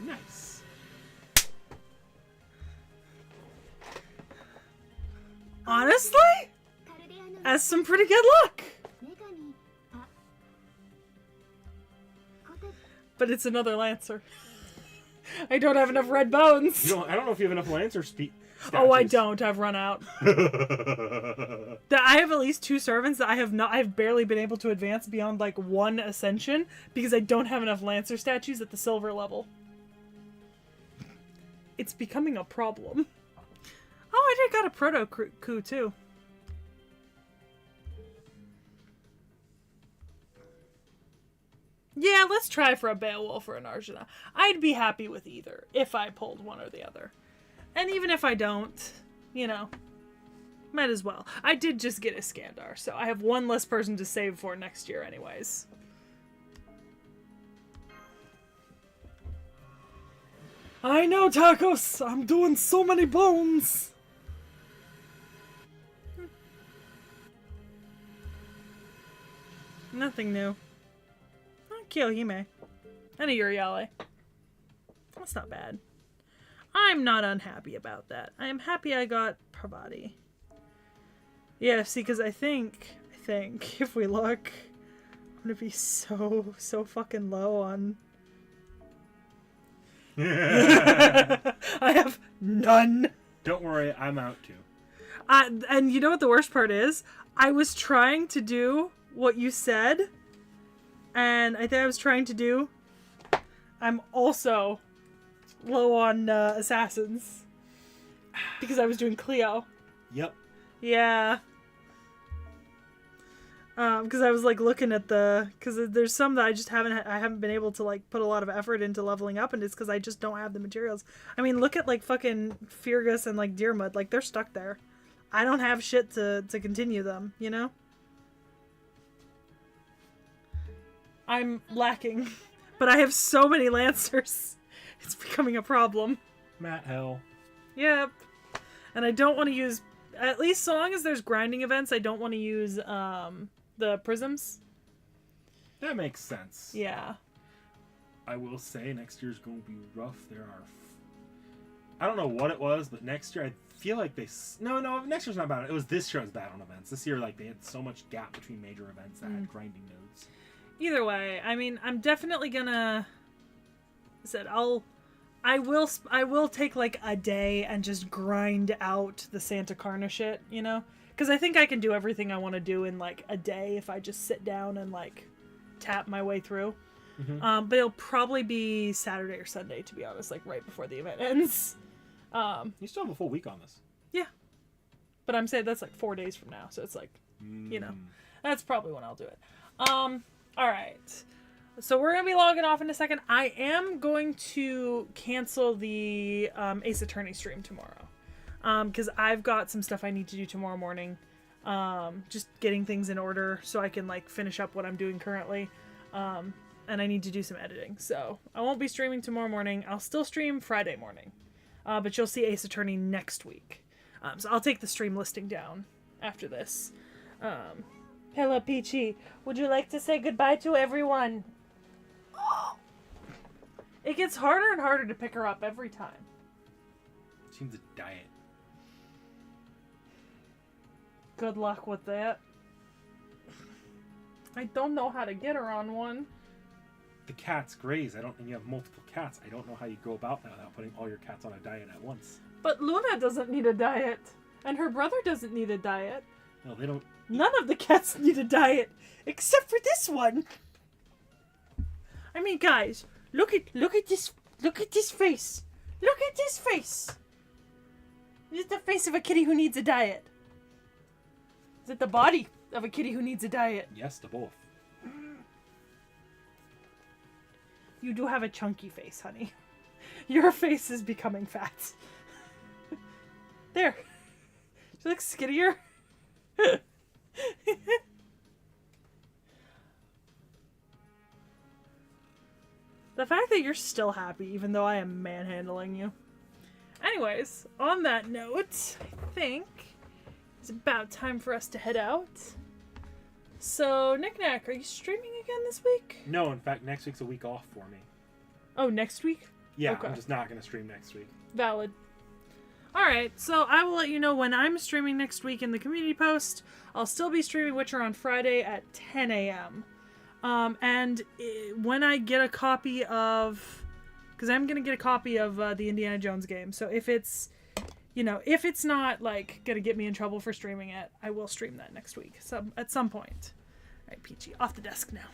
Nice. Honestly? That's some pretty good luck. But it's another Lancer. I don't have enough red bones. I don't know if you have enough Lancer statues. Oh, I don't. I've run out. I have at least 2 servants that I've barely been able to advance beyond like 1 ascension because I don't have enough Lancer statues at the silver level. It's becoming a problem. Oh, I did got a proto coup too. Yeah, let's try for a Beowulf or an Arjuna. I'd be happy with either if I pulled one or the other. And even if I don't, you know, might as well. I did just get a Skandar, so I have 1 less person to save for next year anyways. I know, Tacos! I'm doing so many bones! Nothing new. Kiyohime. And a Uriale. That's not bad. I'm not unhappy about that. I am happy I got Parvati. Yeah, see, because I think, if we look, I'm gonna be so fucking low on... I have none. Don't worry, I'm out too. And you know what the worst part is? I was trying to do what you said, and I think I was trying to do... I'm also low on assassins. Because I was doing Cleo. Yep. Yeah. Because I was like looking at because there's some that I just haven't been able to like put a lot of effort into leveling up, and it's because I just don't have the materials. I mean, look at like fucking Firgus and like Deermud, like they're stuck there. I don't have shit to continue them, you know? I'm lacking. But I have so many Lancers. It's becoming a problem. Matt Hell. Yep. And I don't want to use... At least so long as there's grinding events, I don't want to use the prisms. That makes sense. Yeah. I will say next year's going to be rough. There are... I don't know what it was, but next year I feel like they... No, next year's not bad. It was this year was bad on events. This year, like, they had so much gap between major events that had grinding nodes. Either way, I mean, I'm definitely gonna... I will take like a day and just grind out the Santa Carna shit, you know? Because I think I can do everything I want to do in like a day if I just sit down and like tap my way through. Mm-hmm. But it'll probably be Saturday or Sunday, to be honest, like right before the event ends. You still have a full week on this. Yeah. But I'm saying that's like 4 days from now, so it's like, you know, that's probably when I'll do it. All right. So we're going to be logging off in a second. I am going to cancel the Ace Attorney stream tomorrow. Because I've got some stuff I need to do tomorrow morning. Just getting things in order so I can like finish up what I'm doing currently. And I need to do some editing. So I won't be streaming tomorrow morning. I'll still stream Friday morning. But you'll see Ace Attorney next week. So I'll take the stream listing down after this. Hello, Peachy. Would you like to say goodbye to everyone? It gets harder and harder to pick her up every time. She needs a diet. Good luck with that. I don't know how to get her on one. The cats graze. And you have multiple cats. I don't know how you go about that without putting all your cats on a diet at once. But Luna doesn't need a diet. And her brother doesn't need a diet. No, they don't. None of the cats need a diet. Except for this one. I mean, guys, look at this face. Look at this face. Is it the face of a kitty who needs a diet? Is it the body of a kitty who needs a diet? Yes to both. You do have a chunky face, honey. Your face is becoming fat. There. You look skinnier. The fact that you're still happy, even though I am manhandling you. Anyways, on that note, I think it's about time for us to head out. So, Knick-Knack, are you streaming again this week? No, in fact, next week's a week off for me. Oh, next week? Yeah, Okay. I'm just not going to stream next week. Valid. Alright, so I will let you know when I'm streaming next week in the community post. I'll still be streaming Witcher on Friday at 10 a.m. When I get a copy of... Because I'm going to get a copy of the Indiana Jones game. So if it's, if it's not, like, going to get me in trouble for streaming it, I will stream that next week. At some point. Alright, Peachy, off the desk now.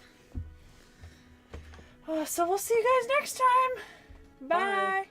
So we'll see you guys next time. Bye.